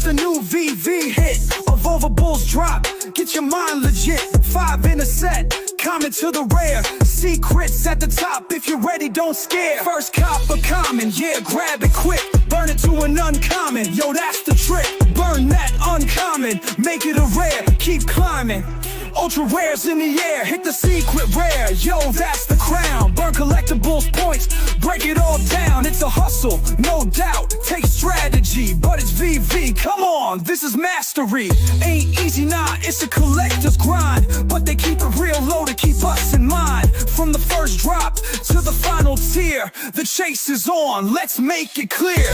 a new VV hit. Evolvables drop, get your mind legit. 5 in a set, common to the rare. Secrets at the top, if you're ready, don't scare. First cop a common, yeah, grab it quick. Burn it to an uncommon, yo, that's the trick. Burn that uncommon, make it a rare. Keep climbing, ultra rares in the air. Hit the secret rare, yo, that's the crown. Burn collectibles points, break it all down. It's a hustle, no doubt, takes strategy, but it's VV, come on, this is mastery. Ain't easy, nah, it's a collector's grind, but they keep it real low to keep us in mind. From the first drop to the final tier, the chase is on, let's make it clear.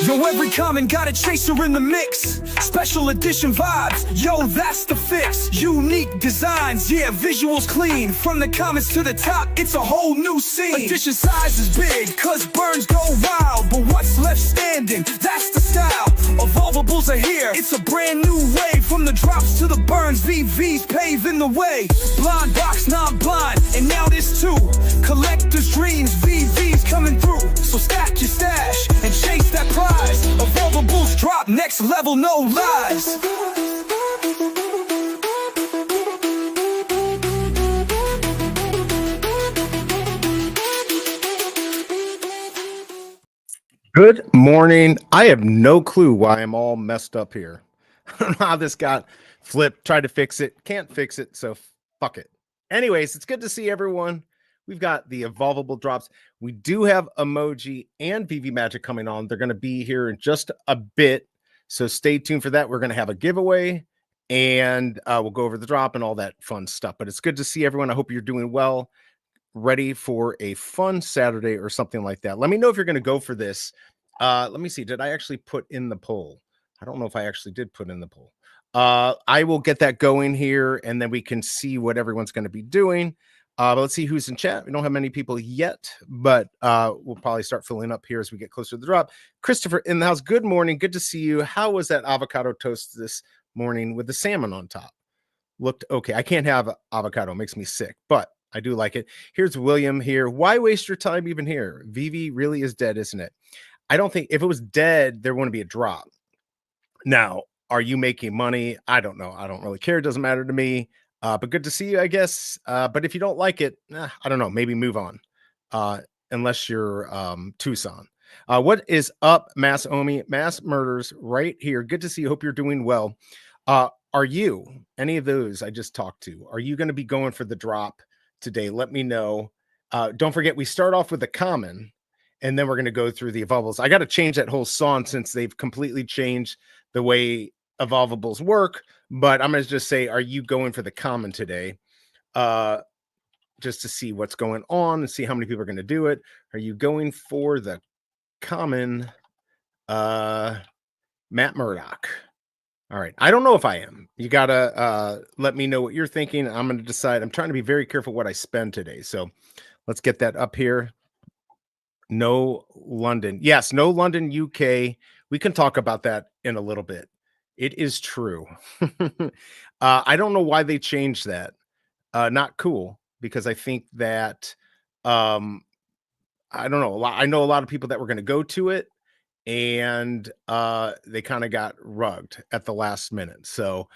Yo, every common got a chaser in the mix. Special edition vibes, yo, that's the fix. Unique designs, yeah, visuals clean. From the comments to the top, it's a whole new scene. Edition size is big, cause burns go wild. But what's left standing, that's the style. Evolvables are here, it's a brand new way. From the drops to the burns, VV's paving the way. Blind box, not blind, and now this too. Collector's dreams, VV's coming through. So stack your stash and chase that prize. Evolvables drop, next level, no lies. Good morning. I have no clue why I'm all messed up here. I don't know how this got flipped. Tried to fix it. Can't fix it, so fuck it. Anyways, it's good to see everyone. We've got the evolvable drops. We do have Emojii and VeveMagic coming on. They're going to be here in just a bit, so stay tuned for that. We're going to have a giveaway, and we'll go over the drop and all that fun stuff. But it's good to see everyone. I hope you're doing well, ready for a fun Saturday or something like that. Let me know if you're going to go for this. Let me see. Did I actually put in the poll? I don't know if I actually did put in the poll. I will get that going here, and then we can see what everyone's going to be doing. But let's see who's in chat. We don't have many people yet, but we'll probably start filling up here as we get closer to the drop. Christopher in the house. Good morning. Good to see you. How was that avocado toast this morning with the salmon on top? Looked okay. I can't have avocado. It makes me sick, but I do like it. Here's William here. Why waste your time even here? Vivi really is dead, isn't it? I don't think if it was dead, there wouldn't be a drop. Now, are you making money? I don't know. I don't really care. It doesn't matter to me. But good to see you, I guess. But if you don't like it, I don't know, maybe move on. Unless you're Tucson. What is up, Mass Omi? Mass Murders right here. Good to see you. Hope you're doing well. Are you, any of those I just talked to, are you going to be going for the drop today? Let me know. Don't forget, we start off with the common, and then we're going to go through the evolvables. I got to change that whole song since they've completely changed the way evolvables work. But I'm going to just say, are you going for the common today? Just to see what's going on and see how many people are going to do it. Are you going for the common? Matt Murdock. All right. I don't know if I am. You got to let me know what you're thinking. I'm going to decide. I'm trying to be very careful what I spend today. So let's get that up here. No London. Yes, no London, UK. We can talk about that in a little bit. It is true. I don't know why they changed that. Not cool, because I think that I don't know. I know a lot of people that were going to go to it, and they kind of got rugged at the last minute. So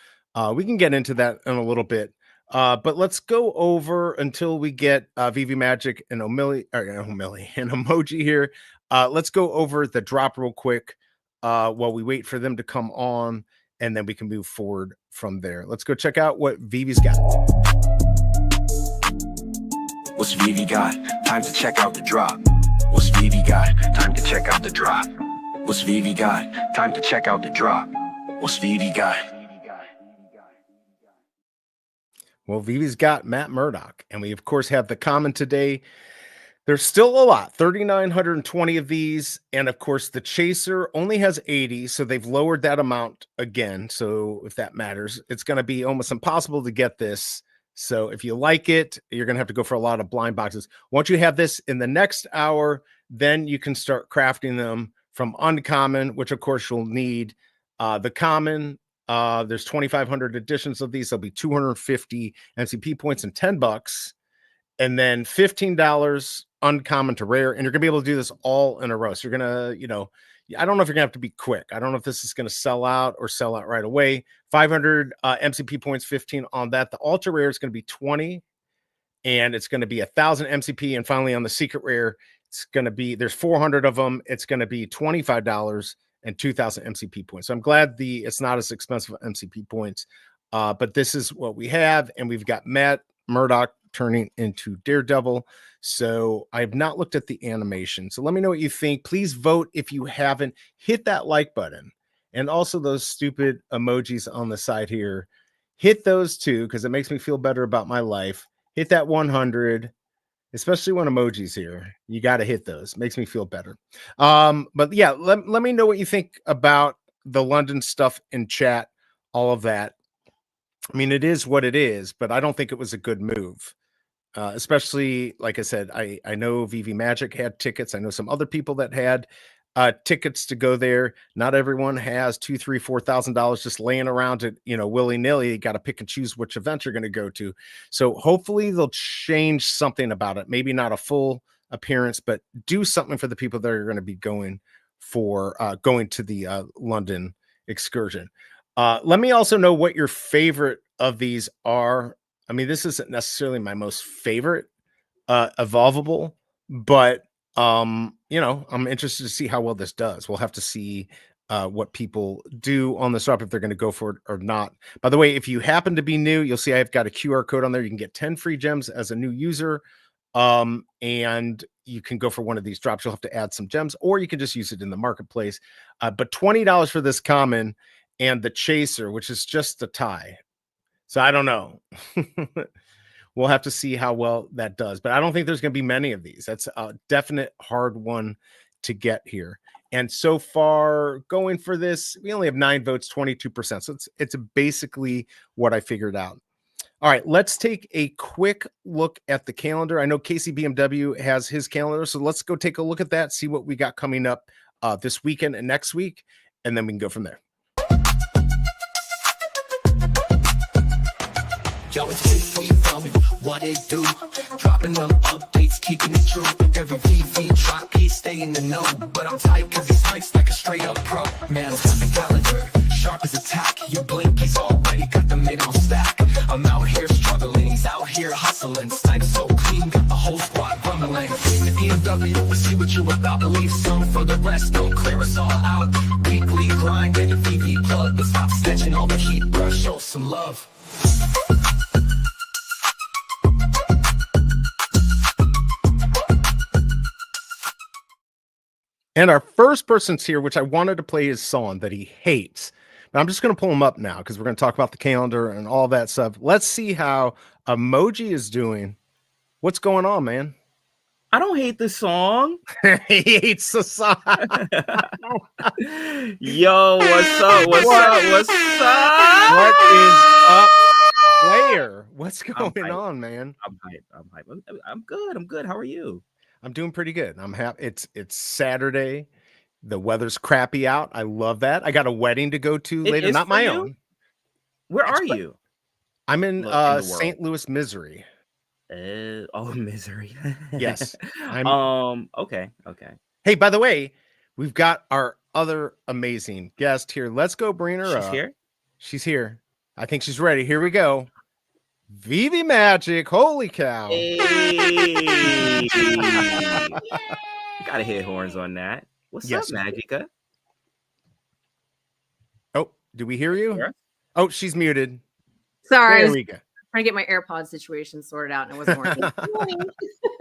we can get into that in a little bit. But let's go over until we get VeveMagic and and Emojii here. Let's go over the drop real quick while we wait for them to come on, and then we can move forward from there. Let's go check out what Vive's got. What's Veve got? Time to check out the drop. What's Veve got? Time to check out the drop. What's Veve got? Time to check out the drop. What's Veve got? Well, Vive's got Matt Murdock, and we of course have the common today. There's still a lot, 3,920 of these, and of course the chaser only has 80, so they've lowered that amount again. So if that matters, it's going to be almost impossible to get this. So if you like it, you're going to have to go for a lot of blind boxes. Once you have this in the next hour, then you can start crafting them from uncommon, which of course you'll need the common, There's 2,500 editions of these. There'll be 250 MCP points and $10, and then $15 uncommon to rare. And you're gonna be able to do this all in a row. So you're gonna, I don't know if you're gonna have to be quick. I don't know if this is gonna sell out or sell out right away. 500 MCP points, 15 on that. The ultra rare is gonna be 20, and it's gonna be 1,000 MCP. And finally, on the secret rare, it's gonna be, there's 400 of them. It's gonna be $25 and 2,000 MCP points. So I'm glad it's not as expensive MCP points, but this is what we have. And we've got Matt Murdock turning into Daredevil. So I have not looked at the animation. So let me know what you think. Please vote if you haven't. Hit that like button. And also those stupid emojis on the side here. Hit those too, because it makes me feel better about my life. Hit that 100. Especially when Emoji's here, you got to hit those. Makes me feel better. But yeah, let me know what you think about the London stuff in chat, all of that. I mean, it is what it is, but I don't think it was a good move. Especially, like I said, I know VeveMagic had tickets. I know some other people that had tickets to go there. Not everyone has $2,000, $3,000, $4,000 just laying around it, willy-nilly. You got to pick and choose which event you're going to go to. So hopefully they'll change something about it. Maybe not a full appearance, but do something for the people that are going to be going to the London excursion. Let me also know what your favorite of these are. I mean, this isn't necessarily my most favorite evolvable, but I'm interested to see how well this does. We'll have to see what people do on the swap, if they're going to go for it or not. By the way, if you happen to be new, you'll see I've got a QR code on there. You can get 10 free gems as a new user. And you can go for one of these drops. You'll have to add some gems, or you can just use it in the marketplace. But $20 for this common and the chaser, which is just the tie. So I don't know. We'll have to see how well that does, but I don't think there's going to be many of these. That's a definite hard one to get here. And so far going for this, we only have 9 votes, 22%. So it's basically what I figured out. All right, let's take a quick look at the calendar. I know Casey BMW has his calendar, so let's go take a look at that, see what we got coming up this weekend and next week, and then we can go from there. Yo, it's big for you, tell me what it do. Dropping them updates, keeping it true. Every VV drop, he stay in the know. But I'm tight cause he's nice like a straight up pro. Man, got the calendar, sharp as a tack. You blink, he's already got the mid on stack. I'm out here struggling, he's out here hustling. Snipe so clean, got the whole squad rumbling. The BMW, we see what you about to leave some for the rest. Don't clear us all out. Weekly grind, and a VV plug. But stop snatching all the heat, bro. Show some love. And our first person's here, which I wanted to play his song that he hates. But I'm just going to pull him up now because we're going to talk about the calendar and all that stuff. Let's see how Emoji is doing. What's going on, man? I don't hate the song. He hates the song. Yo, what's up? What's up? What's up? What is up, player? What's going on, man? I'm hype. I'm good. I'm good. How are you? I'm doing pretty good. I'm happy. It's Saturday. The weather's crappy out. I love that. I got a wedding to go to later. Not my own. Where are you? I'm in St. Louis, Missouri. Misery. Yes. Okay. Hey, by the way, we've got our other amazing guest here. Let's go bring her up. She's here? She's here. I think she's ready. Here we go. VeveMagic. Holy cow. Hey. Gotta hit horns on that. What's up, Magica? Oh, do we hear you? Yeah. Oh, she's muted. Sorry. There we go. Trying to get my AirPods situation sorted out and it wasn't working.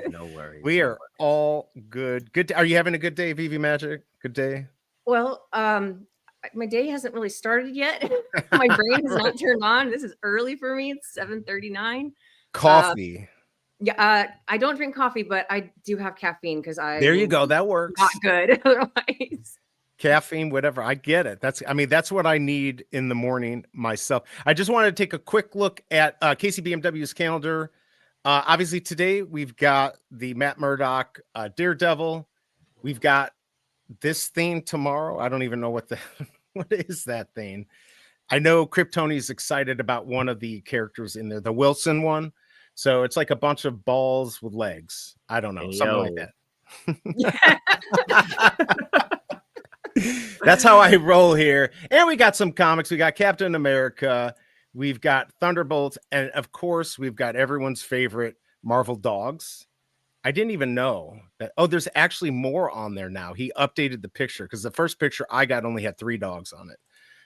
No worries. We are all good. Good. Are you having a good day, VeveMagic? Good day. Well, my day hasn't really started yet. My brain has not turned on. This is early for me. It's 7:39. Coffee. I don't drink coffee, but I do have caffeine because There you go. That works. Not good otherwise. Caffeine, whatever. I get it. That's what I need in the morning myself. I just wanted to take a quick look at Casey BMW's calendar. Obviously, today we've got the Matt Murdock Daredevil. We've got this thing tomorrow. I don't even know what is that thing. I know Kryptoni's excited about one of the characters in there, the Wilson one. So it's like a bunch of balls with legs. I don't know, Hey, something like yo. that. That's how I roll here. And we got some comics. We got Captain America. We've got Thunderbolts. And of course, we've got everyone's favorite Marvel dogs. I didn't even know that. Oh, there's actually more on there now. He updated the picture because the first picture I got only had 3 dogs on it.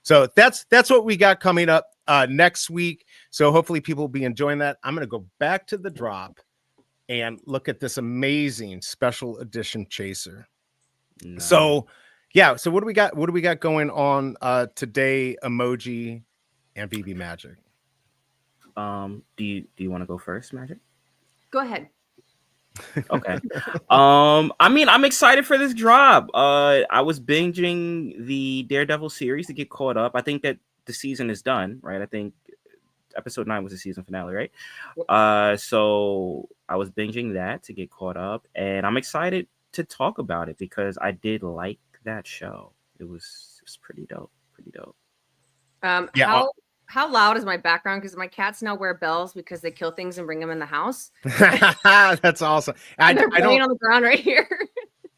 So that's what we got coming up next week. So hopefully people will be enjoying that. I'm going to go back to the drop and look at this amazing special edition chaser. No. So yeah, so what do we got? What do we got going on today? Emoji and VeveMagic. Do you want to go first, Magic? Go ahead. Okay. I mean, I'm excited for this drop. I was binging the Daredevil series to get caught up. I think that the season is done, right? I think episode 9 was the season finale, right? So I was binging that to get caught up, and I'm excited to talk about it because I did like that show. It was pretty dope. Pretty dope. Yeah. How loud is my background? Because my cats now wear bells because they kill things and bring them in the house. That's awesome. I They're don't playing on the ground right here.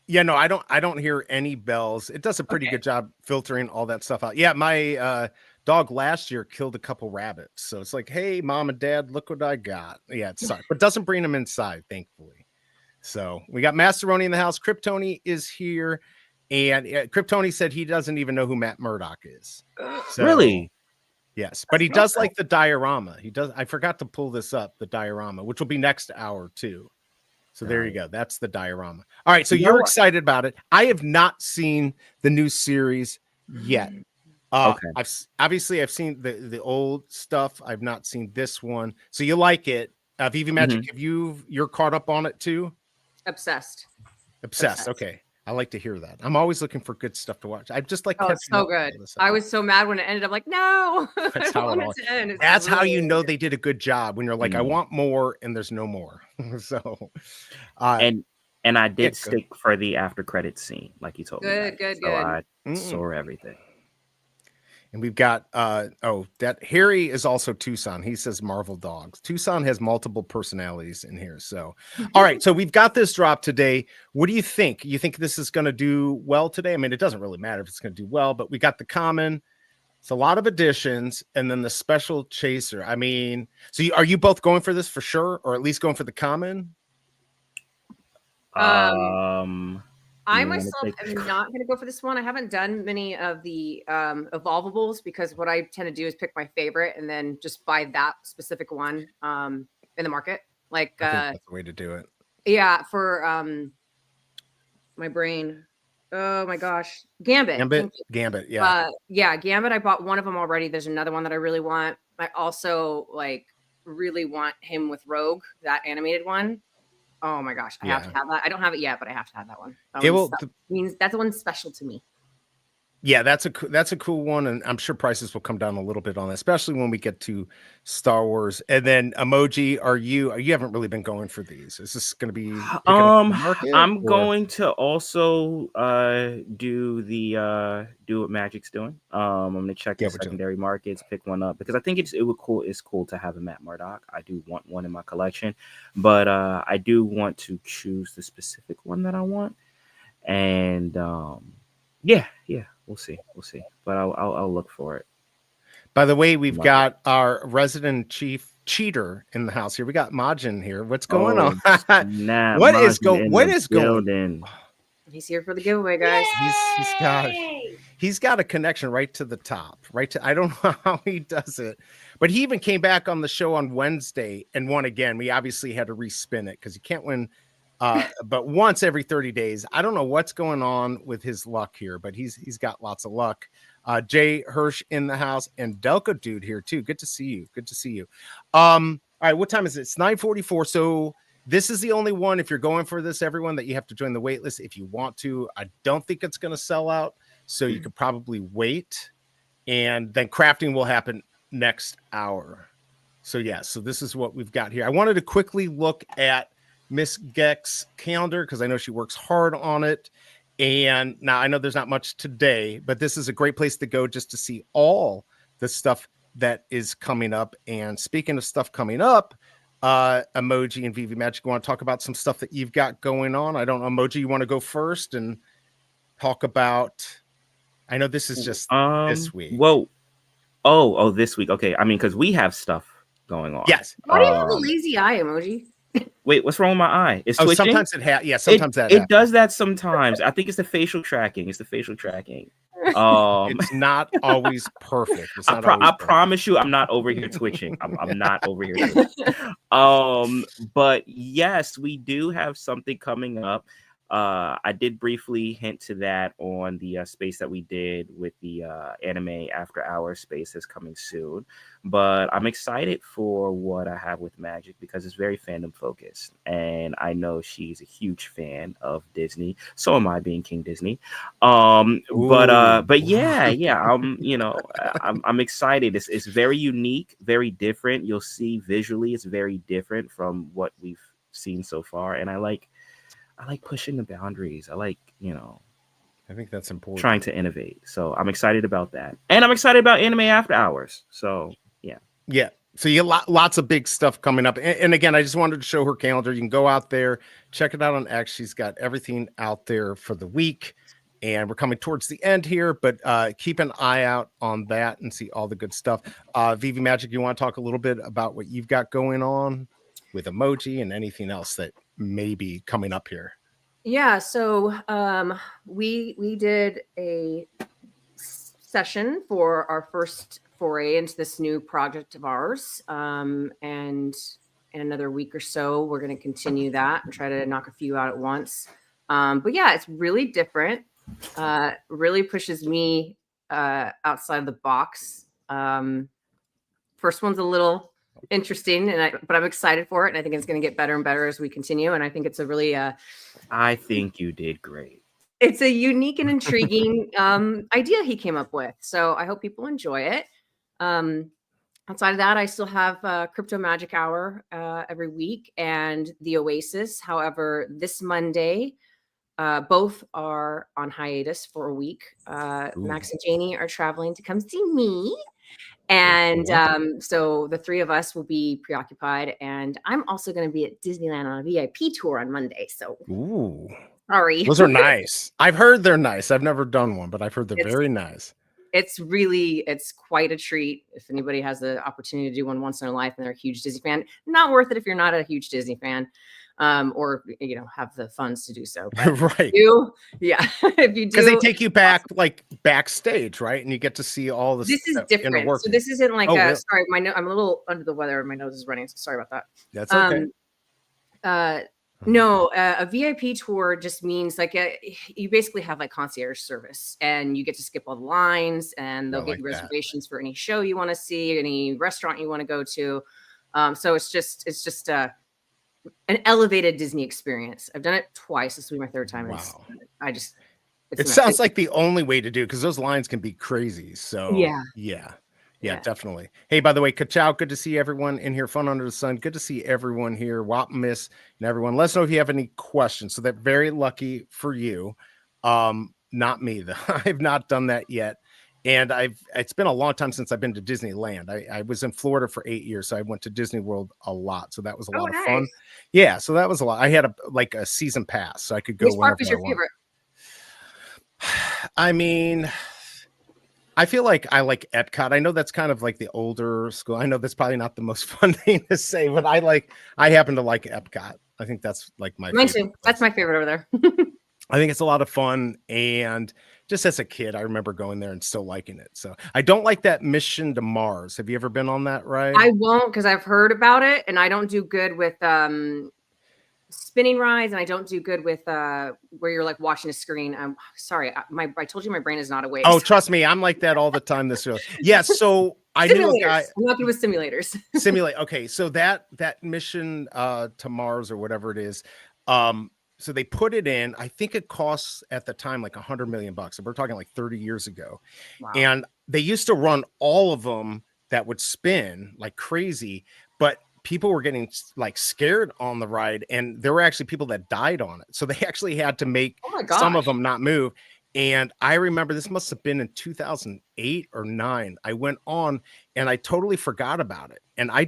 Yeah, no, I don't hear any bells. It does a pretty good job filtering all that stuff out. Yeah, my dog last year killed a couple rabbits. So it's like, hey, mom and dad, look what I got. Yeah, it sucks, but doesn't bring them inside, thankfully. So we got Masteroni in the house. Kryptoni is here. And Kryptoni said he doesn't even know who Matt Murdock is. So, Really? Yes, but he does like the diorama. He does. I forgot to pull this up, the diorama, which will be next hour too. So there you go. That's the diorama. All right. So you're excited about it. I have not seen the new series yet. Okay. I've seen the old stuff. I've not seen this one. So you like it. VeveMagic, have you're caught up on it too? Obsessed. Okay. I like to hear that. I'm always looking for good stuff to watch. I just like. Oh, it's so good. I was so mad when it ended. I'm like, no. That's how it to end. That's really how you know they did a good job when you're like, I want more, and there's no more. So, and I did stick for the after credits scene, like you told me. Good. I saw everything. And we've got that Harry is also Tucson. He says Marvel dogs. Tucson has multiple personalities in here. So all right, so we've got this drop today. What do you think? You think this is going to do well today? I mean, it doesn't really matter if it's going to do well, but we got the common. It's a lot of additions, and then the special chaser. I mean, so are you both going for this for sure, or at least going for the common? I myself am not going to go for this one. I haven't done many of the evolvables because what I tend to do is pick my favorite and then just buy that specific one in the market. Like I think that's the way to do it. Yeah, for my brain. Oh my gosh, Gambit. Gambit. Yeah. Gambit. I bought one of them already. There's another one that I really want. I also really want him with Rogue, that animated one. Oh my gosh, I have to have that. I don't have it yet, but I have to have that one. Means that's one special to me. Yeah, that's a cool one, and I'm sure prices will come down a little bit on that, especially when we get to Star Wars. And then Emoji, you haven't really been going for these. Is this going to be? I'm going to also do what Magic's doing. I'm going to check the secondary markets, pick one up because I think it's cool to have a Matt Murdock. I do want one in my collection, but I do want to choose the specific one that I want, and yeah. We'll see. But I'll look for it. By the way, we've got our resident chief cheater in the house here. We got Majin here. What's going on? What is going? He's here for the giveaway, guys. He's got a connection right to the top. I don't know how he does it, but he even came back on the show on Wednesday and won again. We obviously had to respin it because you can't win. But once every 30 days, I don't know what's going on with his luck here, but he's got lots of luck. Jay Hirsch in the house and Delco dude here too. Good to see you. All right, what time is it? It's 9:44. So this is the only one. If you're going for this, everyone, that you have to join the wait list if you want to. I don't think it's going to sell out, so you could probably wait, and then crafting will happen next hour. So so this is what we've got here. I wanted to quickly look at Miss Geck's calendar because I know she works hard on it. And now I know there's not much today, but this is a great place to go just to see all the stuff that is coming up. And speaking of stuff coming up, Emojii and VeveMagic, want to talk about some stuff that you've got going on? I don't know, Emojii, you want to go first and talk about? I know this is just this week. Whoa. Oh, this week. Okay. I mean, because we have stuff going on. Yes. Why do you have a lazy eye emoji? Wait, what's wrong with my eye? It's twitching? Sometimes sometimes it does that sometimes. I think it's the facial tracking. It's not always perfect. It's not I promise you, I'm not over here twitching. I'm not over here twitching. But yes, we do have something coming up. I did briefly hint to that on the space that we did with the anime after hours space that's coming soon. But I'm excited for what I have with Magic because it's very fandom focused. And I know she's a huge fan of Disney. So am I, being King Disney. But yeah, I'm excited. It's very unique, very different. You'll see visually it's very different from what we've seen so far. And I like pushing the boundaries. I like, I think that's important. Trying to innovate. So I'm excited about that. And I'm excited about Anime After Hours. So yeah. Yeah. So you got lots of big stuff coming up. And again, I just wanted to show her calendar. You can go out there, check it out on X. She's got everything out there for the week. And we're coming towards the end here, but keep an eye out on that and see all the good stuff. VeveMagic, you want to talk a little bit about what you've got going on with Emojii and anything else that may be coming up here? Yeah, so we did a session for our first foray into this new project of ours, and in another week or so we're going to continue that and try to knock a few out at once. But yeah, it's really different, really pushes me outside of the box. First one's a little interesting, but I'm excited for it, and I think it's going to get better and better as we continue. And I think it's a really I think you did great. It's a unique and intriguing idea he came up with, so I hope people enjoy it. Outside of that, I still have Crypto Magic Hour every week and the Oasis. However, this Monday both are on hiatus for a week. Max and Janie are traveling to come see me. And so the three of us will be preoccupied. And I'm also going to be at Disneyland on a VIP tour on Monday. So sorry. Those are nice. I've heard they're nice. I've never done one, but I've heard they're very nice. It's quite a treat. If anybody has the opportunity to do one once in their life and they're a huge Disney fan, not worth it if you're not a huge Disney fan. Or have the funds to do so. Right. If you do, because they take you back like backstage, right? And you get to see all this. This is different. So this isn't like sorry, I'm a little under the weather. My nose is running. So sorry about that. That's okay. No, a VIP tour just means like you basically have like concierge service, and you get to skip all the lines, and they'll get you reservations for any show you want to see, any restaurant you want to go to. So it's just an elevated Disney experience. I've done it twice. This will be my third time. Wow. It sounds like the only way to do, because those lines can be crazy. So yeah, definitely. Hey, by the way, Ka-chow, good to see everyone in here. Fun under the sun. Good to see everyone here. Wap Miss and everyone. Let us know if you have any questions. So that's very lucky for you. Not me though. I've not done that yet. And it's been a long time since I've been to Disneyland. I was in Florida for 8 years, so I went to Disney World a lot. So that was a lot of fun. Yeah, so that was a lot. I had a season pass, so I could go. Which park was your favorite? I mean, I feel like I like Epcot. I know that's kind of like the older school. I know that's probably not the most fun thing to say, but I happen to like Epcot. I think that's like mine too. Place. That's my favorite over there. I think it's a lot of fun, and just as a kid, I remember going there and still liking it. So I don't like that Mission to Mars. Have you ever been on that ride? I won't, because I've heard about it, and I don't do good with spinning rides, and I don't do good with where you're like watching a screen. I'm sorry, I told you my brain is not awake. Oh, trust me, I'm like that all the time. This year, yeah. So I knew a guy. I'm not good with simulators. Simulate. Okay, so that Mission to Mars or whatever it is. So they put it in. I think it costs at the time like $100 million. So we're talking like 30 years ago. Wow. And they used to run all of them that would spin like crazy, but people were getting like scared on the ride, and there were actually people that died on it. So they actually had to make some of them not move. And I remember this must have been in 2008 or 9. I went on and I totally forgot about it. And I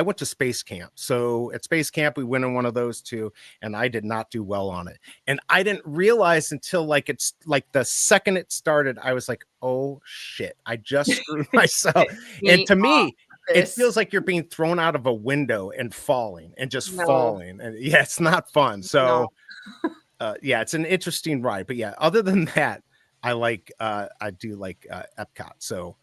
went to space camp. So at space camp, we went in one of those too. And I did not do well on it. And I didn't realize until like it's like the second it started, I was like, oh shit, I just screwed myself. And to me, it feels like you're being thrown out of a window and falling and just falling. And yeah, it's not fun. So yeah, it's an interesting ride, but yeah, other than that, I do like Epcot. So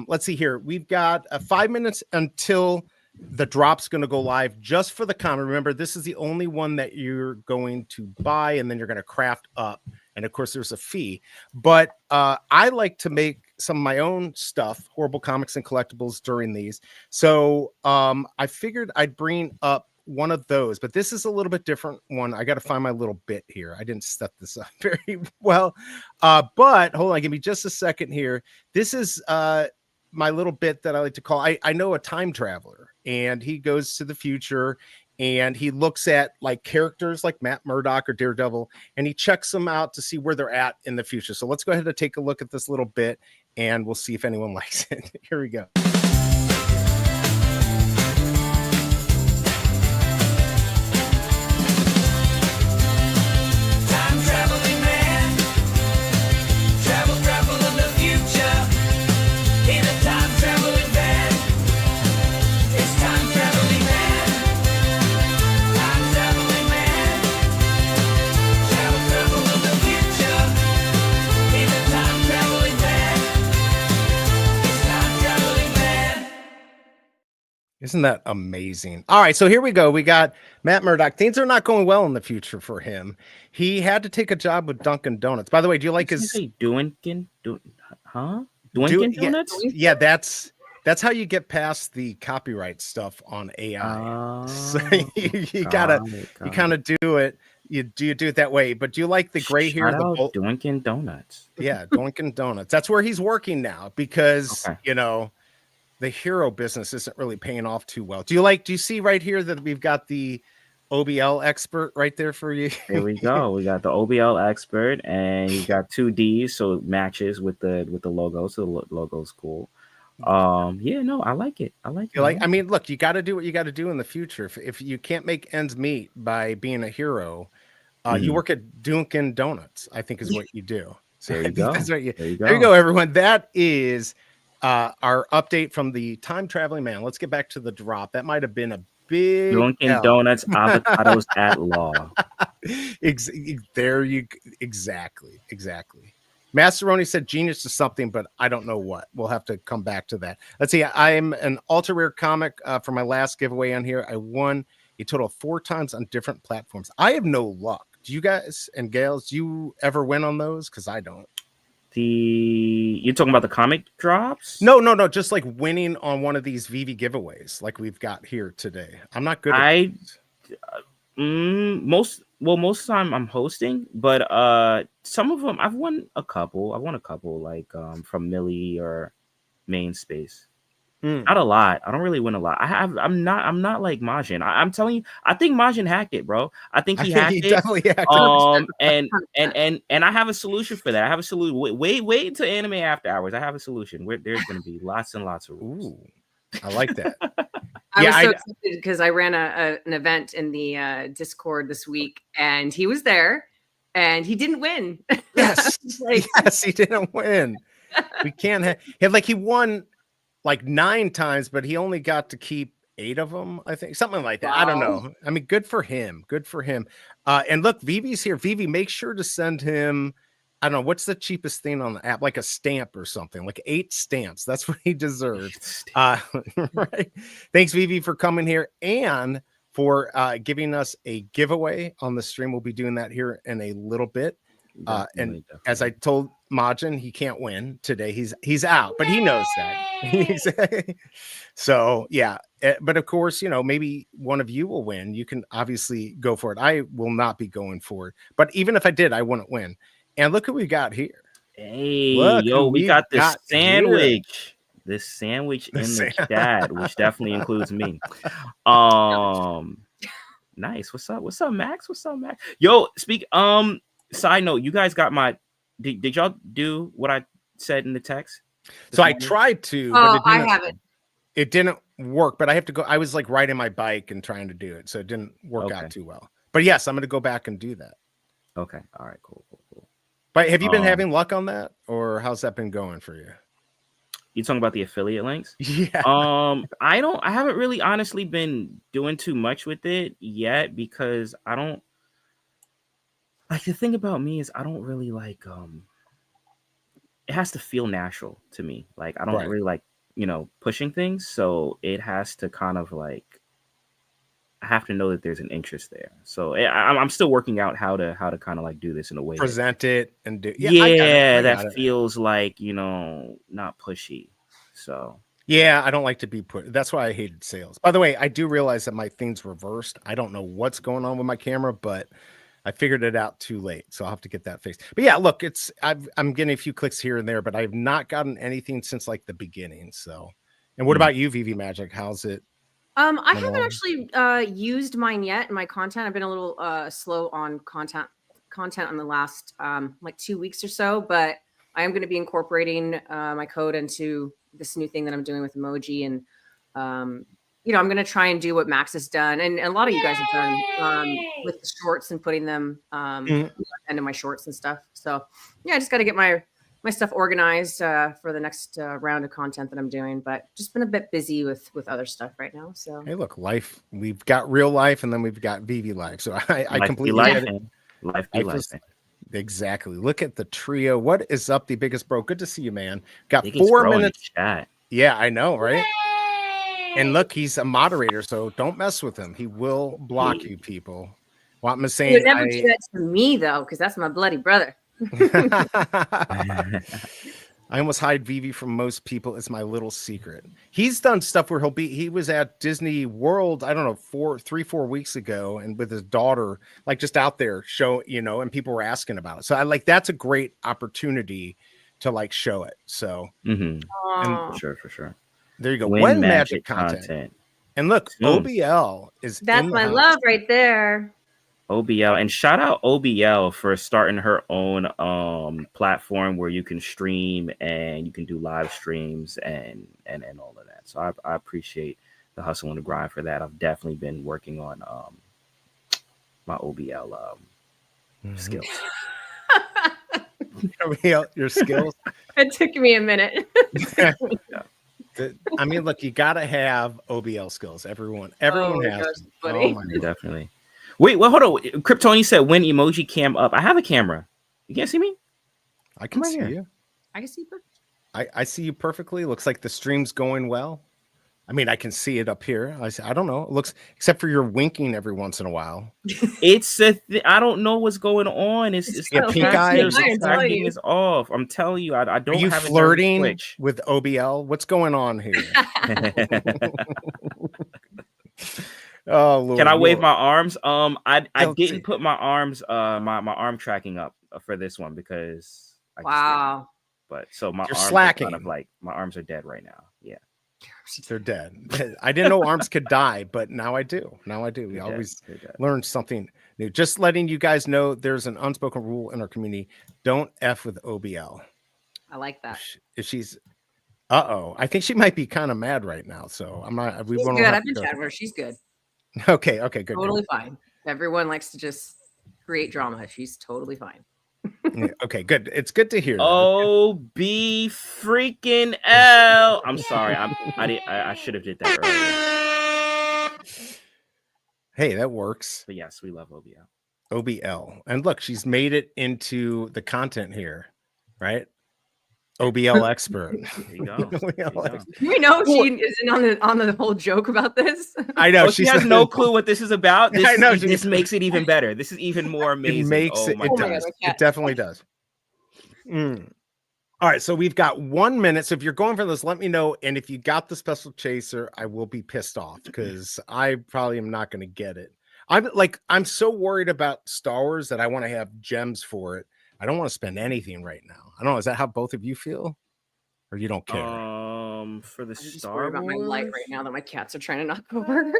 let's see here. We've got 5 minutes until the drop's going to go live just for the comment. Remember, this is the only one that you're going to buy and then you're going to craft up. And of course there's a fee, but I like to make some of my own stuff, horrible comics and collectibles during these. So I figured I'd bring up one of those, but this is a little bit different one. I got to find my little bit here. I didn't set this up very well, but hold on, give me just a second here. This is my little bit that I like to call, I know a time traveler, and he goes to the future and he looks at like characters like Matt Murdock or Daredevil, and he checks them out to see where they're at in the future. So let's go ahead and take a look at this little bit and we'll see if anyone likes it. Here we go. Isn't that amazing? All right, so here we go. We got Matt Murdock. Things are not going well in the future for him. He had to take a job with Dunkin' Donuts. By the way, do you like his Dunkin' Donuts? Yeah, that's how you get past the copyright stuff on AI. So you kind of do it. You do it that way. But do you like the gray here? The Dunkin' Donuts. Yeah, Dunkin' Donuts. That's where he's working now because the hero business isn't really paying off too well. Do you see right here that we've got the OBL expert right there for you? There we go. We got the OBL expert, and you got 2 Ds, so it matches with the logo. So the logo's cool. Yeah, no, I like it. I mean, look, you got to do what you got to do in the future. If you can't make ends meet by being a hero, you work at Dunkin' Donuts, I think is what you do. So there you go. There you go, everyone. That is our update from the time traveling man. Let's get back to the drop. That might have been a big Dunkin' Donuts avocados at law. There you exactly. Masteroni said genius to something, but I don't know what. We'll have to come back to that. Let's see. I'm an ultra rare comic for my last giveaway on here. I won a total of 4 times on different platforms. I have no luck. Do you guys and gals, do you ever win on those? Because I don't. You're talking about the comic drops? No, just like winning on one of these Veve giveaways like we've got here today. I'm not good at most of the time I'm hosting, but some of them I've won a couple. Like from Millie or Main Space. Not a lot. I don't really win a lot. I'm not like Majin. I'm telling you, I think Majin hacked it, bro. I think he hacked it. Definitely hacked it. And I have a solution for that. I have a solution. Wait until Anime After Hours. I have a solution where there's going to be lots and lots of rules. Ooh, I like that. I was so excited because I ran an event in the Discord this week, and he was there, and he didn't win. Yes, yes, he didn't win. We can't have he won like 9 times, but he only got to keep 8 of them, I think, something like that. Wow. I don't know. I mean, good for him. And look, Veve's here. Veve, make sure to send him, I don't know, what's the cheapest thing on the app? Like a stamp or something, like 8 stamps. That's what he deserves. Right. Thanks, Veve, for coming here and for giving us a giveaway on the stream. We'll be doing that here in a little bit. Definitely. As I told Majin, he can't win today. He's out, but he knows that. So yeah, but of course, maybe one of you will win. You can obviously go for it. I will not be going for it, but even if I did, I wouldn't win. And look who we got here. Hey, we got this sandwich. Here. This sandwich in the chat, which definitely includes me. Nice. What's up, Max? Yo, side note, you guys got my Did y'all do what I said in the text? So I tried to, Oh, but I haven't. it didn't work. But I have to go. I was like riding my bike and trying to do it, so it didn't work out too well. But yes, I'm going to go back and do that. Okay. All right. Cool. But have you been having luck on that, or how's that been going for you? You talking about the affiliate links? Yeah. I haven't really honestly been doing too much with it yet because I don't like the thing about me is I don't really like it has to feel natural to me. Like I don't really like, pushing things. So it has to kind of like I have to know that there's an interest there. So I'm still working out how to kind of like do this in a way present it and do. Yeah, that feels like not pushy. So yeah, I don't like to be put. That's why I hated sales. By the way, I do realize that my thing's reversed. I don't know what's going on with my camera, but I figured it out too late, so I'll have to get that fixed. But yeah, look, I'm getting a few clicks here and there, but I've not gotten anything since like the beginning. So, and what about you, VeveMagic? How's it? I haven't actually used mine yet in my content. I've been a little slow on content on the last like 2 weeks or so, but I am going to be incorporating my code into this new thing that I'm doing with Emoji, and I'm going to try and do what Max has done, and a lot of you guys have done with the shorts and putting them into my shorts and stuff. So yeah, I just got to get my stuff organized for the next round of content that I'm doing, but just been a bit busy with other stuff right now. So hey, look, life. We've got real life, and then we've got Veve life. So I completely get it. Life be life. Exactly. Look at the trio. What is up, the biggest bro? Good to see you, man. Got biggest 4 minutes. Chat. Yeah, I know, right? And look, he's a moderator, so don't mess with him. He will block you, people. What I'm saying, you would never do that to me though, because that's my bloody brother. I almost hide Veve from most people. It's my little secret. He's done stuff where he was at Disney World, I don't know, 4 weeks ago, and with his daughter, like just out there show, and people were asking about it. So I like, that's a great opportunity to like show it. So and for sure. There you go. When magic content. And look, OBL is that's my love right there. OBL, and shout out OBL for starting her own platform where you can stream and you can do live streams and all of that. So I appreciate the hustle and the grind for that. I've definitely been working on my OBL skills. Your skills. It took me a minute. I mean, look, you gotta have OBL skills. Everyone has. Oh my definitely. Wait, well, hold on. Kryptoni said when emoji cam up. I have a camera. You can't see me? I can see you. I can see you. I see you perfectly. Looks like the stream's going well. I mean, I can see it up here. I don't know. It looks, except for you're winking every once in a while. It's I don't know what's going on. It's pink eye or something is off. I'm telling you, I don't. Are you flirting with OBL? What's going on here? Oh, Lord, can I wave my arms? I didn't put my arms, my arm tracking up for this one because wow. But so my You're arms slacking. Are kind of like my arms are dead right now. Yeah, they're dead. I didn't know arms could die, but now I do. We always learn something new. Just letting you guys know, there's an unspoken rule in our community: don't f with OBL. I like that. If she's, I think she might be kind of mad right now. So I'm not. She's good. I've been chatting with her. She's good. Okay, good. Totally fine. Everyone likes to just create drama. She's totally fine. Yeah, okay, good. It's good to hear. B freaking L. I'm sorry. I should have did that earlier. Hey, that works. But yes, we love OBL. OBL. And look, she's made it into the content here, right? OBL expert. There you go. We know she isn't on the whole joke about this. I know. She has no clue what this is about. This, I know. This makes it even better. This is even more amazing. It makes it does. It definitely does. All right. So we've got 1 minute. So if you're going for this, let me know. And if you got the special chaser, I will be pissed off because I probably am not going to get it. I'm so worried about Star Wars that I want to have gems for it. I don't want to spend anything right now. I don't know. Is that how both of you feel? Or you don't care? For the Star Wars. About my light right now that my cats are trying to knock over.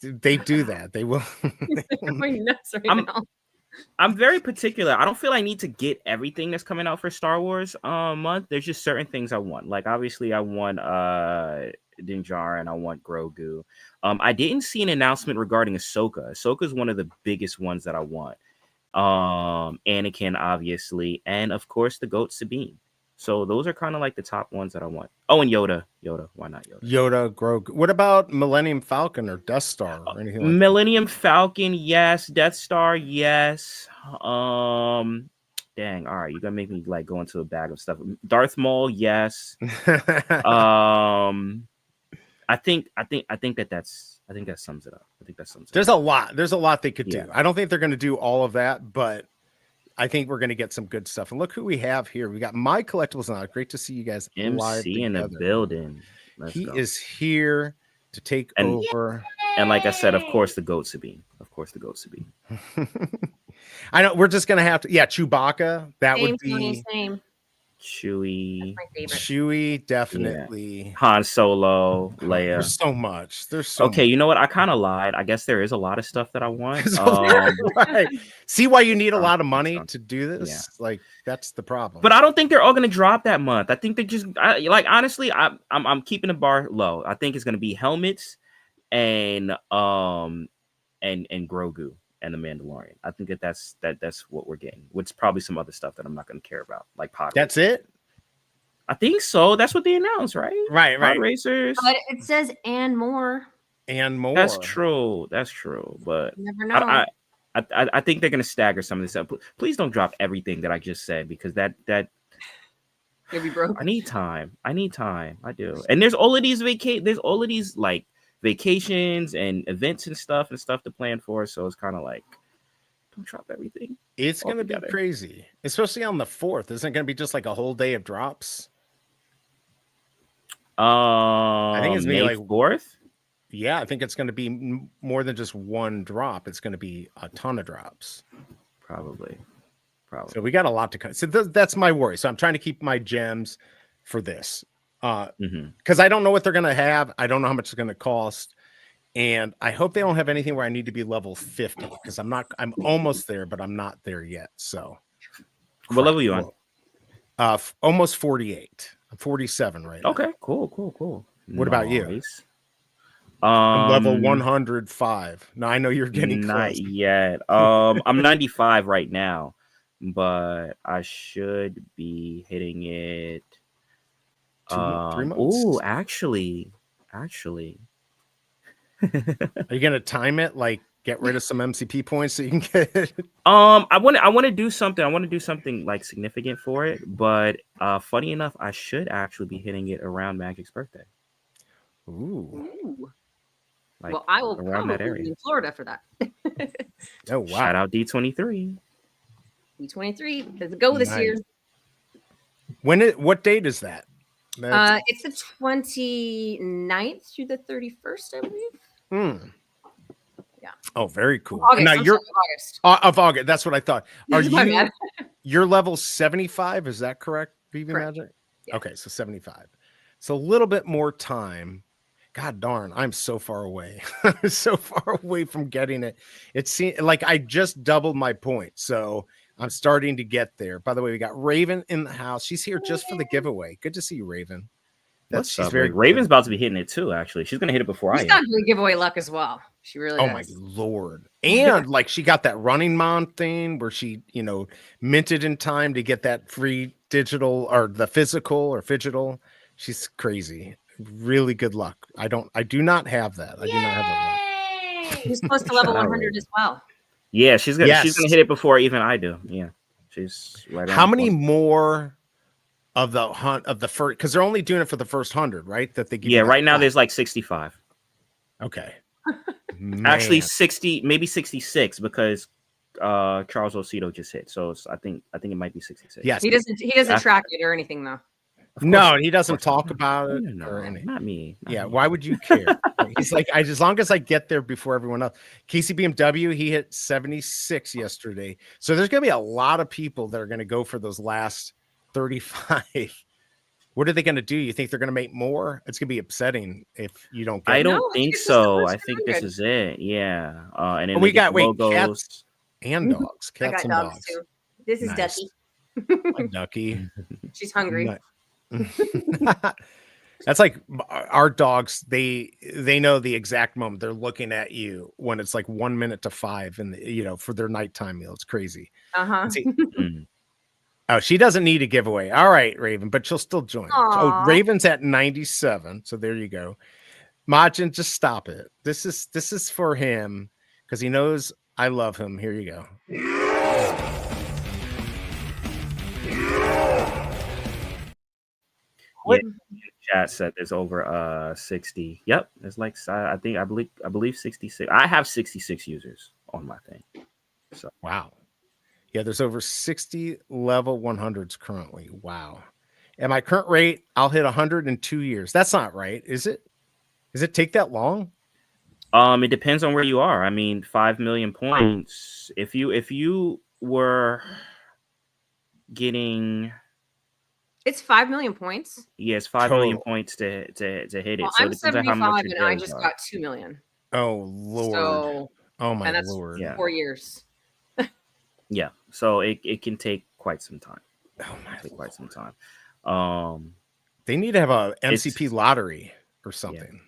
They do that. They will. They're going nuts right now. I'm very particular. I don't feel I need to get everything that's coming out for Star Wars month. There's just certain things I want. Like obviously I want Din Djarin and I want Grogu. I didn't see an announcement regarding Ahsoka. Ahsoka is one of the biggest ones that I want. Anakin, obviously, and of course the goat Sabine. So those are kind of like the top ones that I want. Oh, and Yoda. Why not Yoda? Yoda, Grogu. What about Millennium Falcon or Death Star or anything like Millennium Falcon, yes. Death Star, yes. Dang, all right, you're gonna make me like go into a bag of stuff. Darth Maul, yes. that? I think that sums it up. There's a lot they could do. Yeah. I don't think they're going to do all of that, but I think we're going to get some good stuff. And look who we have here. We got My Collectibles now. Great to see you guys live MC in the together. building. He is here to take over. And like I said, of course, the goat Sabine. I know we're just going to have to. Yeah, Chewbacca. That would be same. Chewie. My favorite. Chewie, definitely. Han Solo, Leia. There's so much. Okay, you know what? I kind of lied. I guess there is a lot of stuff that I want. Right. See why you need a lot of money to do this? Yeah. Like that's the problem. But I don't think they're all going to drop that month. I think they just like honestly, I'm keeping the bar low. I think it's going to be helmets and Grogu and the Mandalorian. I think that's what we're getting. With probably some other stuff that I'm not going to care about, like pod. That's it. I think so. That's what they announced, right? Right. Pod racers. But it says and more. And more. That's true. But You never know. I think they're going to stagger some of this up. Please don't drop everything that I just said because that You'll be broke. I need time. I do. And there's all of these like vacations and events and stuff to plan for. So it's kind of like, don't drop everything. It's going to be crazy, especially on the 4th. Isn't it going to be just like a whole day of drops? I think it's maybe May like 4th. Yeah, I think it's going to be more than just one drop. It's going to be a ton of drops. Probably. So we got a lot to cut. So that's my worry. So I'm trying to keep my gems for this. Because I don't know what they're going to have. I don't know how much it's going to cost. And I hope they don't have anything where I need to be level 50 because I'm almost there, but I'm not there yet. So what level are you on? Almost 48. I'm 47 right now. Okay, cool. What about you? Nice. I'm level 105. Now I know you're getting not close. yet. I'm 95 right now, but I should be hitting it. 3 months. Oh, actually. Are you gonna time it? Like get rid of some MCP points so you can get I want to do something. I want to do something like significant for it, but funny enough, I should actually be hitting it around Magic's birthday. Ooh. Like, well, I will around that probably area. be in Florida for that. Oh wow. Shout out D23. D23 doesn't go this year. What date is that? It's the 29th through the 31st, I believe. Yeah. Oh, very cool. August, Now you're August. Of August. That's what I thought. Are My you? bad. You're level 75. Is that correct? VeveMagic. Yeah. Okay, so 75. So a little bit more time. God darn, I'm so far away. I'm so far away from getting it. It seems like I just doubled my point. So I'm starting to get there. By the way, we got Raven in the house. She's here just for the giveaway. Good to see you, Raven. She's very Raven's about to be hitting it too, actually. She's gonna hit it before I am. She's got good giveaway luck as well. She really does. Oh my lord. And like she got that running mom thing where she, minted in time to get that free digital or the physical or phygital. She's crazy. Really good luck. I do not have that. I do not have that luck. She's close to level 100 as well. Yeah, she's gonna hit it before even I do. Yeah. She's right. How many more of the first, because they're only doing it for the first 100, right? That they give you right now there's like 65. Okay. Actually 60, maybe 66 because Charles Ocido just hit. So I think it might be 66. Yes. He doesn't track it or anything though. No, he doesn't talk about it or anything. Not me. Yeah, why would you care? He's like, as long as I get there before everyone else. Casey BMW, he hit 76 yesterday. So there's going to be a lot of people that are going to go for those last 35. What are they going to do? You think they're going to make more? It's going to be upsetting if you don't get I don't it. think so. I think this is it. Yeah. And then we got logos. and dogs, I cats got and dogs dogs. too. This is Nice. Ducky. Like Ducky. She's hungry. That's like our dogs. They know the exact moment they're looking at you when it's like 1 minute to 5 and for their nighttime meal. It's crazy. Uh-huh. See, oh, she doesn't need a giveaway. All right, Raven, but she'll still join. Oh, Aw. Raven's at 97. So there you go. Majin, just stop it. This is for him because he knows I love him. Here you go. What chat said there's over 60. Yep, there's like I believe 66. I have 66 users on my thing. So wow. Yeah, there's over 60 level 100s currently. Wow. At my current rate, I'll hit 100 in 2 years. That's not right, is it? Does it take that long? It depends on where you are. I mean, 5 million points. If you were getting, It's 5 million points. yes, 5 million points to hit it. Well, So I'm it depends on how 75 much and your I dailies just are. got 2 million. Oh Lord. So, oh my and that's Lord. Yeah. 4 years. Yeah. So it can take quite some time. Oh my Take quite some Lord. time. They need to have a MCP It's- lottery or something.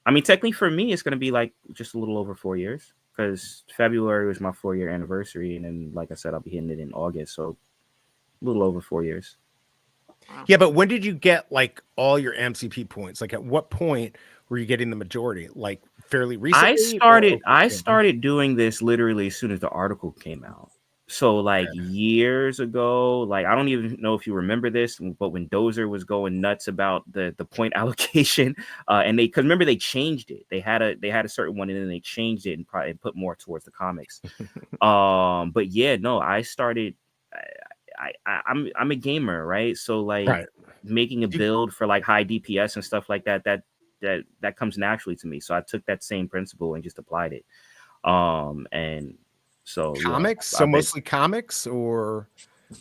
I mean, technically for me, it's going to be like just a little over 4 years because February was my 4-year anniversary. And then, like I said, I'll be hitting it in August. So a little over 4 years. Yeah, but when did you get like all your MCP points? Like at what point were you getting the majority? Like fairly recently? I started doing this literally as soon as the article came out. So like years ago, like I don't even know if you remember this, but when Dozer was going nuts about the point allocation, and because remember they changed it. They had a certain one, and then they changed it and probably put more towards the comics. But yeah, no, I started. I'm a gamer, right? So like making a build for like high DPS and stuff like that comes naturally to me. So I took that same principle and just applied it. And so comics, so mostly comics, or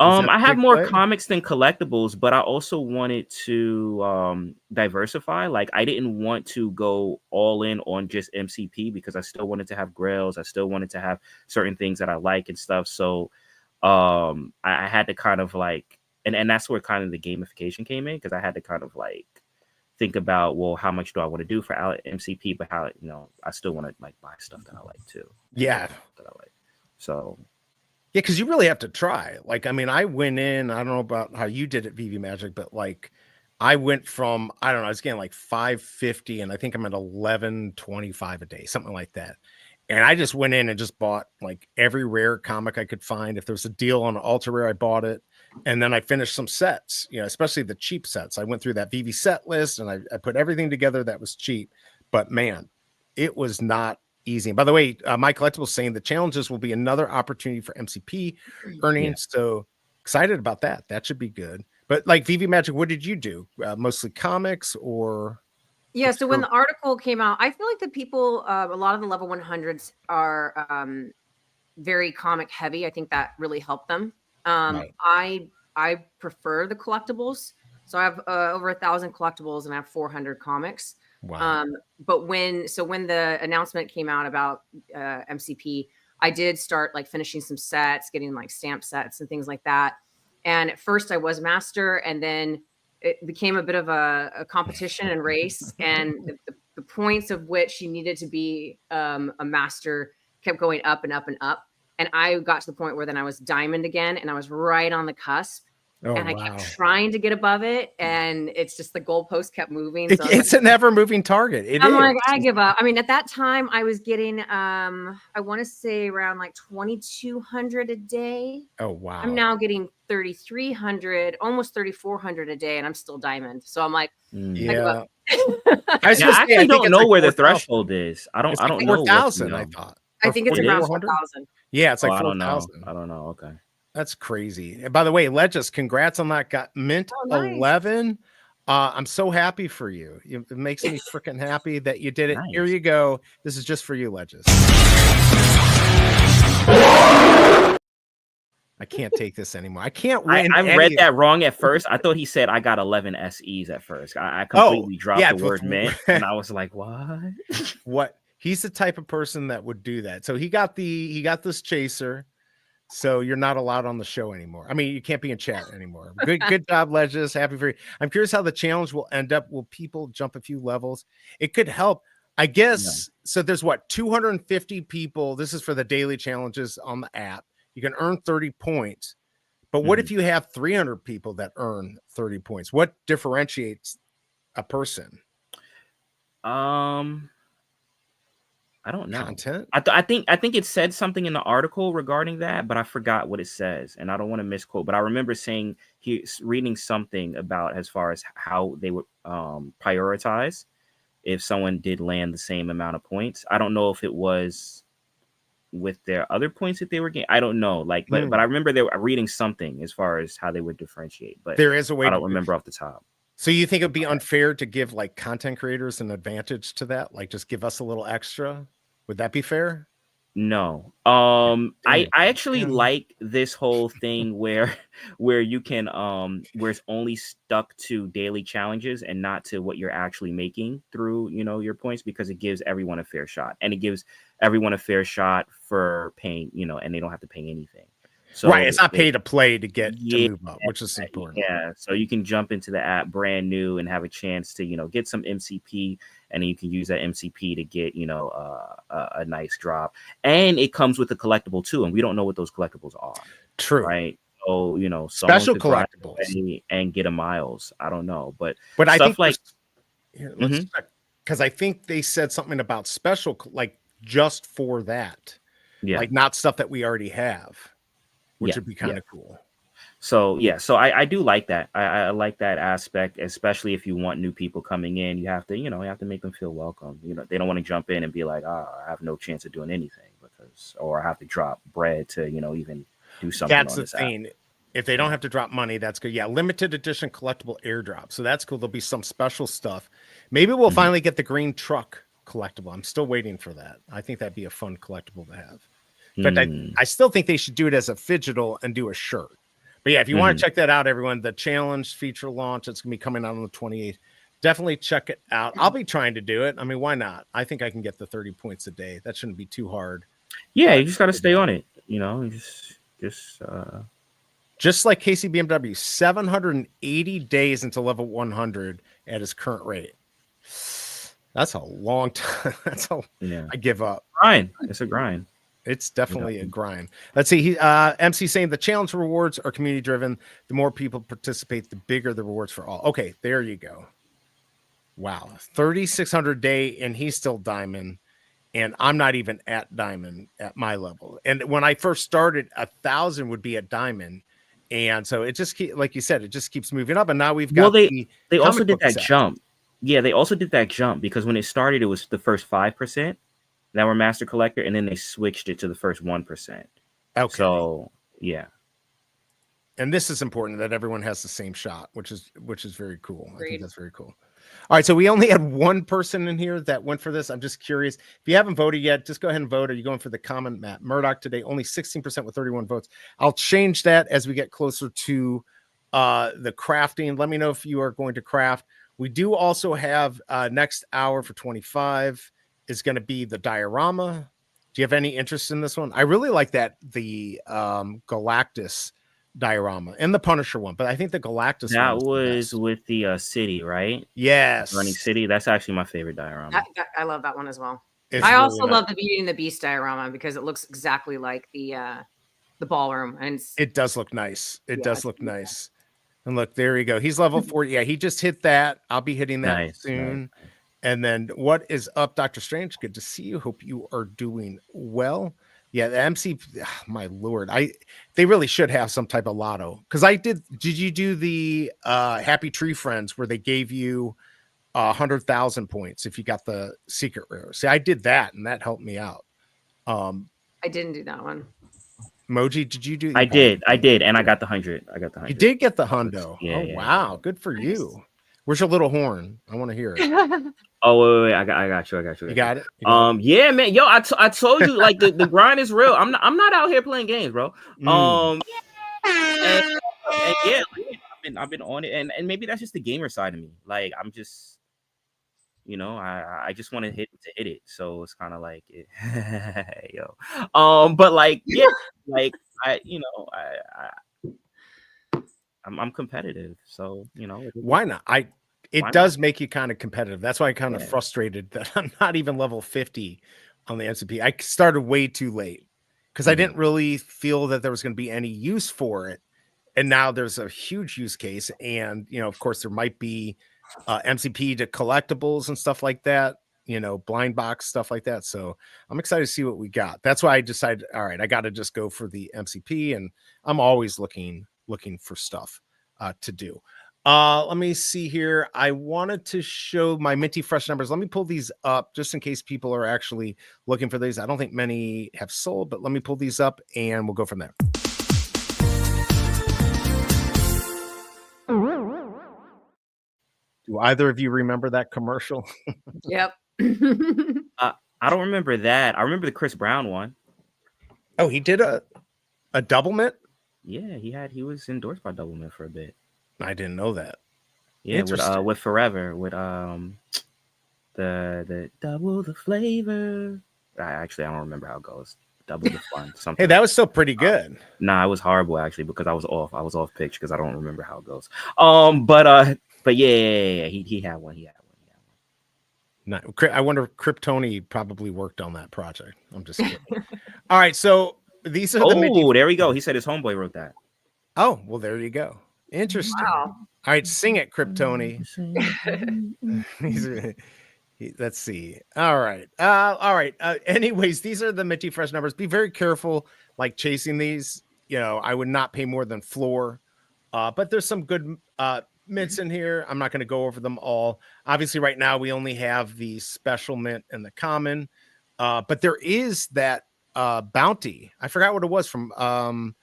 I have more comics than collectibles, but I also wanted to diversify. Like I didn't want to go all in on just MCP because I still wanted to have grails. I still wanted to have certain things that I like and stuff. So I had to kind of like, and that's where kind of the gamification came in, because I had to kind of like think about, well, how much do I want to do for MCP, but how, I still want to like buy stuff that I like too. Yeah. That I like. So yeah, because you really have to try. Like, I mean, I went in, I don't know about how you did at VeveMagic, but like I went from, I don't know, I was getting like 550 and I think I'm at 1125 a day, something like that. And I just went in and just bought like every rare comic I could find. If there was a deal on an ultra rare, I bought it. And then I finished some sets, especially the cheap sets. I went through that VV set list and I put everything together that was cheap. But man, it was not easy. And by the way, my collectibles saying the challenges will be another opportunity for MCP earnings. Yeah. So excited about that. That should be good. But like VeveMagic, what did you do? Mostly comics or? Yeah. So when the article came out, I feel like the people, a lot of the level 100s are very comic heavy. I think that really helped them. Right. I prefer the collectibles. So I have over 1,000 collectibles and I have 400 comics. Wow. But when the announcement came out about MCP, I did start like finishing some sets, getting like stamp sets and things like that. And at first I was master, and then it became a bit of a competition and race. And the points of which you needed to be a master kept going up and up and up. And I got to the point where then I was diamond again, and I was right on the cusp. Oh, and I kept trying to get above it, and it's just the goalpost kept moving. So it's an ever-moving target. I'm like, I give up. I mean, at that time, I was getting, I want to say around like 2,200 a day. Oh wow! I'm now getting 3,300, almost 3,400 a day, and I'm still diamond. So I'm like, yeah. I actually don't know where the threshold is. I don't know. 4,000. I thought. I think it's around 4,000. Yeah, it's like 4,000. I don't know. Okay. That's crazy. And by the way, Legis, congrats on that. Got mint 11. I'm so happy for you. It makes me freaking happy that you did it. Nice. Here you go. This is just for you, Legis. I can't take this anymore. I can't win. I read that wrong at first. I thought he said I got 11 SEs at first. I completely dropped the word mint, and I was like, what? What? He's the type of person that would do that. So he got this chaser. So you're not allowed on the show anymore. I mean, you can't be in chat anymore. Good job, Legis. Happy for you. I'm curious how the challenge will end up. Will people jump a few levels? It could help. I guess so. There's what 250 people. This is for the daily challenges on the app. You can earn 30 points. But what if you have 300 people that earn 30 points? What differentiates a person? I don't know. Content? I think it said something in the article regarding that, but I forgot what it says, and I don't want to misquote. But I remember reading something about as far as how they would prioritize if someone did land the same amount of points. I don't know if it was with their other points that they were getting. I don't know. But I remember they were reading something as far as how they would differentiate. But there is a way. I don't remember off the top. So you think it'd be unfair to give like content creators an advantage to that? Like just give us a little extra? Would that be fair? No. I actually like this whole thing where you can where it's only stuck to daily challenges and not to what you're actually making through, your points, because it gives everyone a fair shot, and it gives everyone a fair shot for paying, and they don't have to pay anything. So right, it's not pay to play to get to move up, which is important. Yeah, so you can jump into the app brand new and have a chance to, get some MCP, and then you can use that MCP to get, a nice drop. And it comes with a collectible too, and we don't know what those collectibles are. True. Right. So, special collectibles and get a miles. I don't know, but I think like let's check, because I think they said something about special, like just for that. Yeah, like not stuff that we already have. Which would be kind of cool. So I do like that. I like that aspect, especially if you want new people coming in. You have to make them feel welcome. They don't want to jump in and be like, I have no chance of doing anything or I have to drop bread to even do something. That's the thing. App. If they don't have to drop money, that's good. Yeah, limited edition collectible airdrop. So that's cool. There'll be some special stuff. Maybe we'll finally get the green truck collectible. I'm still waiting for that. I think that'd be a fun collectible to have. But I still think they should do it as a fidgetal and do a shirt. But yeah, if you want to check that out, everyone, the challenge feature launch, it's going to be coming out on the 28th. Definitely check it out. I'll be trying to do it. I mean, why not? I think I can get the 30 points a day. That shouldn't be too hard. Yeah, you just got to stay on it. Just like KCBMW, 780 days until level 100 at his current rate. That's a long time. I give up. Grind. It's a grind. It's definitely a grind. Let's see. MC saying the challenge rewards are community driven. The more people participate, the bigger the rewards for all. Okay, there you go. Wow, 3,600 day, and he's still diamond, and I'm not even at diamond at my level. And when I first started, 1,000 would be at diamond, and so it just like you said, it just keeps moving up. And now we've got. Well, they also did that jump. Yeah, they also did that jump because when it started, it was the first 5%. That were master collector, and then they switched it to the first 1%. Okay. So yeah. And this is important that everyone has the same shot, which is very cool. Great. I think that's very cool. All right, so we only had one person in here that went for this. I'm just curious. If you haven't voted yet, just go ahead and vote. Are you going for the common map? Murdock today, only 16% with 31 votes. I'll change that as we get closer to the crafting. Let me know if you are going to craft. We do also have next hour for 25 is going to be the diorama. Do you have any interest in this one? I really like the Galactus diorama and the Punisher one, but I think the Galactus that was with the city, right? Yes, Running City. That's actually my favorite diorama. I love that one as well. I also love the Beauty and the Beast diorama because it looks exactly like the ballroom, and it does look nice. It does look nice. And look, there you go. He's level 40. Yeah, he just hit that. I'll be hitting that soon. Nice. And then what is up, Dr. Strange? Good to see you. Hope you are doing well. Yeah, the MC, my Lord, they really should have some type of lotto. Because did you do the Happy Tree Friends where they gave you 100,000 points if you got the secret rare? See, I did that, and that helped me out. I didn't do that one. Emoji, did you do? I did, and I got the 100. You did get the hundo. Yeah, wow, good for you. Where's your little horn? I want to hear it. Oh wait, I got you. You got it. Yeah, man. Yo, I told you, like the grind is real. I'm not out here playing games, bro. And yeah, I've been on it, and maybe that's just the gamer side of me. Like I'm just, You know, I just want to hit it. So it's kind of like, yo. But like, yeah, like I'm competitive. So, you know, why not? It does make you kind of competitive. That's why I'm kind of frustrated that I'm not even level 50 on the MCP. I started way too late because I didn't really feel that there was going to be any use for it. And now there's a huge use case. And, you know, of course, there might be MCP to collectibles and stuff like that, you know, blind box stuff like that. So I'm excited to see what we got. That's why I decided, all right, I got to just go for the MCP, and I'm always looking for stuff to do. Let me see here. I wanted to show my minty fresh numbers. Let me pull these up just in case people are actually looking for these. I don't think many have sold, but let me pull these up and we'll go from there. Do either of you remember that commercial? Yep. I don't remember that. I remember the Chris Brown one. Oh, he did a double mint? Yeah, he was endorsed by Double Mint for a bit. I didn't know that. Yeah, with Forever, with the double the flavor. I don't remember how it goes. Double the fun. Something. Hey, that was still pretty good. Nah, it was horrible actually because I was off pitch because I don't remember how it goes. But yeah, he had one. No, I wonder if Kryptoni probably worked on that project. I'm just kidding. All right, so these are there we go. He said his homeboy wrote that. Oh, well, there you go. Interesting. Wow. All right, sing it, Kryptoni. Let's see. All right. Anyways, these are the minty fresh numbers. Be very careful, like chasing these. You know, I would not pay more than floor. But there's some good mints in here. I'm not going to go over them all. Obviously, right now we only have the special mint and the common. But there is that bounty. I forgot what it was from.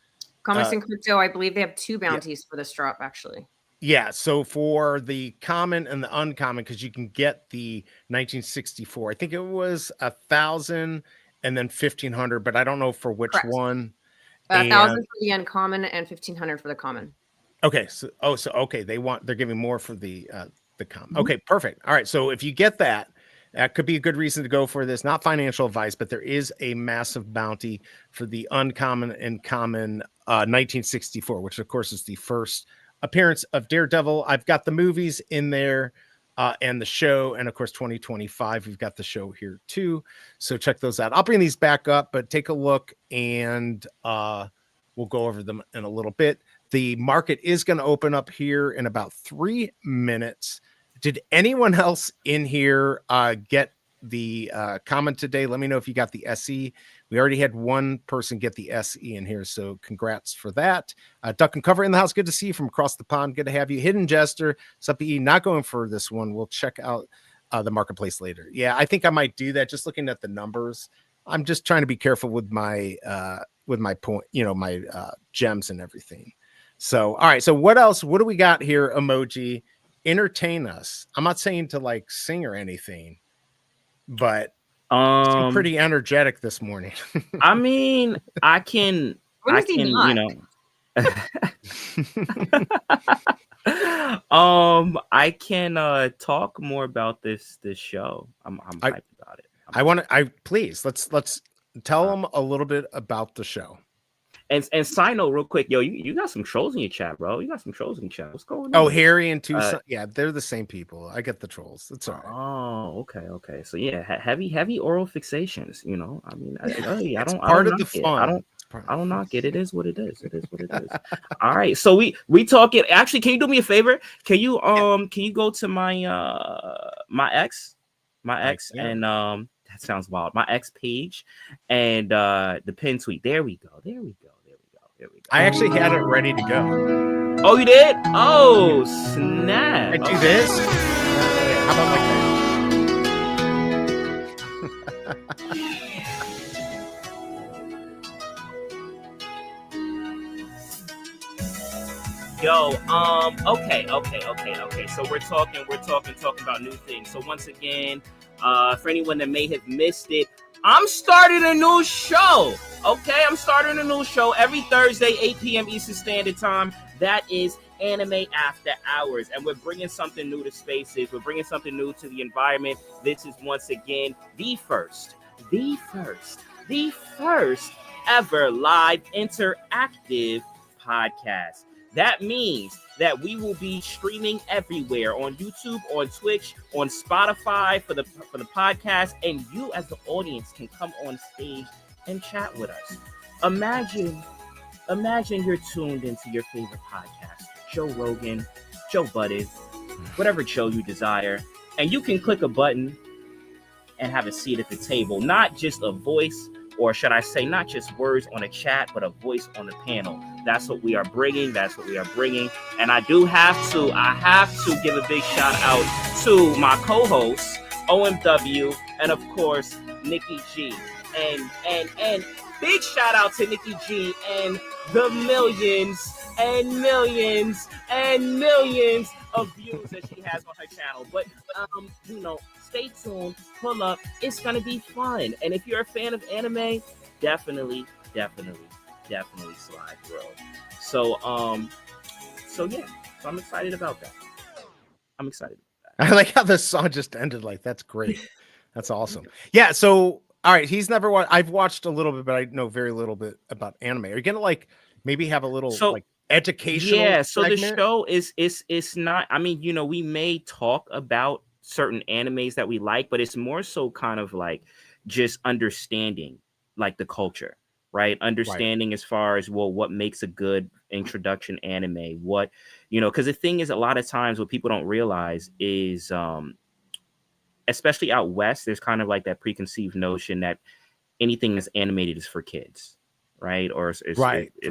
Commerce and Crypto, I believe they have 2 bounties for this drop, actually. Yeah, so for the common and the uncommon, because you can get the 1964, I think it was 1,000 and then 1,500, but I don't know for which one. 1,000 for the uncommon and 1,500 for the common. Okay, so okay, they're giving more for the common. Okay, perfect. All right, so if you get that could be a good reason to go for this. Not financial advice, but there is a massive bounty for the uncommon and common 1964, which of course is the first appearance of Daredevil. I've got the movies in there and the show, and of course 2025 we've got the show here too, so check those out. I'll bring these back up, but take a look and we'll go over them in a little bit. The market is going to open up here in about 3 minutes. Did anyone else in here get the comment today? Let me know if you got the SE. We already had one person get the SE in here, so congrats for that. Duck and Cover in the house. Good to see you from across the pond. Good to have you. Hidden Jester, Suppy, not going for this one. We'll check out the marketplace later. Yeah, I think I might do that. Just looking at the numbers, I'm just trying to be careful with my point, my gems and everything. So, all right. So what else? What do we got here? Emoji, entertain us. I'm not saying to like sing or anything, but I'm pretty energetic this morning. I mean, I can, I can talk more about this show. I'm hyped about it. Please let's tell them a little bit about the show. And side note, real quick, yo, you got some trolls in your chat, bro. You got some trolls in your chat. What's going on? Oh, Harry and Tucson. Yeah, they're the same people. I get the trolls. It's all right. Oh, okay. So yeah, heavy oral fixations. You know, I mean, I don't part of the fun. I don't knock it. It is what it is. It is what it is. All right. So we talk it. Actually, can you do me a favor? Can you go to my ex, and that sounds wild. My ex page and the pin tweet. There we go. I actually had it ready to go. Oh, you did? Oh, snap. I do this. How about like that? Yo, okay. So we're talking about new things. So once again, for anyone that may have missed it, I'm starting a new show. Okay, I'm starting a new show every Thursday, 8 p.m. Eastern Standard Time. That is Anime After Hours, and we're bringing something new to spaces. We're bringing something new to the environment. This is once again the first ever live interactive podcast. That means that we will be streaming everywhere on YouTube, on Twitch, on Spotify for the podcast, and you as the audience can come on stage and chat with us. Imagine you're tuned into your favorite podcast, Joe Rogan, Joe Budden, whatever show you desire, and you can click a button and have a seat at the table. Not just a voice, or should I say, not just words on a chat, but a voice on the panel. That's what we are bringing. And I have to give a big shout out to my co-hosts, OMW, and of course, Nikki G. And big shout out to Nikki G and the millions and millions and millions of views that she has on her channel. But stay tuned, pull up. It's gonna be fun. And if you're a fan of anime, definitely slide, bro. So yeah. So I'm excited about that. I like how this song just ended. Like, that's great. That's awesome. Yeah. So, all right. He's never watched. I've watched a little bit, but I know very little bit about anime. Are you gonna like maybe have a little like educational? Yeah. So segment? the show is not. I mean, we may talk about certain animes that we like, but it's more so kind of like just understanding like the culture, right? Understanding as far as, well, what makes a good introduction anime, what, because the thing is, a lot of times what people don't realize is, especially out west, there's kind of like that preconceived notion that anything that's animated is for kids, right? Or it's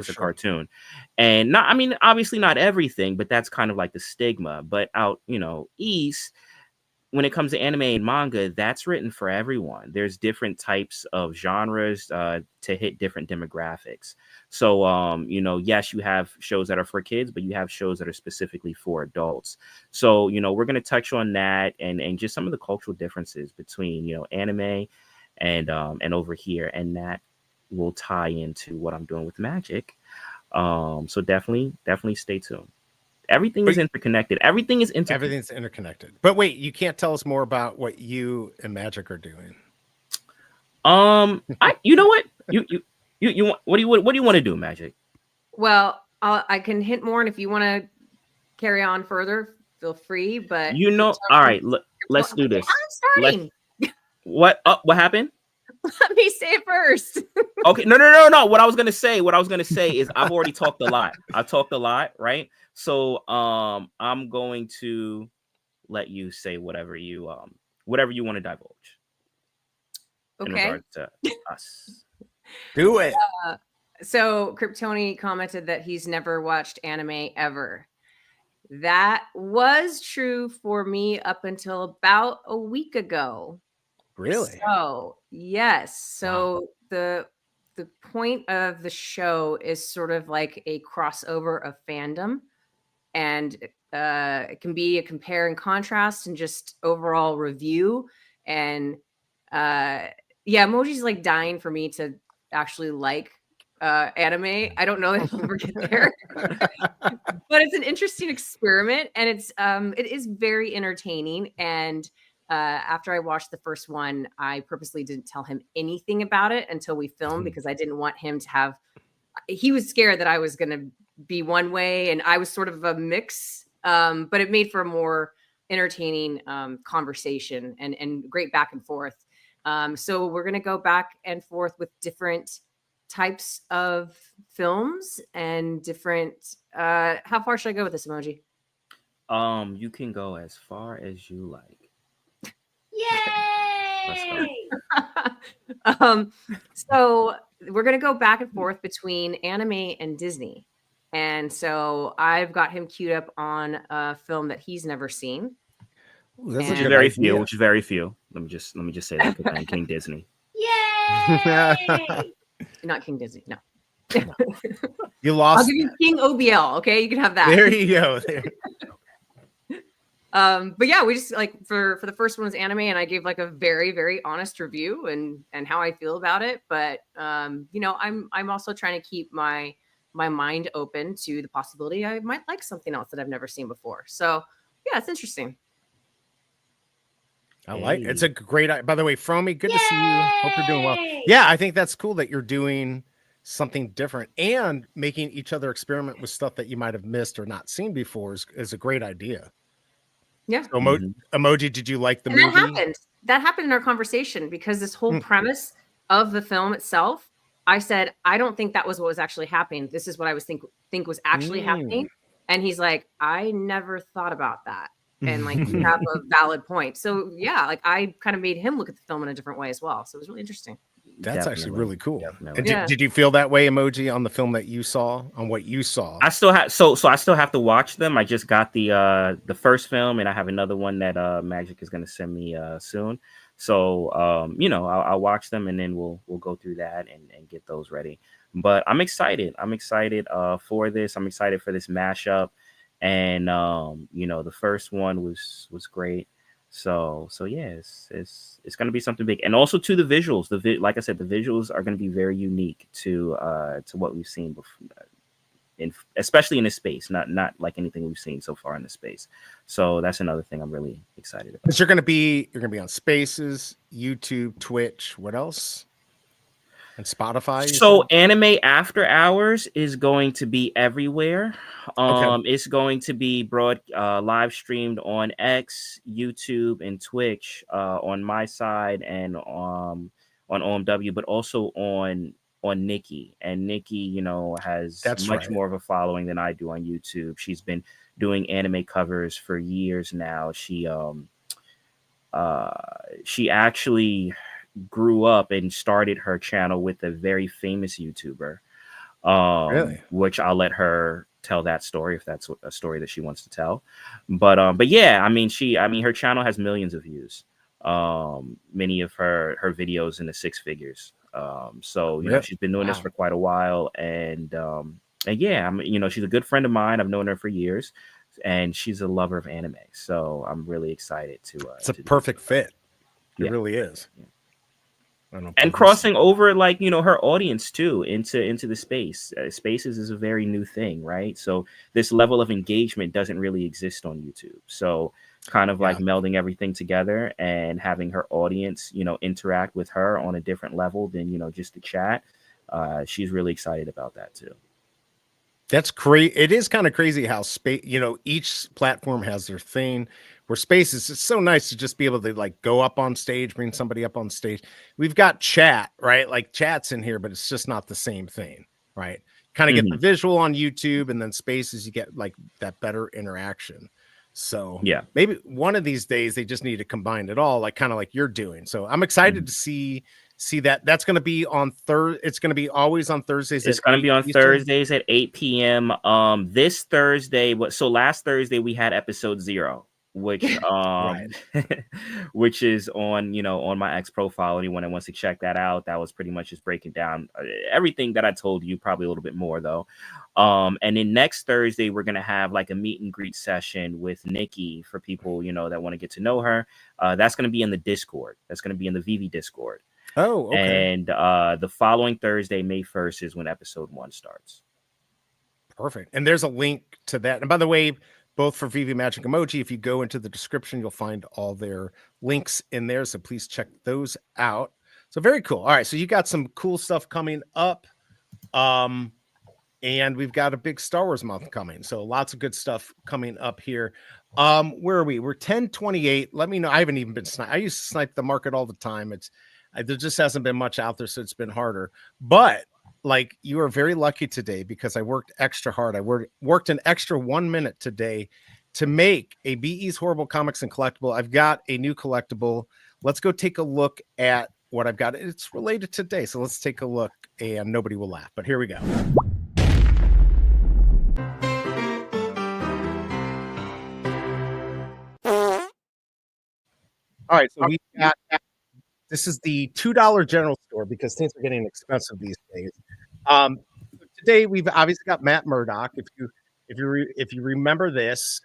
a cartoon. And not, I mean, obviously not everything, but that's kind of like the stigma. But out, east, when it comes to anime and manga, that's written for everyone. There's different types of genres to hit different demographics. So, yes, you have shows that are for kids, but you have shows that are specifically for adults. So, we're going to touch on that and just some of the cultural differences between, anime and over here. And that will tie into what I'm doing with Magic. So definitely stay tuned. Everything is interconnected. Everything's interconnected. But wait, you can't tell us more about what you and Magic are doing. You know what? You what do you want to do, Magic? Well, I can hint more, and if you want to carry on further, feel free. But all right, let's do this. I'm starting. What happened? Let me say it first. Okay, no. What I was gonna say is I've already talked a lot. I've talked a lot, right? So I'm going to let you say whatever you want to divulge. Okay. In regards to us. Do it. So Kryptoni commented that he's never watched anime ever. That was true for me up until about a week ago. Really? So yes. So the point of the show is sort of like a crossover of fandom, and it can be a compare and contrast and just overall review. And Emoji's like dying for me to actually like anime. I don't know if I'll ever get there, but it's an interesting experiment, and it is very entertaining. And after I watched the first one, I purposely didn't tell him anything about it until we filmed, because I didn't want him to have, he was scared that I was going to be one way and I was sort of a mix. But it made for a more entertaining conversation and great back and forth. So we're going to go back and forth with different types of films and different, how far should I go with this, Emoji? You can go as far as you like. Yay! So we're going to go back and forth between anime and Disney. And so I've got him queued up on a film that he's never seen. Which is very few. Let me just say that, because I'm King Disney. Yay! Not King Disney, no. You lost. I'll give you King OBL, okay? You can have that. There you go. But yeah, we just like for the first one was anime, and I gave like a very, very honest review and how I feel about it. But you know, I'm also trying to keep my mind open to the possibility I might like something else that I've never seen before. So yeah, it's interesting. I like it's a great. By the way, Fromy, good to see you. Hope you're doing well. Yeah, I think that's cool that you're doing something different and making each other experiment with stuff that you might have missed or not seen before is a great idea. Yeah. So, Emoji, did you like the and movie? That happened in our conversation because this whole premise of the film itself, I said, I don't think that was what was actually happening. This is what I was think was actually happening. And he's like, I never thought about that. And like, you have a valid point. So yeah, like I kind of made him look at the film in a different way as well. So it was really interesting. That's actually really cool. Definitely. And did you feel that way, Emoji, on the film that you saw, on what you saw? I still have so I still have to watch them. I just got the first film, and I have another one that Magic is going to send me soon. So you know, I'll watch them, and then we'll go through that and get those ready. But I'm excited. I'm excited for this. I'm excited for this mashup, and you know, the first one was great. So yeah, it's going to be something big, and also to the visuals. Like I said, the visuals are going to be very unique to what we've seen before, especially in this space. Not like anything we've seen so far in this space. So that's another thing I'm really excited about. Because you're going to be on Spaces, YouTube, Twitch. What else? And Spotify. So Anime After Hours is going to be everywhere. It's going to be live streamed on X, YouTube, and Twitch on my side and on OMW, but also on Nikki. And Nikki, you know, has much more of a following than I do on YouTube. She's been doing anime covers for years now. She actually grew up and started her channel with a very famous YouTuber, which I'll let her tell that story if that's a story that she wants to tell. But yeah, I mean, her channel has millions of views. Many of her videos in the 6 figures. So you know, she's been doing this for quite a while, and yeah, you know, she's a good friend of mine. I've known her for years, and she's a lover of anime. So I'm really excited to. It's a perfect fit. It really is. Yeah. And crossing over, like, you know, her audience too into the space. Spaces is a very new thing, right? So this level of engagement doesn't really exist on YouTube. So kind of like melding everything together and having her audience, you know, interact with her on a different level than, you know, just the chat. She's really excited about that too. That's crazy. It is kind of crazy how you know, each platform has their thing. Where Spaces, it's so nice to just be able to like go up on stage, bring somebody up on stage. We've got chat, right? Like chat's in here, but it's just not the same thing, right? Kind of get the visual on YouTube, and then Spaces, you get like that better interaction. So yeah, maybe one of these days they just need to combine it all, like kind of like you're doing. So I'm excited to see that. That's going to be on It's going to be always on Thursdays. It's going to be on Thursdays at 8 p.m. This Thursday, so last Thursday we had episode 0. Which which is on, you know, on my X profile. Anyone that wants to check that out, that was pretty much just breaking down everything that I told you, probably a little bit more though. And then next Thursday we're gonna have like a meet and greet session with Nikki for people, you know, that want to get to know her. That's gonna be in the Discord. That's gonna be in the Veve Discord. Oh, okay. And the following Thursday, May 1st, is when episode 1 starts. Perfect. And there's a link to that. And by the way, both for VeveMagic Emoji, if you go into the description, you'll find all their links in there. So please check those out. So very cool. All right. So you got some cool stuff coming up. And we've got a big Star Wars month coming. So lots of good stuff coming up here. Where are we? We're 10:28. Let me know. I haven't even been sniped. I used to snipe the market all the time. There just hasn't been much out there, so it's been harder. But like, you are very lucky today because I worked extra hard. I worked an extra 1 minute today to make a BE's Horrible Comics and Collectible. I've got a new collectible. Let's go take a look at what I've got. It's related today, so let's take a look, and nobody will laugh. But here we go. All right, so we got. This is the $2 general store because things are getting expensive these days. Today we've obviously got Matt Murdock. If you remember this,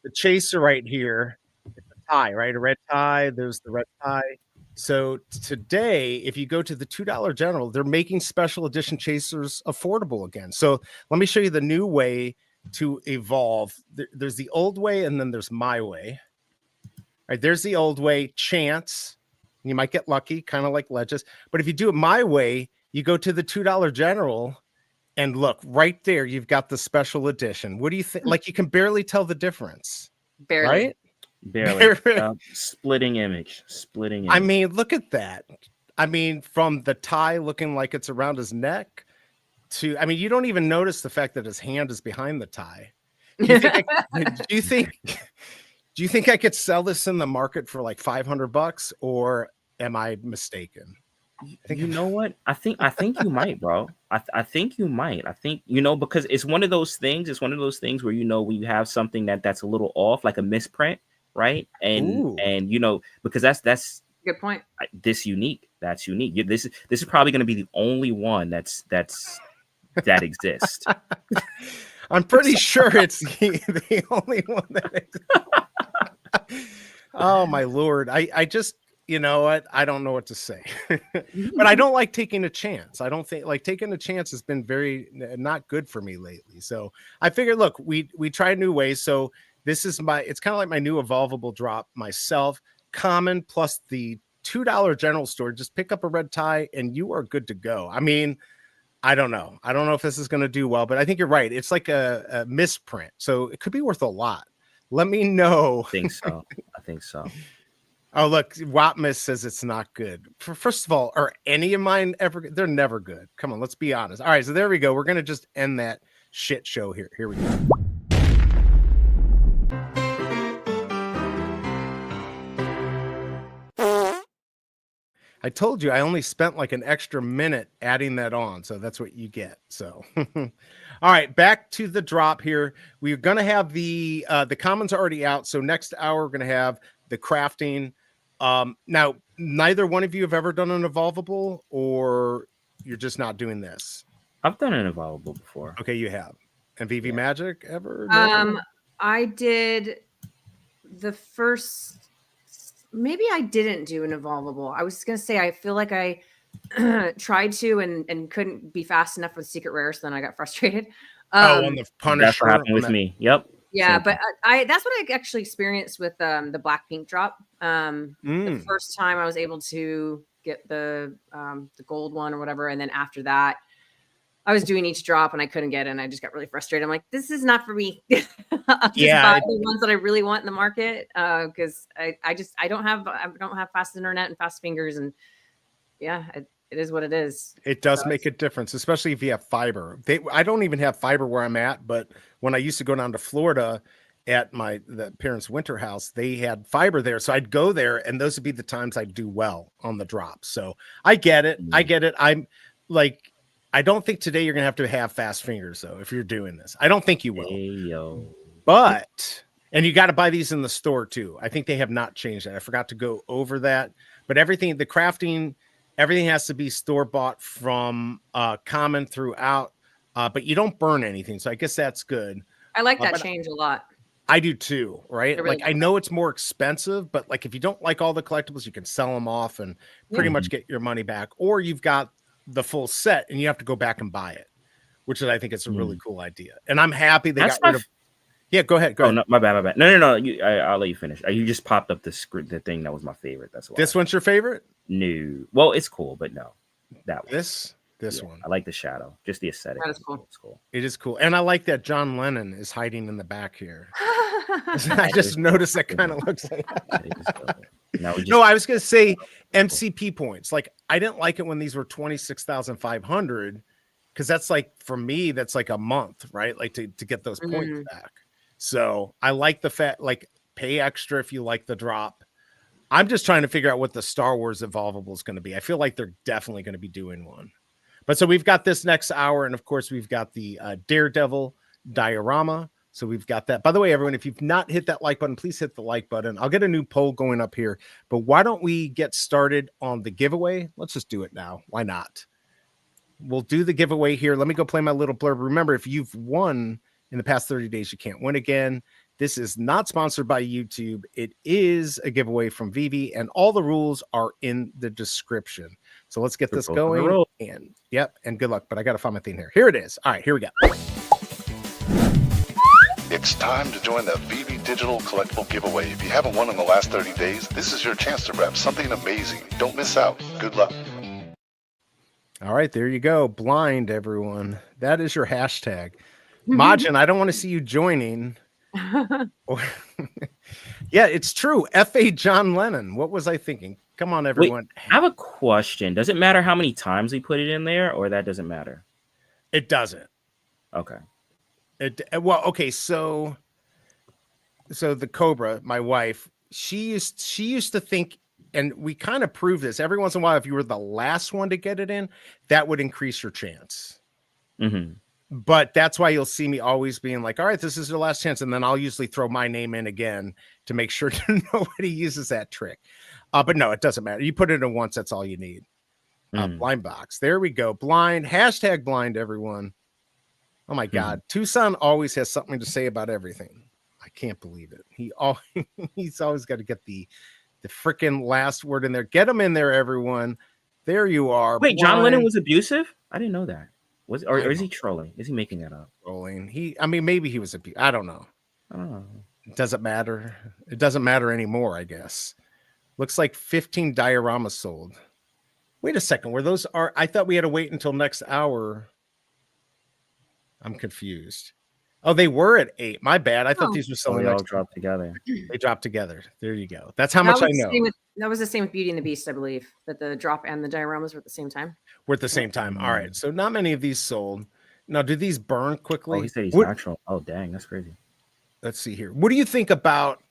the chaser right here, it's a tie, right? A red tie. There's the red tie. So today, if you go to the $2 general, they're making special edition chasers affordable again. So let me show you the new way to evolve. There's the old way, and then there's my way. All right, there's the old way, chance. You might get lucky, kind of like Ledges. But if you do it my way, you go to the $2 general, and look, right there, you've got the special edition. What do you think? Like, you can barely tell the difference. Barely. Right? Barely. Splitting image. I mean, look at that. I mean, from the tie looking like it's around his neck to, I mean, you don't even notice the fact that his hand is behind the tie. Do you think I could sell this in the market for like $500, or am I mistaken? You know what? I think you might, bro. I think you might. I think, because it's one of those things. It's one of those things where, when you have something that's a little off, like a misprint, right? And because that's good point. That's unique. This is probably going to be the only one that exists. I'm pretty sure it's the only one that exists. Oh my Lord. I just, you know what? I don't know what to say, but I don't like taking a chance. I don't think taking a chance has been very not good for me lately. So I figured, look, we tried new ways. So this is it's kind of like my new evolvable drop myself, common plus the $2 general store. Just pick up a red tie and you are good to go. I mean, I don't know if this is going to do well, but I think you're right. It's like a misprint. So it could be worth a lot. Let me know. I think so. Oh, look, Watmus says it's not good. First of all, are any of mine ever good? They're never good. Come on, let's be honest. All right, so there we go. We're going to just end that shit show here. Here we go. I told you I only spent like an extra minute adding that on, so that's what you get. So, all right, back to the drop here. We're going to have the commons already out. So next hour, we're going to have the crafting. Now, neither one of you have ever done an evolvable, or you're just not doing this? I've done an evolvable before. Okay, you have. And VeveMagic ever? I did the first. Maybe I didn't do an evolvable. I was gonna say I feel like I tried to and couldn't be fast enough with secret rare, so then I got frustrated. On the Punisher. That's what happened with me. Yep. Yeah, but that's what I actually experienced with the black pink drop. The first time I was able to get the gold one or whatever, and then after that, I was doing each drop and I couldn't get it, and I just got really frustrated. I'm like, this is not for me. I'll just buy the ones that I really want in the market, because I don't have fast internet and fast fingers, and it is what it is. It does make a difference, especially if you have fiber. I don't even have fiber where I'm at, but when I used to go down to Florida at the parents' winter house, they had fiber there. So I'd go there, and those would be the times I'd do well on the drop. So I get it. I'm like, I don't think today you're going to have fast fingers, though, if you're doing this. I don't think you will. Hey, yo. But, and you got to buy these in the store, too. I think they have not changed that. I forgot to go over that. But everything, the crafting, everything has to be store-bought from common throughout. But you don't burn anything, so I guess that's good. I like that change a lot. I do, too, right? Really I know it's more expensive, but if you don't like all the collectibles, you can sell them off and pretty much get your money back. Or you've got the full set and you have to go back and buy it, which I think is a really cool idea. And I'm happy they got rid of. Yeah, go ahead. No, my bad. No. I'll let you finish. You just popped up the thing that was my favorite. That's why. This one's your favorite? No. Well, it's cool, but no. That one. This one. I like the shadow. Just the aesthetic. That is cool. It's cool. It is cool. And I like that John Lennon is hiding in the back here. I just noticed that kind of looks like that. No, I was going to say MCP points. I didn't like it when these were 26,500, because that's for me, that's a month, right? To get those points back. So I like the fact, pay extra if you like the drop. I'm just trying to figure out what the Star Wars Evolvable is going to be. I feel like they're definitely going to be doing one. But so we've got this next hour, and of course we've got the Daredevil diorama. So we've got that. By the way, everyone, if you've not hit that like button, please hit the like button. I'll get a new poll going up here. But why don't we get started on the giveaway? Let's just do it now. Why not? We'll do the giveaway here. Let me go play my little blurb. Remember, if you've won in the past 30 days, you can't win again. This is not sponsored by YouTube. It is a giveaway from Veve, and all the rules are in the description. So let's get this going. And yep, and good luck. But I got to find my thing here. Here it is. All right, here we go. It's time to join the Veve Digital Collectible Giveaway. If you haven't won in the last 30 days, this is your chance to wrap something amazing. Don't miss out. Good luck. All right, there you go. Blind, everyone. That is your hashtag. Majin, I don't want to see you joining. Yeah, it's true. F.A. John Lennon. What was I thinking? Come on, everyone. Wait, I have a question. Does it matter how many times we put it in there, or that doesn't matter? It doesn't. Okay. Well, okay, so the Cobra, my wife, she used to think, and we kind of prove this every once in a while, if you were the last one to get it in, that would increase your chance. Mm-hmm. But that's why you'll see me always being like, all right, this is your last chance. And then I'll usually throw my name in again to make sure nobody uses that trick. But no, it doesn't matter. You put it in once, that's all you need. Blind box. There we go. Blind. Hashtag blind, everyone. Oh my God. Tucson always has something to say about everything. I can't believe it. He's always got to get the freaking last word in there. Get him in there, everyone. There you are. Wait, Blind. John Lennon was abusive? I didn't know that. Or is he trolling? Is he making that up? Trolling. I mean, maybe he was abusive. I don't know. Oh. It doesn't matter. It doesn't matter anymore, I guess. Looks like 15 dioramas sold. Wait a second. Where those are? I thought we had to wait until next hour. I'm confused. Oh, they were at 8. My bad. I thought these were selling. They all dropped together. They dropped together. There you go. That's how much I know. That was the same with Beauty and the Beast, I believe, that the drop and the dioramas were at the same time. We're at the same time. All right. So not many of these sold. Now, do these burn quickly? Oh, he said he's natural. Oh, dang. That's crazy. Let's see here. What do you think about,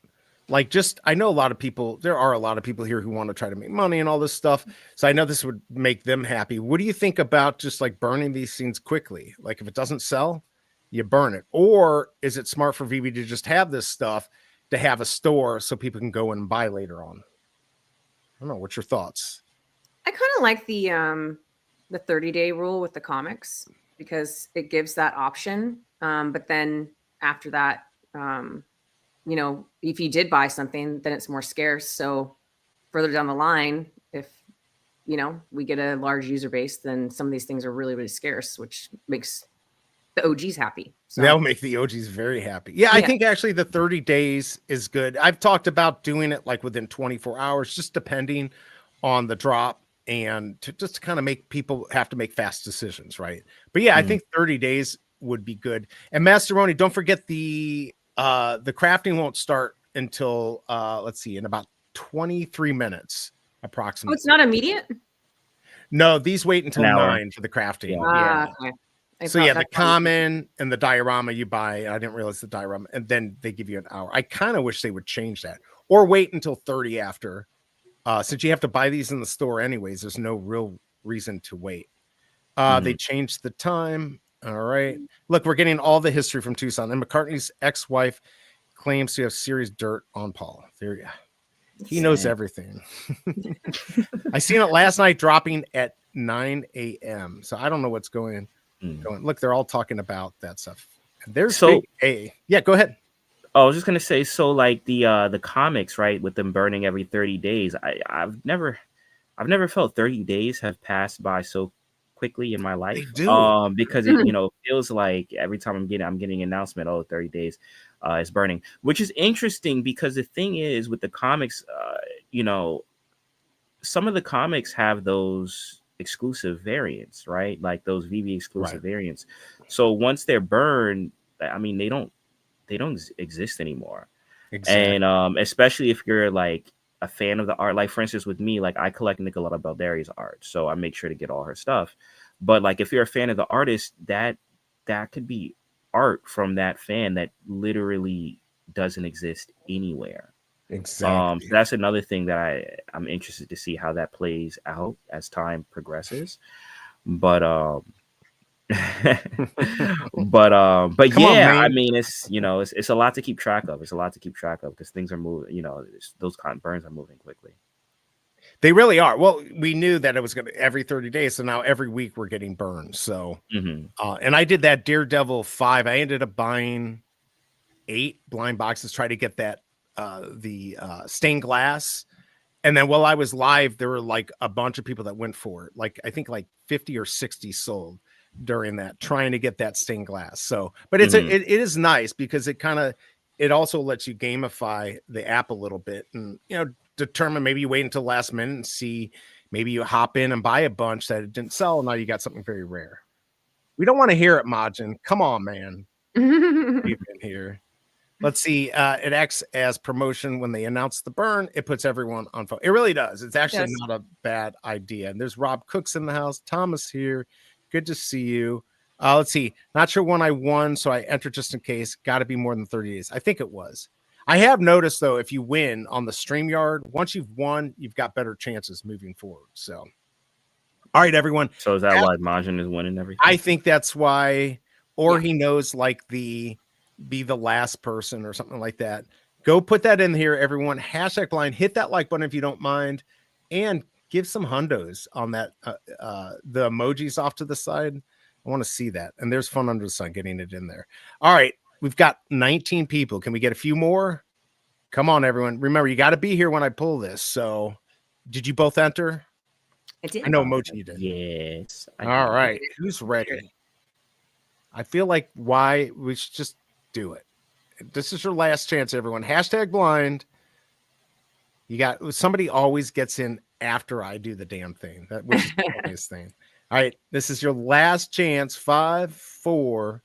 like, just, I know a lot of people, there are a lot of people here who want to try to make money and all this stuff. So I know this would make them happy. What do you think about just like burning these things quickly? Like if it doesn't sell, you burn it. Or is it smart for Veve to just have this stuff to have a store so people can go and buy later on? I don't know. What's your thoughts? I kind of like the 30-day rule with the comics because it gives that option. But then after that, you know, if you did buy something, then it's more scarce. So further down the line, if, you know, we get a large user base, then some of these things are really, really scarce, which makes the OGs happy. So that'll make the OGs very happy. Yeah, I think actually the 30 days is good. I've talked about doing it like within 24 hours, just depending on the drop and just to kind of make people have to make fast decisions, right? But yeah, I think 30 days would be good. And Masteroni, don't forget the crafting won't start until let's see, in about 23 minutes approximately. Oh, it's not immediate? No, these wait until 9 for the crafting. Yeah. Okay. So yeah, the common and the diorama you buy. I didn't realize the diorama, and then they give you an hour. I kind of wish they would change that, or wait until 30 after, since you have to buy these in the store anyways. There's no real reason to wait. They changed the time. All right, look, we're getting all the history from Tucson, and McCartney's ex-wife claims to have serious dirt on Paul. There, he knows everything. I seen it last night dropping at 9 a.m. So I don't know what's going on. Look, they're all talking about that stuff. There's yeah, go ahead. I was just gonna say, so like the comics, right, with them burning every 30 days. I've never felt 30 days have passed by so quickly in my life. They do. Because it, you know, feels like every time I'm getting an announcement, 30 days is burning, which is interesting because the thing is with the comics, you know, some of the comics have those exclusive variants, right? Like those Veve exclusive variants. So once they're burned, I mean, they don't exist anymore. Exactly. And especially if you're like a fan of the art, like for instance with me, like I collect Nicoletta Balderi's art, so I make sure to get all her stuff. But like if you're a fan of the artist, that could be art from that fan that literally doesn't exist anywhere. Exactly. So that's another thing that I'm interested to see how that plays out as time progresses. But but yeah, I mean, it's, you know, it's a lot to keep track of. It's a lot to keep track of because things are moving. You know, those kind of burns are moving quickly. They really are. Well, we knew that it was going to every 30 days, so now every week we're getting burned. So, and I did that Daredevil 5. I ended up buying 8 blind boxes, try to get that the stained glass. And then while I was live, there were like a bunch of people that went for it. Like I think like 50 or 60 sold during that, trying to get that stained glass. So, but it is nice because it also lets you gamify the app a little bit and, determine, maybe you wait until last minute and see, maybe you hop in and buy a bunch that it didn't sell. Now you got something very rare. We don't want to hear it, Majin. Come on, man. You've been here. Let's see. It acts as promotion when they announce the burn. It puts everyone on phone. It really does. It's actually not a bad idea. And there's Rob Cooks in the house. Thomas here. Good to see you. Let's see. Not sure when I won, so I entered just in case. Got to be more than 30 days. I think it was. I have noticed, though, if you win on the StreamYard, once you've won, you've got better chances moving forward. So, all right, everyone. So is that why Majin is winning everything? I think that's why. Or he knows like be the last person or something like that. Go put that in here, everyone. Hashtag blind. Hit that like button if you don't mind. And give some hundos on that. The emojis off to the side. I want to see that. And there's Fun Under the Sun getting it in there. All right. We've got 19 people. Can we get a few more? Come on, everyone. Remember, you got to be here when I pull this. So did you both enter? I did. I know Emoji did. Yes. All right. Who's ready? I feel like we should just do it. This is your last chance, everyone. Hashtag blind. You got somebody always gets in after I do the damn thing. That was the funniest thing. All right, this is your last chance. 5, 4,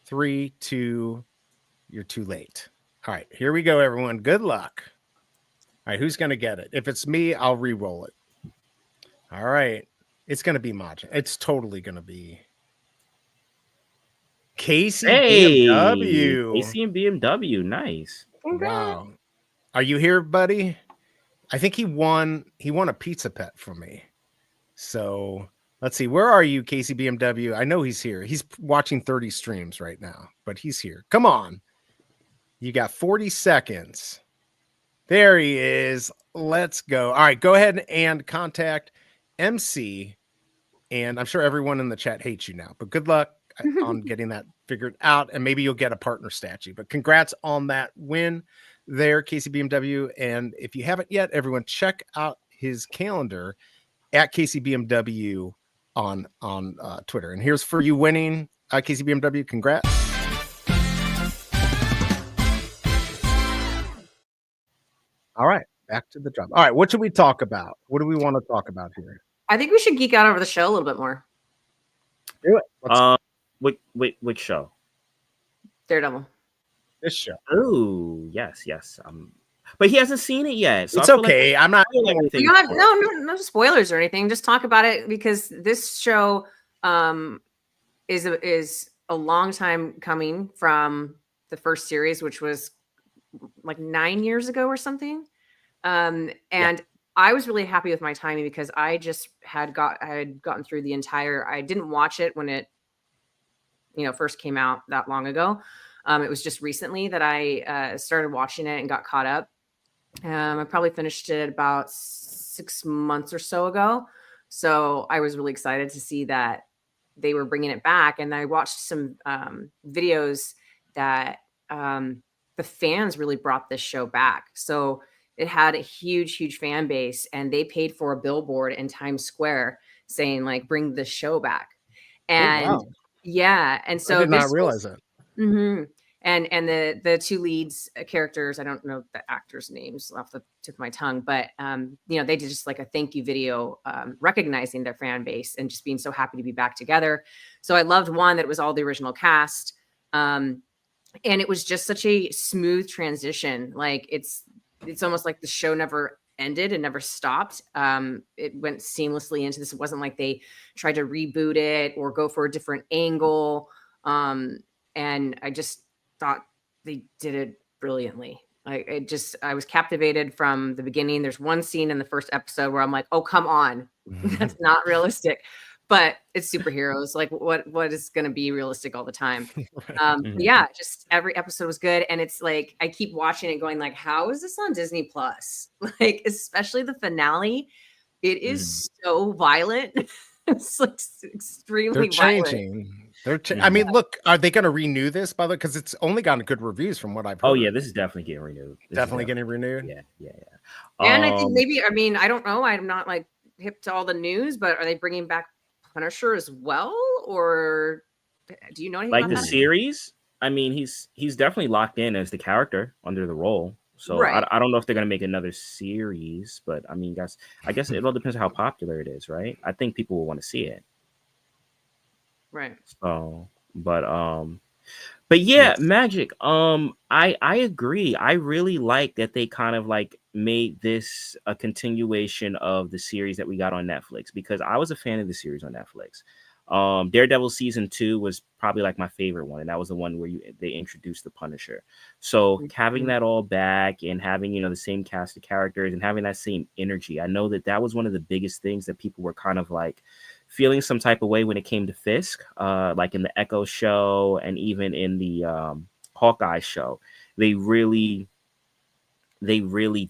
3, 2. You're too late. All right, here we go, everyone. Good luck. All right, who's gonna get it? If it's me, I'll re-roll it. All right, it's gonna be Majin. It's totally gonna be Casey BMW. Casey and BMW, nice. Wow. Are you here, buddy? I think he won a pizza pet from me. So let's see. Where are you, Casey BMW? I know he's here. He's watching 30 streams right now, but he's here. Come on. You got 40 seconds. There he is. Let's go. All right, go ahead and contact MC. And I'm sure everyone in the chat hates you now, but good luck on getting that figured out, and maybe you'll get a partner statue. But congrats on that win there, Casey BMW. And if you haven't yet, everyone check out his calendar at Casey BMW on Twitter. And here's for you winning, Casey BMW. Congrats. All right, back to the drop. All right, what should we talk about? What do we want to talk about here? I think we should geek out over the show a little bit more. Do it. Which show? Daredevil. This show. Oh, yes. But he hasn't seen it yet. So it's okay. I'm not. No spoilers or anything. Just talk about it because this show is a long time coming from the first series, which was like 9 years ago or something. I was really happy with my timing because I just had gotten through the entire. I didn't watch it when it first came out that long ago. It was just recently that I started watching it and got caught up. I probably finished it about 6 months or so ago. So I was really excited to see that they were bringing it back. And I watched some videos that the fans really brought this show back. So it had a huge fan base, and they paid for a billboard in Times Square saying like, bring this show back. And wow. Yeah. And so I did not realize that. Mm-hmm. And the two leads characters, I don't know the actors' names off the tip of my tongue, but they did just like a thank you video recognizing their fan base and just being so happy to be back together. So I loved one that was all the original cast. And it was just such a smooth transition. Like it's almost like the show never ended and never stopped. It went seamlessly into this. It wasn't like they tried to reboot it or go for a different angle. And I just thought they did it brilliantly. I was captivated from the beginning. There's one scene in the first episode where I'm like, oh, come on. That's not realistic. But it's superheroes. Like what is going to be realistic all the time? Yeah, just every episode was good. And it's like, I keep watching it going like, how is this on Disney Plus? Like, especially the finale. It is so violent. It's like extremely violent. I mean, look, are they going to renew this, by the way? Because it's only gotten good reviews from what I've heard. Oh yeah, this is definitely getting renewed. Definitely getting renewed. Yeah. And I think maybe, I mean, I don't know. I'm not like hip to all the news, but are they bringing back Punisher as well, or do you know anything like about the that? series? I mean, he's definitely locked in as the character under the role. So I don't know if they're gonna make another series, but I mean, I guess it all depends on how popular it is, right? I think people will want to see it. Right. So, but yeah, Magic. I agree. I really like that they kind of like made this a continuation of the series that we got on Netflix, because I was a fan of the series on Netflix. Daredevil season 2 was probably like my favorite one, and that was the one where they introduced the Punisher. So having that all back and having, you know, the same cast of characters and having that same energy, I know that was one of the biggest things that people were kind of like feeling some type of way when it came to Fisk, like in the Echo show and even in the Hawkeye show. They really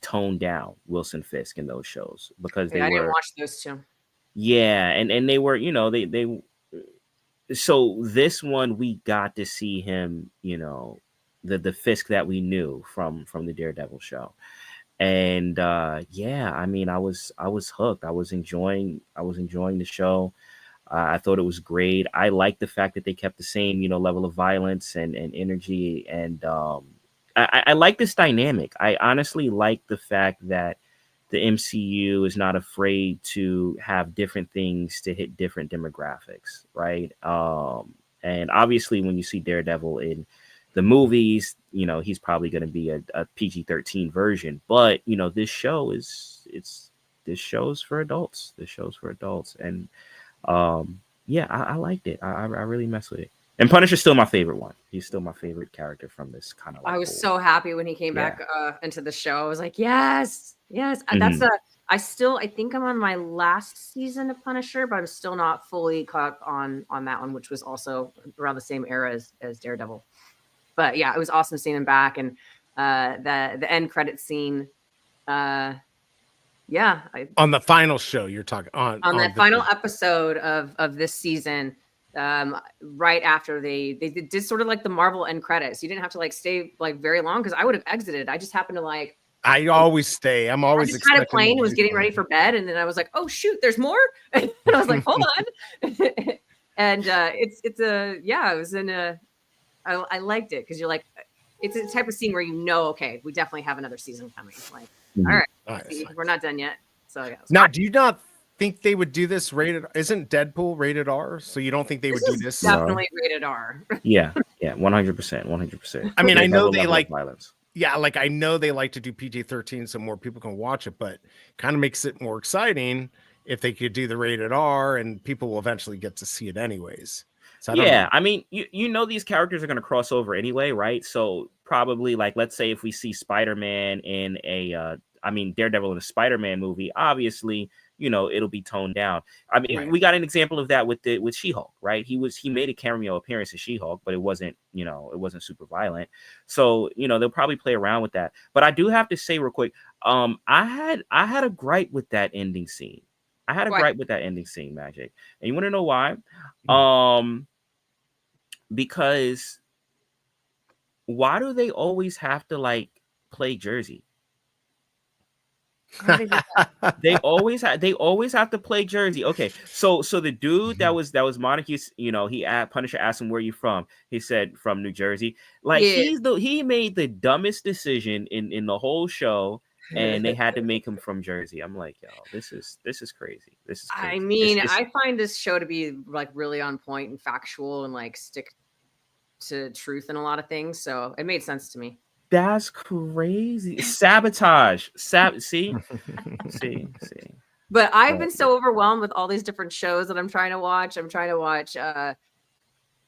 toned down Wilson Fisk in those shows, because I didn't watch those two. Yeah, and they were, you know, they so this one we got to see him, you know, the Fisk that we knew from the Daredevil show. And yeah, I mean, I was hooked. I was enjoying the show. I thought it was great. I like the fact that they kept the same, you know, level of violence and energy. And I like this dynamic. I honestly like the fact that the MCU is not afraid to have different things to hit different demographics, right? And obviously, when you see Daredevil in the movies, you know, he's probably going to be a PG-13 version. But, you know, this show is for adults. This show's for adults. And yeah, I liked it. I really messed with it. And Punisher's still my favorite one. He's still my favorite character from this kind of. Like, I was so happy when he came back into the show. I was like, yes. That's I think I'm on my last season of Punisher, but I'm still not fully caught on that one, which was also around the same era as Daredevil. But yeah, it was awesome seeing him back, and the end credit scene. On the final show, you're talking on that final episode of this season. Right after they did sort of like the Marvel end credits. You didn't have to like stay like very long, because I would have exited. I just happened to like. I always stay. I'm always kind of playing. Was getting ready for bed, and then I was like, "Oh shoot, there's more!" And I was like, "Hold on." And it was in a. I liked it because you're like, it's a type of scene where you know, okay, we definitely have another season coming. Like, all right, see, we're not done yet. So yeah. Now, do you not think they would do this rated? Isn't Deadpool rated R? So you don't think they would do this? Definitely rated R. Yeah, 100%. I mean, I know they like violence. Yeah, like I know they like to do PG-13 so more people can watch it, but kind of makes it more exciting if they could do the rated R, and people will eventually get to see it anyways. So I mean, you know, these characters are going to cross over anyway, right? So probably, like, let's say if we see Spider-Man in Daredevil in a Spider-Man movie, obviously, you know, it'll be toned down. I mean, we got an example of that with She-Hulk, right? He made a cameo appearance as She-Hulk, but it wasn't super violent. So, you know, they'll probably play around with that. But I do have to say real quick, I had a gripe with that ending scene. Magic. And you want to know why? Because why do they always have to like play Jersey? They always have to play Jersey. Okay, so the dude that was Monarchy, you know, Punisher asked him, where you from? He said from New Jersey. Like, he made the dumbest decision in the whole show, and they had to make him from Jersey. I'm like, yo, this is crazy. This is crazy. I mean, I find this show to be like really on point and factual and like stick to truth in a lot of things. So it made sense to me. That's crazy. Sabotage. See. But I've been so overwhelmed with all these different shows that I'm trying to watch.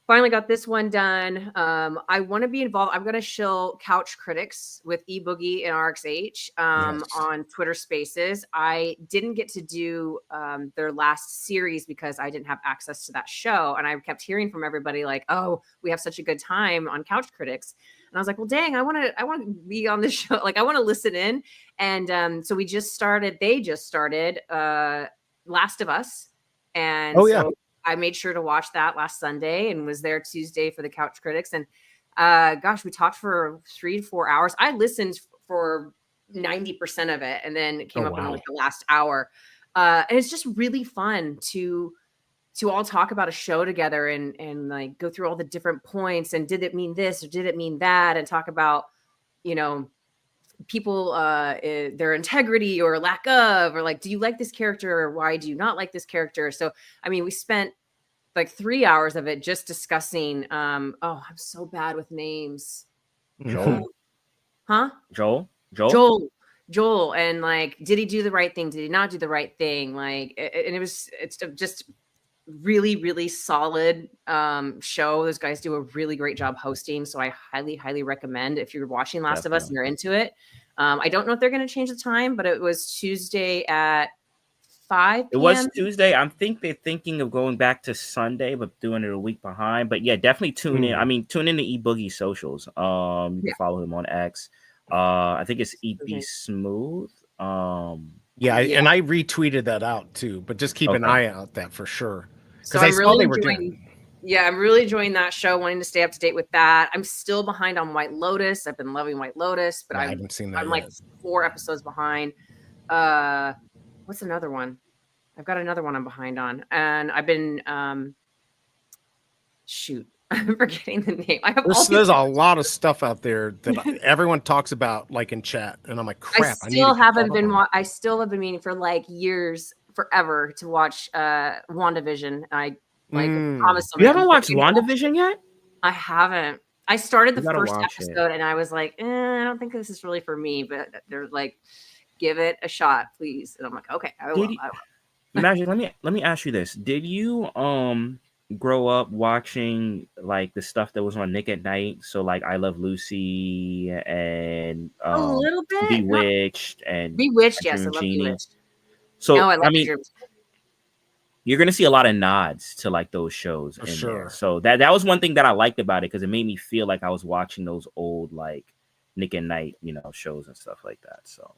Finally got this one done. I want to be involved. I'm going to shill Couch Critics with eBoogie and RxH on Twitter Spaces. I didn't get to do their last series because I didn't have access to that show. And I kept hearing from everybody like, oh, we have such a good time on Couch Critics. And I was like, well, dang, I want to be on this show. Like, I want to listen in. And so they just started Last of Us. And I made sure to watch that last Sunday and was there Tuesday for the Couch Critics. And gosh, we talked for 3 to 4 hours. I listened for 90% of it and then came up in like the last hour. And it's just really fun to all talk about a show together and like go through all the different points and did it mean this or did it mean that, and talk about, you know, people their integrity or lack of, or like, do you like this character or why do you not like this character? So I mean, we spent like 3 hours of it just discussing I'm so bad with names. Joel. Joel, and like, did he do the right thing, did he not do the right thing, like, and it's just really, really solid show. Those guys do a really great job hosting, so I highly recommend if you're watching Last of Us and you're into it. I don't know if they're going to change the time, but it was Tuesday at 5 p.m. It was Tuesday. I think they're thinking of going back to Sunday, but doing it a week behind. But yeah, definitely tune in. I mean, tune in to eBoogie socials. You can follow him on X. I think it's EB Smooth. Yeah, and I retweeted that out too, but just keep an eye out that for sure. So I'm really enjoying that show, wanting to stay up to date with that. I'm still behind on White Lotus. I've been loving White Lotus, but I haven't seen that. I'm like 4 episodes behind. What's another one? I've got another one I'm behind on, and I've been I'm forgetting the name. There's a lot of stuff out there that everyone talks about, like in chat, and I'm like, crap. I still have been meaning for like years, forever, to watch WandaVision. I promise. You haven't watched WandaVision yet? I haven't. I started the first episode and I was like, I don't think this is really for me, but they're like, give it a shot, please. And I'm like, okay, I will. Imagine, let me ask you this. Did you grow up watching like the stuff that was on Nick at Night? So like I Love Lucy and a little bit Bewitched yes, I love Bewitched. So I mean, you're gonna see a lot of nods to like those shows in there. So that was one thing that I liked about it, because it made me feel like I was watching those old like Nick at Night, shows and stuff like that. So,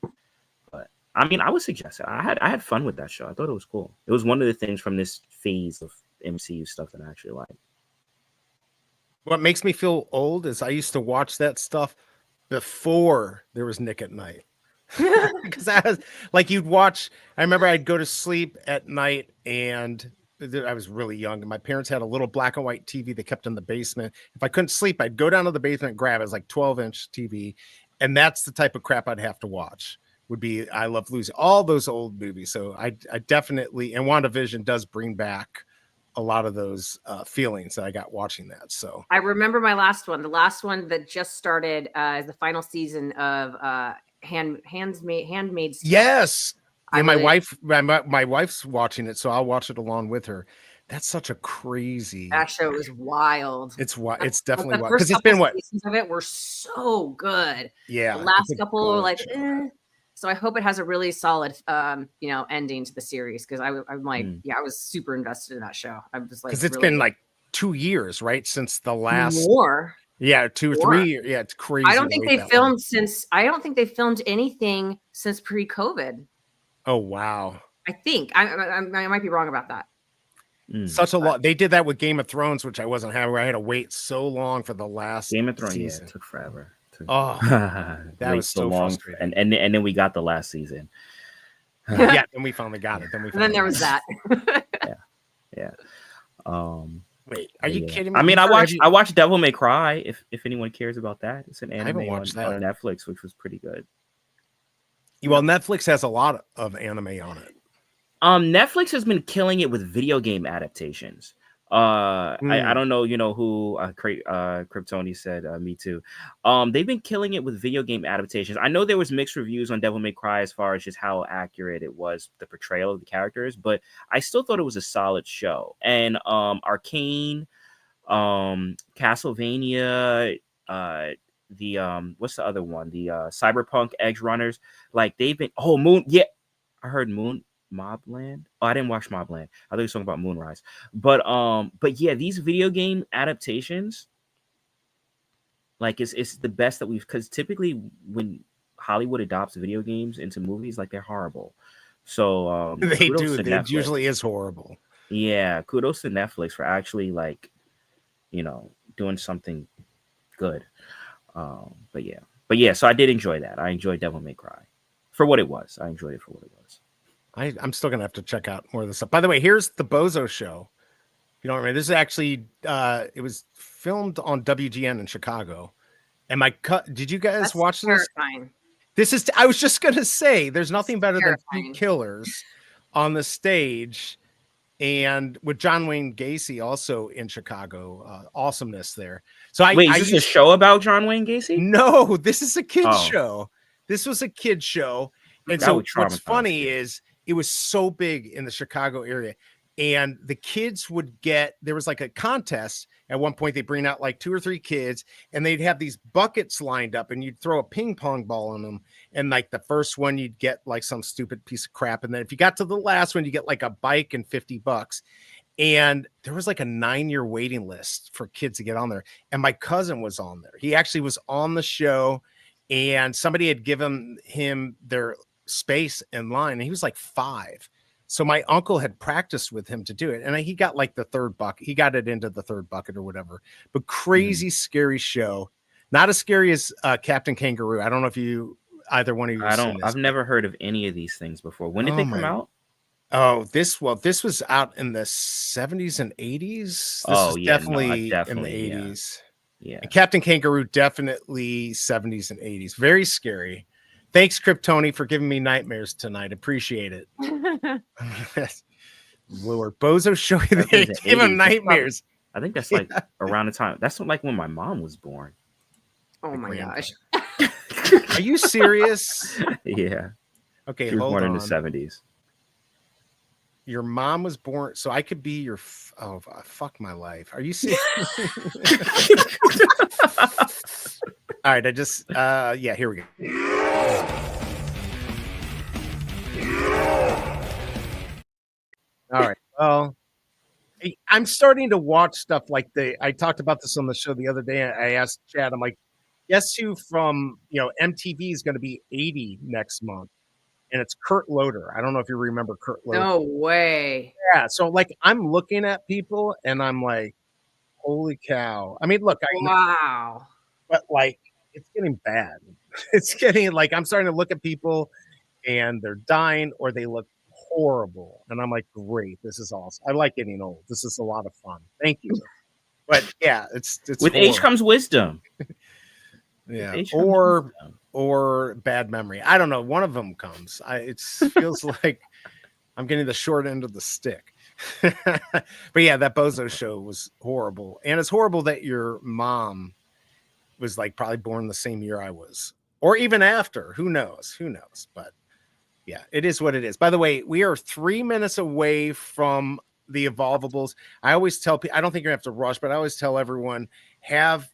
but I mean, I would suggest it. I had fun with that show. I thought it was cool. It was one of the things from this phase of MCU stuff that I actually like. What makes me feel old is I used to watch that stuff before there was Nick at Night. Because I was like, I remember I'd go to sleep at night, and I was really young, and my parents had a little black and white TV they kept in the basement. If I couldn't sleep, I'd go down to the basement and grab it. It was like 12-inch TV, and that's the type of crap I'd have to watch. Would be I Love Lucy, all those old movies. So I definitely, and WandaVision does bring back a lot of those feelings that I got watching that. So I remember the last one that just started is the final season of Handmaid's. Yes. And my wife's watching it, so I'll watch it along with her. That's such a crazy. That show was wild. It's definitely wild, because it's been seasons of it were so good. Yeah, the last couple were like, So I hope it has a really solid, ending to the series, because I'm like, I was super invested in that show. I'm just like, because it's been like 2 years, right, since the last more. Yeah, 2 or 3 years. Yeah, it's crazy. I don't think they filmed anything since pre-COVID. Oh wow! I think I might be wrong about that. Such a lot. They did that with Game of Thrones, which I wasn't having. Where I had to wait so long for the last Game of Thrones. season. Yeah, it took forever. That was so long, frustrating. And then we got the last season. Yeah, then we finally got it. Then there was that. Yeah. Wait, are you kidding me? I mean, I watched Devil May Cry. If anyone cares about that, it's an anime on Netflix, which was pretty good. Well, Netflix has a lot of anime on it. Netflix has been killing it with video game adaptations. I don't know, who Kryptoni said, me too. They've been killing it with video game adaptations. I know there was mixed reviews on Devil May Cry as far as just how accurate it was, the portrayal of the characters, but I still thought it was a solid show. And Arcane, Castlevania, what's the other one? The Cyberpunk Edge Runners, like they've been Moon. Yeah, I heard Mobland. Oh, I didn't watch Mobland. I thought you were talking about Moonrise. But yeah, these video game adaptations, like it's the best that because typically when Hollywood adopts video games into movies, like they're horrible. So they do. It usually is horrible. Yeah, kudos to Netflix for actually like, doing something good. But yeah. So I did enjoy that. I enjoyed Devil May Cry for what it was. I enjoyed it for what it was. I'm still gonna have to check out more of this stuff. By the way, here's the Bozo Show. If you don't remember, this is actually it was filmed on WGN in Chicago. And did you guys watch this? Terrifying. This is. I was just gonna say, there's nothing better than Terrifying. two killers on the stage, and with John Wayne Gacy also in Chicago. Awesomeness there. So Wait, is this a show about John Wayne Gacy? No, this is a kid's show. This was a kid's show. And so what's funny is it was so big in the Chicago area, and the kids would there was like a contest. At one point, they bring out like 2 or 3 kids, and they'd have these buckets lined up, and you'd throw a ping pong ball in them. And like the first one, you'd get like some stupid piece of crap. And then if you got to the last one, you get like a bike and $50. And there was like a 9-year waiting list for kids to get on there. And my cousin was on there. He actually was on the show, and somebody had given him their space in line, and he was like 5. So my uncle had practiced with him to do it, and he got like the 3rd bucket. He got it into the 3rd bucket or whatever. But crazy, scary show. Not as scary as Captain Kangaroo. I don't know if either one of you. I've never heard of any of these things before. When did they come out? Oh, this was out in the 70s and 80s. This was definitely in the 80s. Yeah. And Captain Kangaroo, definitely 70s and 80s. Very scary. Thanks, Kryptoni, for giving me nightmares tonight. Appreciate it. Lord, Bozo Show, they give him nightmares. I think that's like around the time. That's like when my mom was born. Oh my gosh. Are you serious? Yeah. Okay, she was hold born on. in the 70s. Your mom was born, so I could be your. Fuck my life. Are you serious? All right, here we go. All right. Well, I'm starting to watch stuff like I talked about this on the show the other day. I asked Chad, I'm like, guess who from MTV is going to be 80 next month? And it's Kurt Loder. I don't know if you remember Kurt Loder. No way. Yeah. So like I'm looking at people and I'm like, holy cow. I mean, look, Wow. But like it's getting bad. It's getting like I'm starting to look at people and they're dying or they look horrible. And I'm like, great, this is awesome. I like getting old. This is a lot of fun. Thank you. But yeah, it's with horrible. age comes wisdom. Yeah. Or bad memory. I don't know. One of them comes. It feels like I'm getting the short end of the stick. But yeah, that Bozo Show was horrible. And it's horrible that your mom was like probably born the same year I was. Or even after. Who knows? But yeah, it is what it is. By the way, we are 3 minutes away from the Evolvables. I always tell people, I don't think you're gonna have to rush, but I always tell everyone, have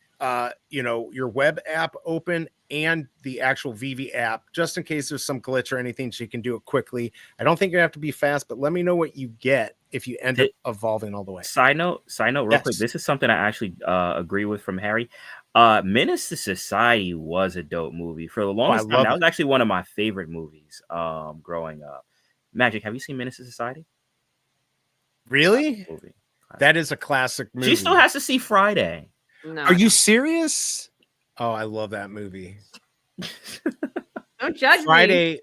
your web app open and the actual Veve app, just in case there's some glitch or anything, so you can do it quickly. I don't think you have to be fast, but let me know what you get if you end up evolving all the way. Side note, real quick. This is something I actually agree with from Harry. Menace to Society was a dope movie for the longest time. That was actually one of my favorite movies growing up. Magic, have you seen Menace to Society? Really? That is a classic movie. She still has to see Friday. No. Are you serious? Oh, I love that movie. Don't judge me.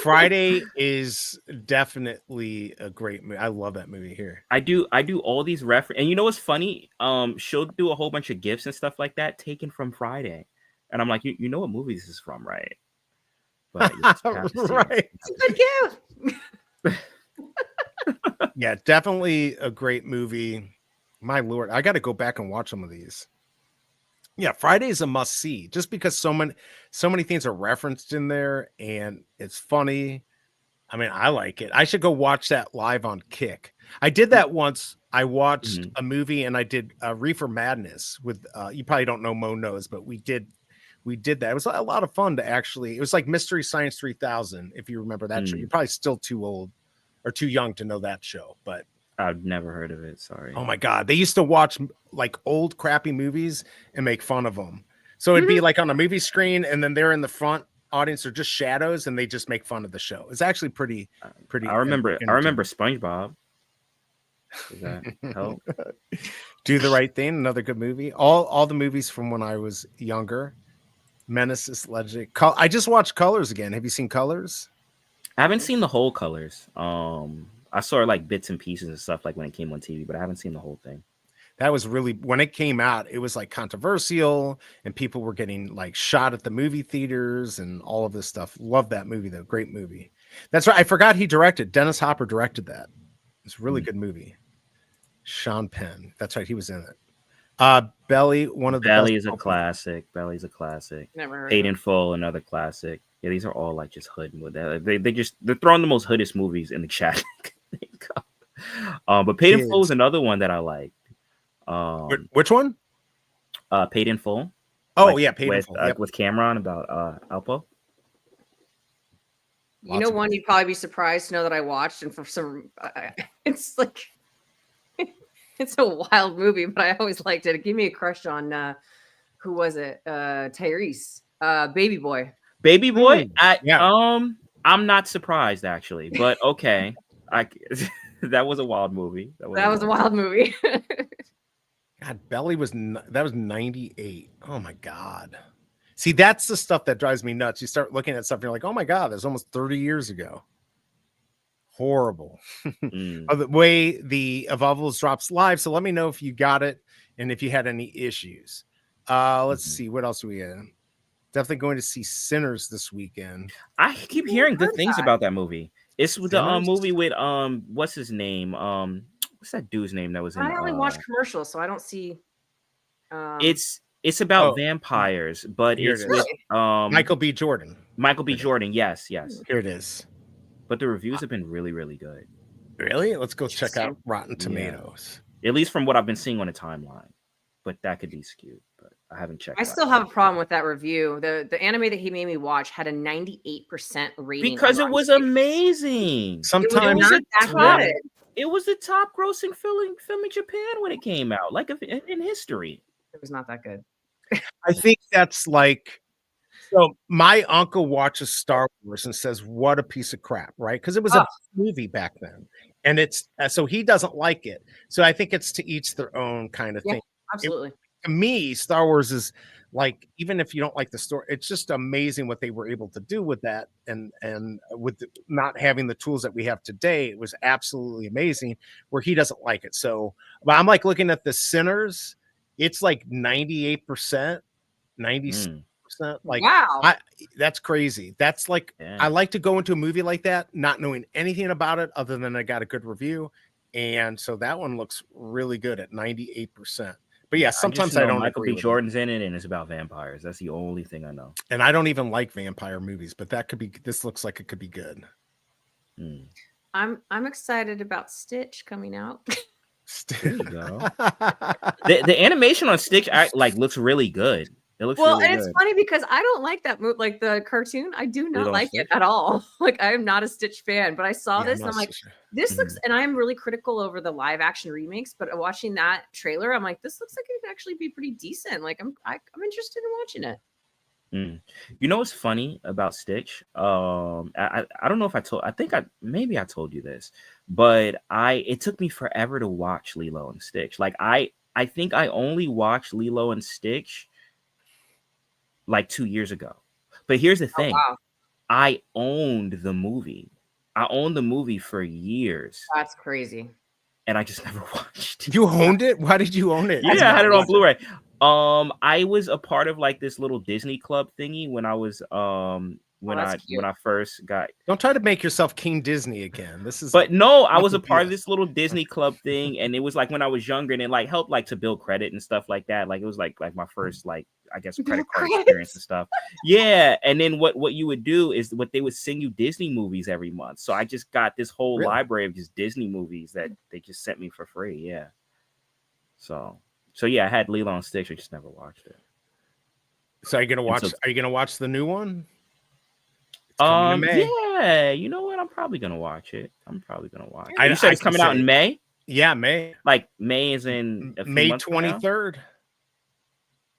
Friday is definitely a great movie. I love that movie here. I do all these references. And you know what's funny? She'll do a whole bunch of gifs and stuff like that taken from Friday. And I'm like, you know what movie this is from, right? But right. Good gift. Yeah, definitely a great movie. My Lord, I got to go back and watch some of these. Yeah, Friday is a must see just because so many things are referenced in there and it's funny. I mean, I like it. I should go watch that live on Kick. I did that once. I watched a movie and I did Reefer Madness with you probably don't know Mo knows, but we did that. It was a lot of fun to actually. It was like Mystery Science 3000 if you remember that show. You're probably still too old or too young to know that show, but I've never heard of it. Sorry. Oh my God. They used to watch like old crappy movies and make fun of them. So it'd be like on a movie screen and then they're in the front audience are just shadows and they just make fun of the show. It's actually pretty. I remember SpongeBob. Does that help? Do the Right Thing, another good movie. All the movies from when I was younger. Menace, Legend. I just watched Colors again. Have you seen Colors? I haven't seen the whole Colors. I saw like bits and pieces and stuff like when it came on TV, but I haven't seen the whole thing. That was really, when it came out, it was like controversial and people were getting like shot at the movie theaters and all of this stuff. Love that movie though. Great movie. That's right. I forgot he directed. Dennis Hopper directed that. It's a really good movie. Sean Penn. That's right. He was in it. Belly, one of the Belly best is a classic. Belly's a classic. Never heard Paid of in Full, another classic. Yeah, these are all like just hood with that. They're throwing the most hoodest movies in the chat. But Paid in Full is another one that I like. Which one? Paid in Full. Oh like, yeah, Paid in Full. Yep. With Cameron about Alpo. You know, one you'd probably be surprised to know that I watched, and for some, it's like it's a wild movie, but I always liked it. It gave me a crush on who was it? Tyrese, Baby Boy. Baby Boy. Yeah. I'm not surprised actually, but okay. That was a wild movie. That was a wild movie. God, Belly was 98. Oh my God. See, that's the stuff that drives me nuts. You start looking at stuff and you're like, oh my God, that's almost 30 years ago. Horrible. The way the Evolvables drops live. So let me know if you got it and if you had any issues. Let's see. What else do we have? Definitely going to see Sinners this weekend. I keep hearing good things about that movie. It's with the movie with what's his name? What's that dude's name that was in? I only watch commercials, so I don't see. It's about vampires, but it's with Michael B. Jordan. Michael B. Jordan, yes. Here it is. But the reviews have been really, really good. Really? Let's go check out Rotten Tomatoes. At least from what I've been seeing on the timeline. But that could be skewed. But I haven't checked. I still have a problem with that review. The anime that he made me watch had a 98% rating because it was amazing. Sometimes it was the top grossing film in Japan when it came out, like in history. It was not that good. I think that's like, so my uncle watches Star Wars and says, what a piece of crap, right? Because it was a movie back then. And it's so he doesn't like it. So I think it's to each their own kind of thing. Absolutely. To me, Star Wars is like, even if you don't like the story, it's just amazing what they were able to do with that. And with not having the tools that we have today, it was absolutely amazing where he doesn't like it. So but I'm like looking at the Sinners. It's like 98%, 96%. Like, wow, that's crazy. That's like, I like to go into a movie like that, not knowing anything about it other than I got a good review. And so that one looks really good at 98%. But yeah, sometimes I don't. Michael B. Jordan's in it, and it's about vampires. That's the only thing I know. And I don't even like vampire movies, but that could be. This looks like it could be good. I'm excited about Stitch coming out. There you go. the animation on Stitch looks really good. It looks well, really and it's good. funny because I don't like that movie, like the cartoon. I do not like it at all. Like I am not a Stitch fan, but I saw this and I'm like, this looks. And I'm really critical over the live action remakes, but watching that trailer, I'm like, this looks like it could actually be pretty decent. Like I'm interested in watching it. You know what's funny about Stitch? I don't know if I told. I think maybe I told you this, but it took me forever to watch Lilo and Stitch. Like I think I only watched Lilo and Stitch like 2 years ago. But here's the thing. Wow. I owned the movie. I owned the movie for years. That's crazy. And I just never watched it. You owned it? Why did you own it? Yeah, I had it on Blu-ray. I was a part of like this little Disney Club thingy when I was when I first got. Don't try to make yourself King Disney again. This is. But no, I was a part of this little Disney Club thing, and it was like when I was younger, and it like helped like to build credit and stuff like that. Like it was like my first like I guess credit card experience and stuff. Yeah, and then what you would do is they would send you Disney movies every month. So I just got this whole library of just Disney movies that they just sent me for free. Yeah. So yeah, I had Lilo and Stitch. I just never watched it. So are you gonna watch the new one? Yeah, you know what? I'm probably gonna watch it. You said it's coming out in May? Yeah, May. Like May is in May 23rd.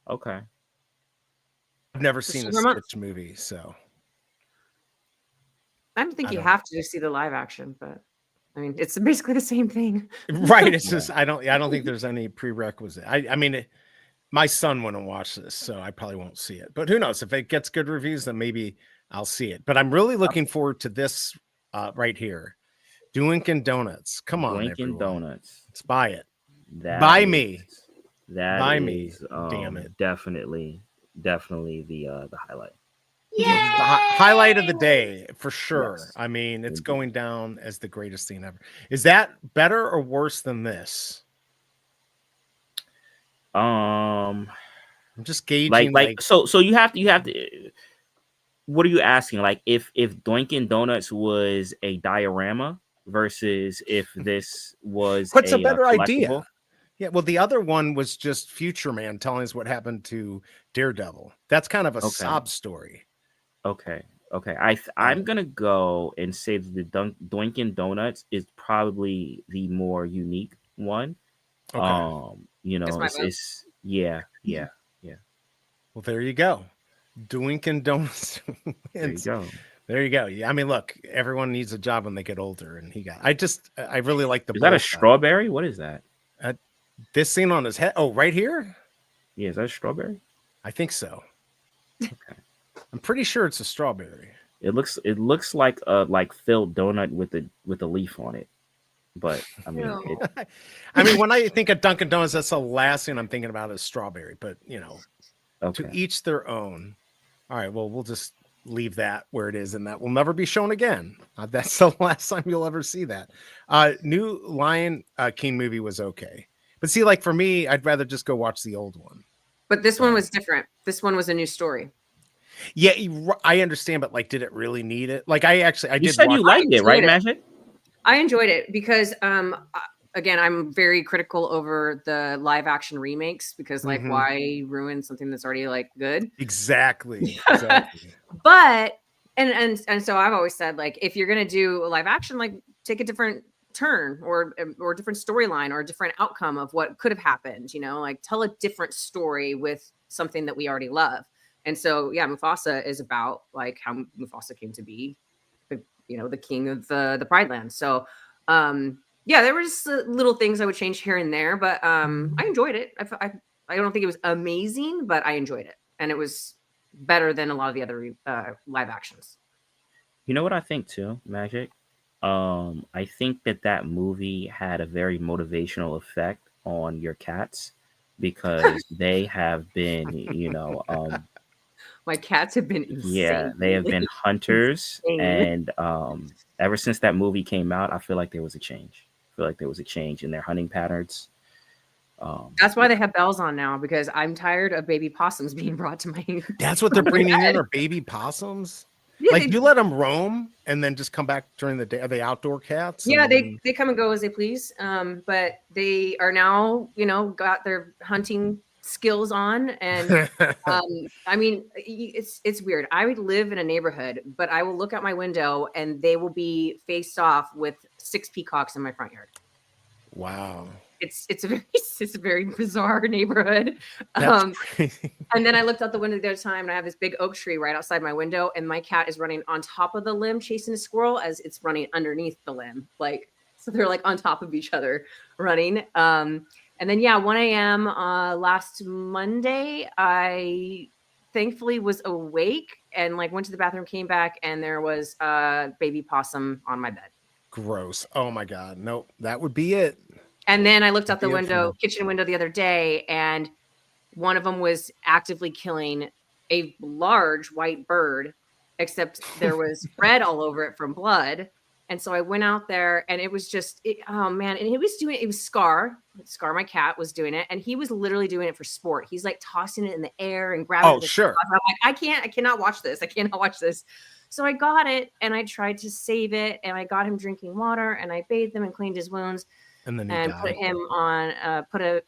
Okay. I've never seen a Stitch movie, so I don't think you have to see the live action, but I mean, it's basically the same thing. Right. It's just I don't think there's any prerequisite. I mean, my son wouldn't watch this, so I probably won't see it. But who knows? If it gets good reviews, then maybe I'll see it. But I'm really looking forward to this right here. Dunkin' Donuts. Come on, Dunkin' everyone. Donuts. Let's buy it. That Buy is- me. That Buy is, me. Damn it. Definitely the highlight. The highlight of the day for sure. Yes. I mean, it's Indeed. going down as the greatest thing ever. Is that better or worse than this? I'm just gauging. Like so you have to. What are you asking? Like if Dunkin' Donuts was a diorama versus if this was what's a better collectible? idea? Yeah, well, the other one was just Future Man telling us what happened to Daredevil. That's kind of a sob story. Okay. I'm gonna go and say that the Dunkin' Donuts is probably the more unique one. Okay. You know, That's my it's yeah. Well, there you go. Dunkin' Donuts. There you go. There you go. Yeah, I mean, look, everyone needs a job when they get older, and I really like the. Is that a bow tie. strawberry? What is that? This thing on his head. Oh, right here. Yeah, is that a strawberry? I think so. Okay. I'm pretty sure it's a strawberry. It looks like a filled donut with a leaf on it. But I mean, No. I mean, when I think of Dunkin' Donuts, that's the last thing I'm thinking about is strawberry. But okay. to each their own. All right. Well, we'll just leave that where it is, and that will never be shown again. That's the last time you'll ever see that. New Lion King movie was okay, but see, like for me, I'd rather just go watch the old one. But this one was different. This one was a new story. Yeah, I understand, but like, did it really need it? Like, I You did. said you liked it, right, enjoyed it. Magic? I enjoyed it because again, I'm very critical over the live action remakes because like Mhm. why ruin something that's already like good? Exactly. But and so I've always said like if you're gonna do a live action, like take a different turn or a different storyline or a different outcome of what could have happened, like tell a different story with something that we already love. And so yeah, Mufasa is about like how Mufasa came to be the king of the Pride Land. So yeah, there were just little things I would change here and there, but I enjoyed it. I don't think it was amazing, but I enjoyed it, and it was better than a lot of the other live actions. You know what I think too, Magic? I think that movie had a very motivational effect on your cats because they have been, My cats have been insane. yeah, they have been hunters, Insane. and ever since that movie came out, I feel like there was a change. I feel like there was a change in their hunting patterns. That's why they have bells on now, because I'm tired of baby possums being brought to my. That's what they're bringing in, are baby possums. Yeah, Like you let them roam and then just come back during the day. Are they outdoor cats? Yeah, And then- they come and go as they please. But they are now, got their hunting skills on, and I mean, it's weird. I would live in a neighborhood, but I will look out my window and they will be faced off with 6 peacocks in my front yard. Wow. It's a very bizarre neighborhood. That's crazy. And then I looked out the window the other time, and I have this big oak tree right outside my window, and my cat is running on top of the limb chasing a squirrel as it's running underneath the limb. Like, so they're like on top of each other running. And then 1 a.m. Last Monday, I thankfully was awake and like went to the bathroom, came back, and there was a baby possum on my bed. Gross. Oh my God. Nope. That would be it. And then I looked out the Beautiful. kitchen window the other day, and one of them was actively killing a large white bird, except there was red all over it from blood. And so I went out there, and it was just, oh man. And it was Scar, my cat, was doing it. And he was literally doing it for sport. He's like tossing it in the air and grabbing it. Oh, sure. I'm like, I cannot watch this. I cannot watch this. So I got it, and I tried to save it, and I got him drinking water, and I bathed him and cleaned his wounds. And then And put him on, put a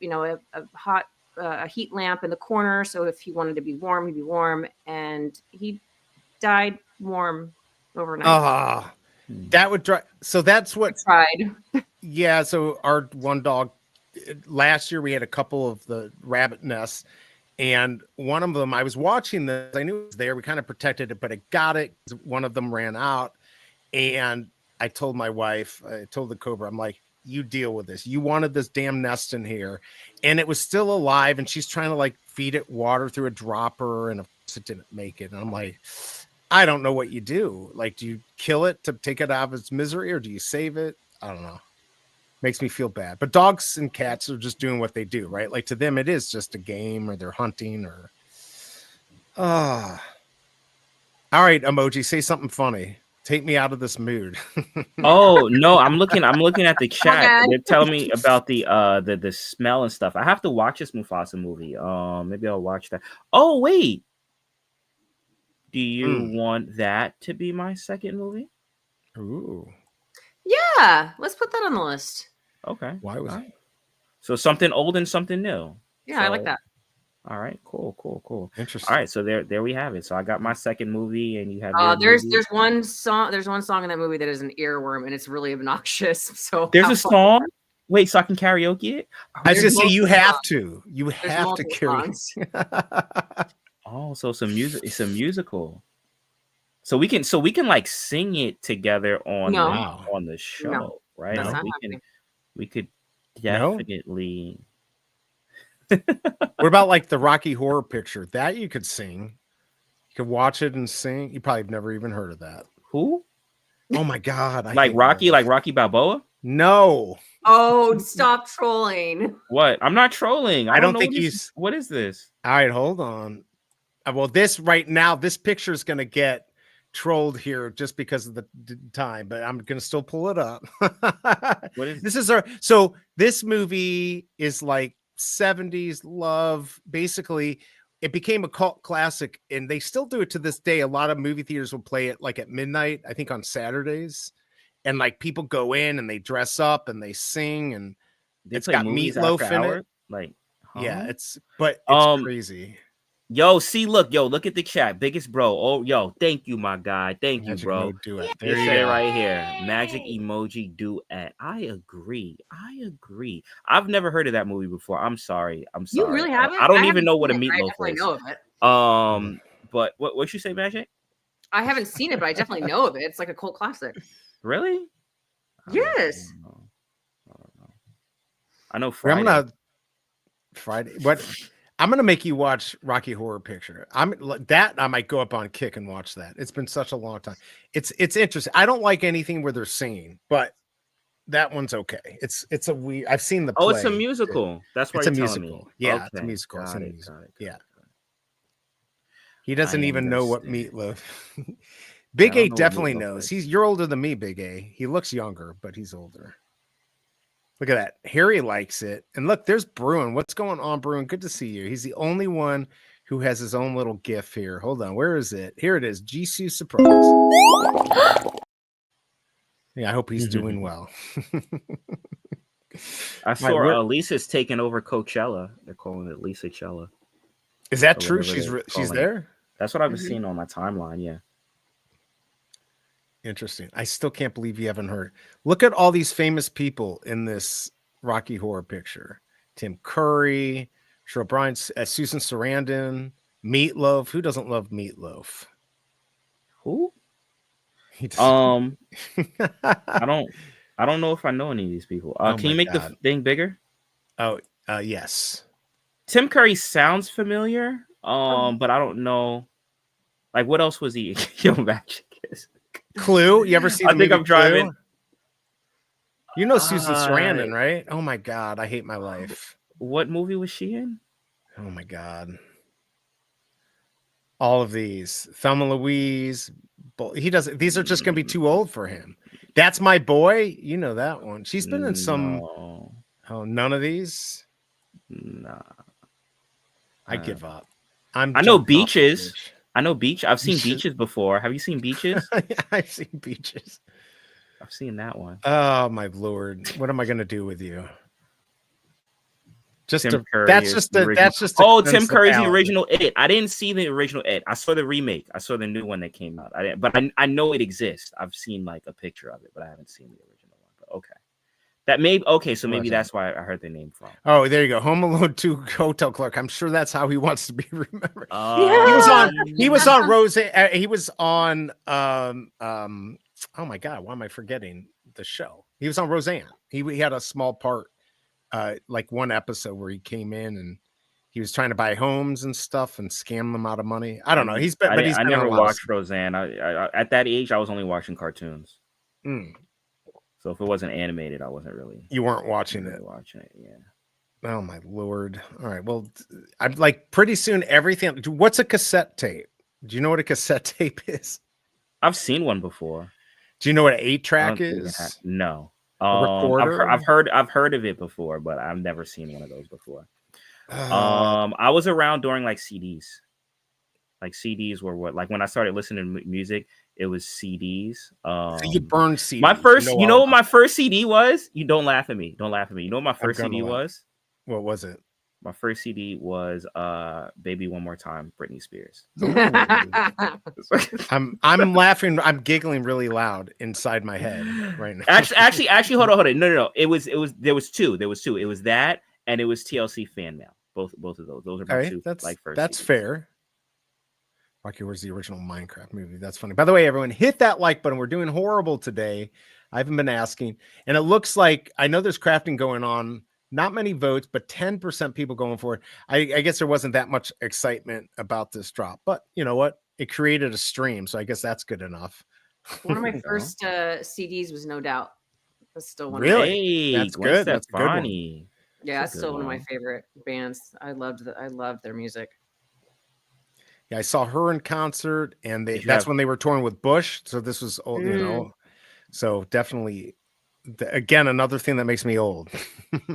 hot heat lamp in the corner. So if he wanted to be warm, he'd be warm. And he died warm overnight. Ah, that would drive. So that's what. Tried. Yeah. So our one dog, last year we had a couple of the rabbit nests, and one of them, I was watching this. I knew it was there. We kind of protected it, but it got it. One of them ran out, and I told my wife, I told the Cobra, I'm like, you deal with this. You wanted this damn nest in here, and it was still alive, and she's trying to like feed it water through a dropper, and of course it didn't make it. And I'm like, I don't know what you do. Like, do you kill it to take it out of its misery, or do you save it? I don't know. Makes me feel bad. But dogs and cats are just doing what they do, right? Like, to them, it is just a game, or they're hunting, or all right, Emoji, say something funny. Take me out of this mood. Oh no, I'm looking at the chat. They're telling me about the smell and stuff. I have to watch this Mufasa movie. Maybe I'll watch that. Oh wait, do you want that to be my second movie? Ooh. Yeah, let's put that on the list. Okay. Why was it? So something old and something new. Yeah, I like that. All right, cool. Interesting. All right, so there we have it. So I got my second movie, and you have. There's one song in that movie that is an earworm, and it's really obnoxious. So there's a song. Wait, so I can karaoke it? I was gonna say you have to. You have to karaoke. Oh, so it's a music. It's a musical. So we can like sing it together on the show, right? No. We could definitely. What about like the Rocky Horror Picture? That you could sing. You could watch it and sing. You probably have never even heard of that. Who? Oh my God. Like Rocky Balboa? No. Oh, stop trolling. What? I'm not trolling. I don't think he's. What is this? All right, hold on. Well, this right now, this picture is going to get trolled here just because of the time, but I'm going to still pull it up. What is this? This movie is like 70s love. Basically, it became a cult classic, and they still do it to this day. A lot of movie theaters will play it like at midnight, I think on Saturdays, and like people go in and they dress up and they sing, and it's got meatloaf in it. Like, yeah, it's crazy. Look at the chat. Biggest bro. Oh, yo, thank you, my guy. Thank you, bro. Duet. There you go. Right here. Magic emoji duet. I agree. I've never heard of that movie before. I'm sorry. You really haven't? I don't even know what a meatloaf is. I know of it. But what you say, Magic? I haven't seen it, but I definitely know of it. It's like a cult classic. Really? Yes. I know Friday. What? I'm gonna make you watch Rocky Horror Picture. I might go up on Kick and watch that. It's been such a long time. It's interesting. I don't like anything where they're singing, but that one's okay. It's a weird. I've seen the play. Oh, it's a musical. That's why it's a you're musical. telling me. Yeah, okay. it's a musical. Got it. Yeah. He doesn't even know what meatloaf. Big A definitely knows. You're older than me, Big A. He looks younger, but he's older. Look at that. Harry likes it. And look, there's Bruin. What's going on, Bruin? Good to see you. He's the only one who has his own little GIF here. Hold on. Where is it? Here it is. Jisoo surprise. Yeah, I hope he's doing well. I saw Lisa's taking over Coachella. They're calling it Lisa Cella. Is that true? She's there? That's what I've been seeing on my timeline. Yeah. Interesting. I still can't believe you haven't heard. Look at all these famous people in this Rocky Horror Picture. Tim Curry, Cheryl Bryan, Susan Sarandon, Meatloaf. Who doesn't love Meatloaf? Who? I don't know if I know any of these people. Can you make the thing bigger? Oh, yes. Tim Curry sounds familiar. But I don't know. Like, what else was he? Yo, Magic is. Clue? You ever seen? I think I'm driving. Clue? You know Susan Sarandon, right? Oh my God, I hate my life. What movie was she in? Oh my God. All of these. Thelma Louise. He doesn't. These are just going to be too old for him. That's My Boy. You know that one. She's been in some. Oh, none of these. Nah. I give up. I know Beaches. I know Beach. I've seen Beaches before. Have you seen Beaches? I've seen Beaches. I've seen that one. Oh my Lord! What am I going to do with you? Tim Curry that's just Tim Curry's the original It. I didn't see the original It. I saw the remake. I saw the new one that came out. I know it exists. I've seen like a picture of it, but I haven't seen the original one. But okay. So maybe that's why I heard the name from. Oh, there you go. Home Alone 2 Hotel Clerk. I'm sure that's how he wants to be remembered. Yeah. He was on Rose. He was on oh my god, why am I forgetting the show? He was on Roseanne. He had a small part, like one episode where he came in and he was trying to buy homes and stuff and scam them out of money. I don't know. I never watched Roseanne. I at that age I was only watching cartoons. So if it wasn't animated, I wasn't really. You weren't watching it. Yeah. Oh my lord! All right. Well, I'm like pretty soon everything. What's a cassette tape? Do you know what a cassette tape is? I've seen one before. Do you know what an 8-track is? No. Recorder? I've heard of it before, but I've never seen one of those before. I was around during like CDs. Like CDs were what? Like when I started listening to music, it was CDs. So you burned CDs. My first, you know what my first CD was? You don't laugh at me. Don't laugh at me. You know what my first CD was? What was it? My first CD was "Baby One More Time," Britney Spears. I'm laughing. I'm giggling really loud inside my head right now. Actually, hold on. No. There was two. It was that, and it was TLC Fan Mail. Both of those. Those are my two. That's fair. Rocky, where's the original Minecraft movie? That's funny. By the way, everyone, hit that like button. We're doing horrible today. I haven't been asking, and it looks like I know there's crafting going on. Not many votes, but 10% people going for it. I guess there wasn't that much excitement about this drop, but you know what? It created a stream, so I guess that's good enough. One of my first CDs was No Doubt. That's still one. Really? Hey, that's good. That's funny. Yeah, that's still one of my favorite bands. I loved their music. Yeah, I saw her in concert, and that's when they were touring with Bush. So this was, you know, so definitely. Again, another thing that makes me old.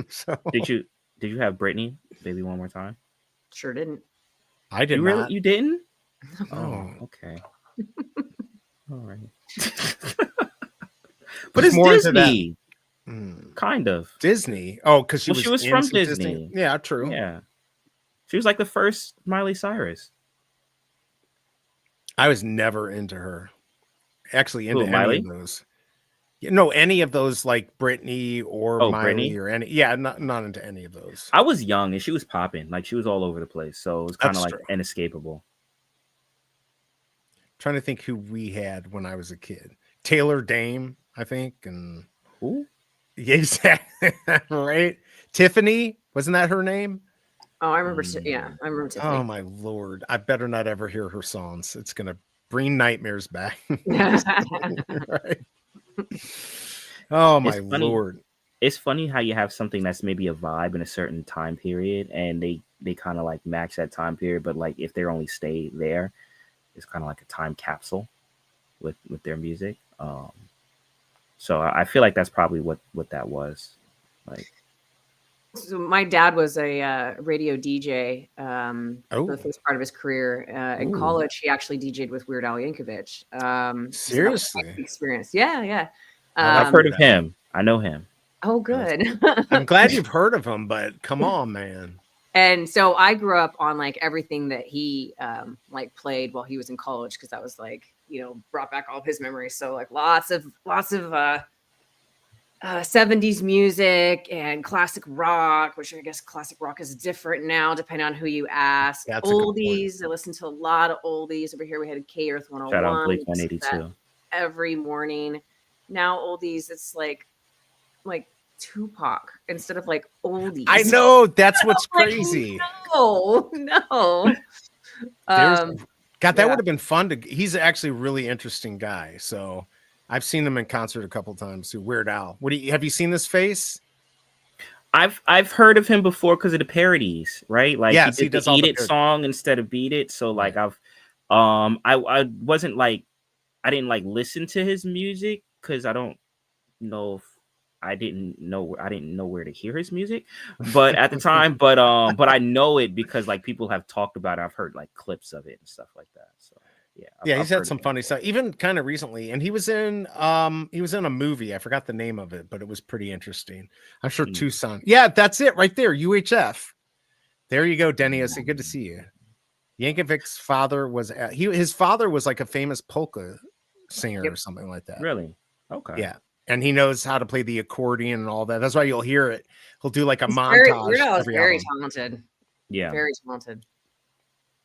So. Did you have Britney, Baby One More Time? Sure didn't. I did not. You didn't? Oh, okay. All right. But it's Disney. Kind of. Disney. Oh, because she was from Disney. Yeah, true. Yeah. She was like the first Miley Cyrus. I was never into her. Actually, into Miley? Any of those. No, any of those like Britney or Miley Britney? or any. Yeah, not into any of those. I was young and she was popping. Like she was all over the place. So it was kind of like true. inescapable. Trying to think who we had when I was a kid. Taylor Dame, I think. And who? Yeah, exactly. Right. Tiffany, wasn't that her name? Oh, I remember. Yeah, I remember Tiffany. Oh my lord. I better not ever hear her songs. It's gonna bring nightmares back. Right. Oh my lord. It's funny how you have something that's maybe a vibe in a certain time period and they kind of like match that time period, but like if they only stay there, it's kind of like a time capsule with their music. So I feel like that's probably what that was. Like, so my dad was a radio DJ for the first part of his career. In college, he actually DJ'd with Weird Al Yankovic. Seriously? So experience. Yeah. I've heard of him. I know him. Oh, good. I'm glad you've heard of him, but come on, man. And so I grew up on like everything that he like played while he was in college, because that was like, you know, brought back all of his memories. So like lots of 70s music and classic rock, which I guess classic rock is different now depending on who you ask. That's oldies. I listened to a lot of oldies. Over here we had K Earth 101. Shout out Blink 182. Every morning. Now oldies, it's like Tupac instead of like oldies. I know, that's what's crazy. No. God, that would have been fun to. He's actually a really interesting guy. So I've seen him in concert a couple times too. Weird Al. Have you seen this face? I've heard of him before because of the parodies, right? Like yes, he does the Eat It song instead of Beat It. So like I wasn't like, I didn't like listen to his music because I didn't know where to hear his music, but at the time, but I know it because like people have talked about it. I've heard like clips of it and stuff like that. So yeah, he's had some funny stuff, even kind of recently. And he was in a movie. I forgot the name of it, but it was pretty interesting. I'm sure Tucson. Yeah, that's it right there. UHF. There you go, Denny. It's good to see you. Yankovic's father was his father was like a famous polka singer or something like that. Really? Okay. Yeah. And he knows how to play the accordion and all that. That's why you'll hear it. He'll do like a montage. Very talented. Yeah. Very talented.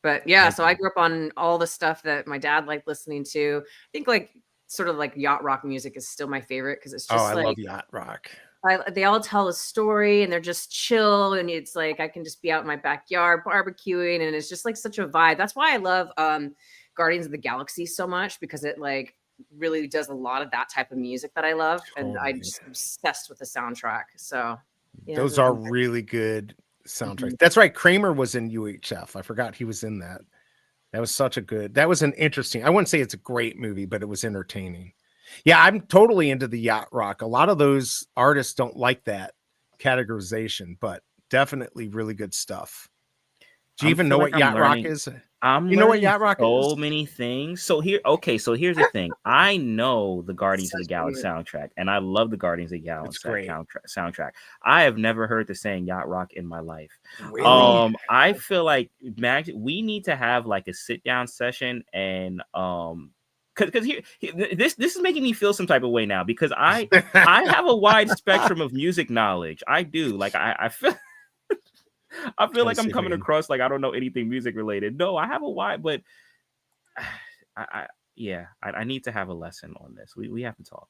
But yeah, so I grew up on all the stuff that my dad liked listening to. I think like sort of like yacht rock music is still my favorite because it's Oh, just I like love yacht rock. they all tell a story and they're just chill, and it's like I can just be out in my backyard barbecuing, and it's just like such a vibe. That's why I love Guardians of the Galaxy so much, because it like really does a lot of that type of music that I love, and I'm Totally. just obsessed with the soundtrack. So yeah, Those are really good soundtracks. That's right. Kramer was in UHF. I forgot he was in that. That was such a good. That was an interesting. I wouldn't say it's a great movie, but it was entertaining. Yeah, I'm totally into the yacht rock. A lot of those artists don't like that categorization, but definitely really good stuff. Do you even know what yacht rock is? I'm You know what learning yacht rock so is? many things. So here's the thing. I know the Guardians of the Such Galaxy weird. soundtrack, and I love the Guardians of the Galaxy It's great. soundtrack. I have never heard the saying yacht rock in my life. Really? I feel like Magic, we need to have like a sit down session, and because this is making me feel some type of way now, because I have a wide spectrum of music knowledge. I do. Like I feel like I'm coming across like I don't know anything music related. No, I have a wide, but I need to have a lesson on this. We have to talk.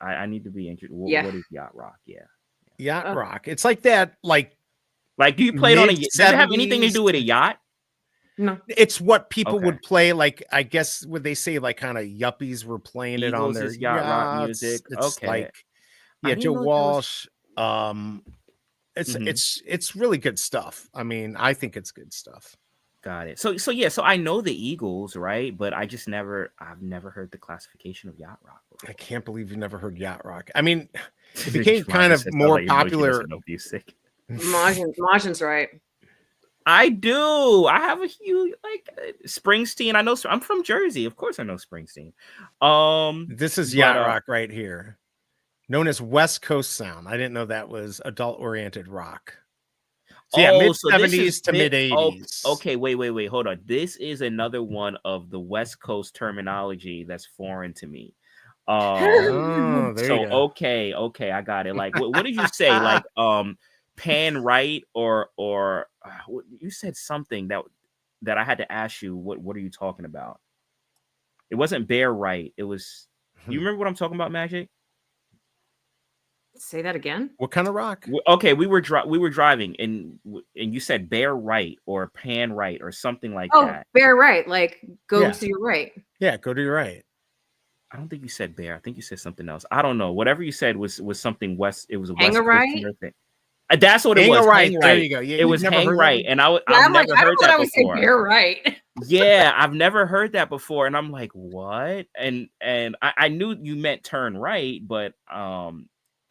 I need to be interested. What is yacht rock? Yeah. Yacht rock. It's like that, like do you play it on a? Does it have anything to do with a yacht? No. It's what people would play. Like, I guess would they say like kind of yuppies were playing it on their yacht rock music. It's like Joe Walsh. It's really good stuff. I mean, I think it's good stuff. Got it. So I know the Eagles, right? But I've never heard the classification of yacht rock before. I can't believe you've never heard yacht rock. I mean, it became kind of more popular. Music. Majin's right. I do. I have a huge Springsteen. I know. I'm from Jersey. Of course, I know Springsteen. This is yacht rock right here, known as West Coast sound. I didn't know that was adult-oriented rock. So yeah, mid-70s to mid-80s. Okay, wait. Hold on. This is another one of the West Coast terminology that's foreign to me. There you go. Okay, I got it. Like, what did you say? Like, pan right or you said something that I had to ask you. What are you talking about? It wasn't bear right. It was. You remember what I'm talking about, Magic? Say that again. What kind of rock? Okay, we were driving, and you said bear right or pan right or something like that. Oh, bear right, like go to your right. Yeah, go to your right. I don't think you said bear. I think you said something else. I don't know. Whatever you said was something west. It was a hang west right. Thing. That's what it was. Right. Hang there right. you go. Yeah, it was hang right, and I've never heard that before. Bear right. Yeah, I've never heard that before, and I'm like, what? And I knew you meant turn right, but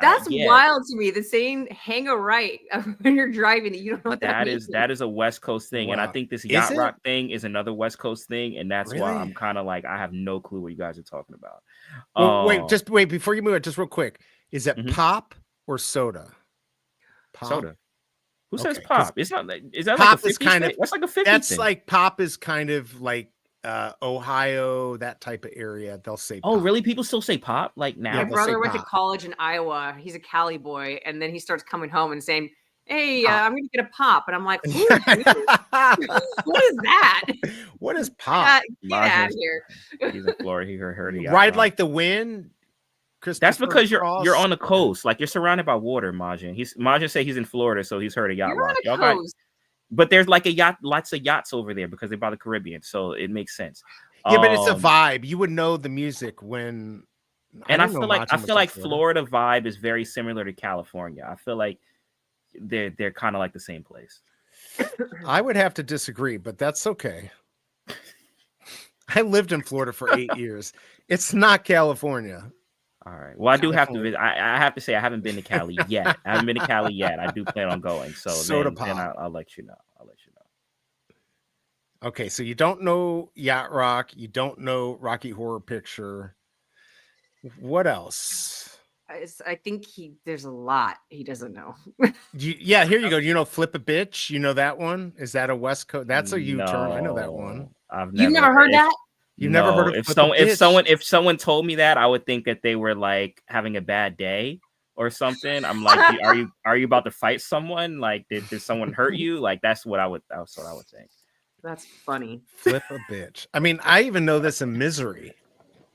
that's wild to me. The saying "hang a right" when you're driving, you don't know what that means. That is a West Coast thing, and I think this yacht rock thing is another West Coast thing, and that's why I'm kind of like I have no clue what you guys are talking about. Wait before you move it, just real quick. Is it pop or soda? Pop? Soda. Who says pop? It's not. Is that pop like a 50 is kind thing? of That's like a 50 That's thing. like pop is kind of like Ohio, that type of area. They'll say pop. Oh, really? People still say pop like now? My brother went to college in Iowa. He's a Cali boy, and then he starts coming home and saying, "Hey, I'm going to get a pop," and I'm like, "What is that? What is pop? Get out of here!" He's in Florida. He heard it. Ride like the wind. That's because you're on the coast, like you're surrounded by water, Majin. Majin say he's in Florida, so he's heard of yacht rock. But there's like lots of yachts over there because they're by the Caribbean, so it makes sense. Yeah, but it's a vibe. You would know the music when. I feel like Florida vibe is very similar to California. I feel like they're kind of like the same place. I would have to disagree, but that's okay. I lived in Florida for 8 years. It's not California. All right. Well, I do have to visit. I have to say I haven't been to Cali yet. I do plan on going. So then I'll let you know. Okay, so you don't know yacht rock. You don't know Rocky Horror Picture. What else? I think there's a lot he doesn't know. Here you go. You know, Flip a Bitch. You know that one? Is that a West Coast? That's a U-turn. I know that one. You've never heard that? You've never heard of if someone told me that, I would think that they were like having a bad day or something. I'm like, are you about to fight someone? Like, did someone hurt you? Like, that's what I would think. That's funny. Flip a Bitch. I mean, I even know this in Misery.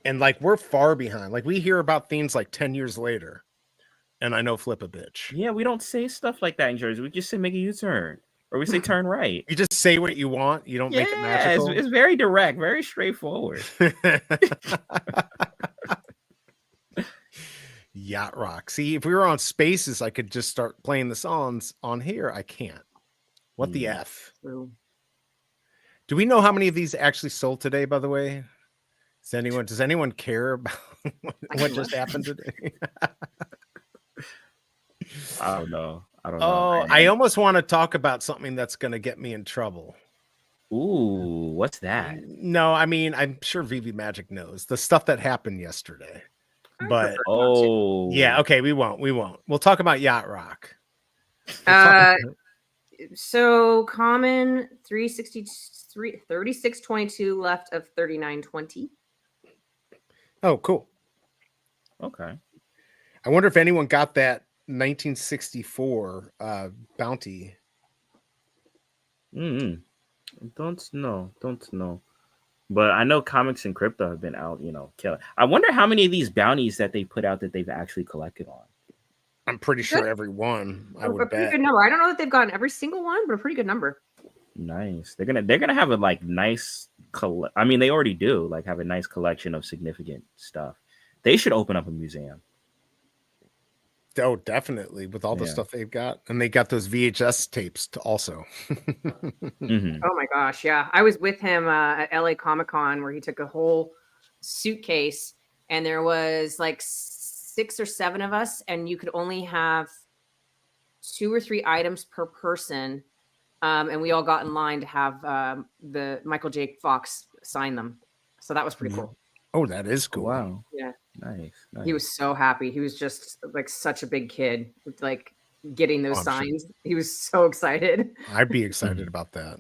And like we're far behind. Like we hear about things like 10 years later. And I know flip a bitch. Yeah, we don't say stuff like that in Jersey. We just say make a U-turn. Or we say turn right. You just say what you want. You don't make it magical. It's very direct, very straightforward. Yacht rock. See, if we were on Spaces, I could just start playing the songs on here. I can't. What the F? True. Do we know how many of these actually sold today, by the way? Does anyone care about what just happened today? I don't know. Oh, I almost want to talk about something that's going to get me in trouble. Ooh, what's that? No, I mean, I'm sure VeveMagic knows the stuff that happened yesterday. But yeah, okay, we won't. We'll talk about Yacht Rock. So common 3622 left of 3920. Oh, cool. Okay. I wonder if anyone got that 1964 bounty. Don't know. But I know comics and crypto have been out, killing. I wonder how many of these bounties that they put out that they've actually collected on. I'm pretty sure every one. I would a pretty bet. good number. I don't know that they've gotten every single one, but a pretty good number. Nice. They're gonna have a nice I mean, they already do have a nice collection of significant stuff. They should open up a museum. Oh, definitely, with all the stuff they've got, and they got those VHS tapes also. Oh my gosh, yeah! I was with him at LA Comic-Con where he took a whole suitcase, and there was 6 or 7 of us, and you could only have 2 or 3 items per person, and we all got in line to have the Michael J. Fox sign them. So that was pretty cool. Oh, that is cool. Wow. Yeah. Nice. He was so happy. He was just such a big kid with getting those signs. Sure. He was so excited. I'd be excited about that.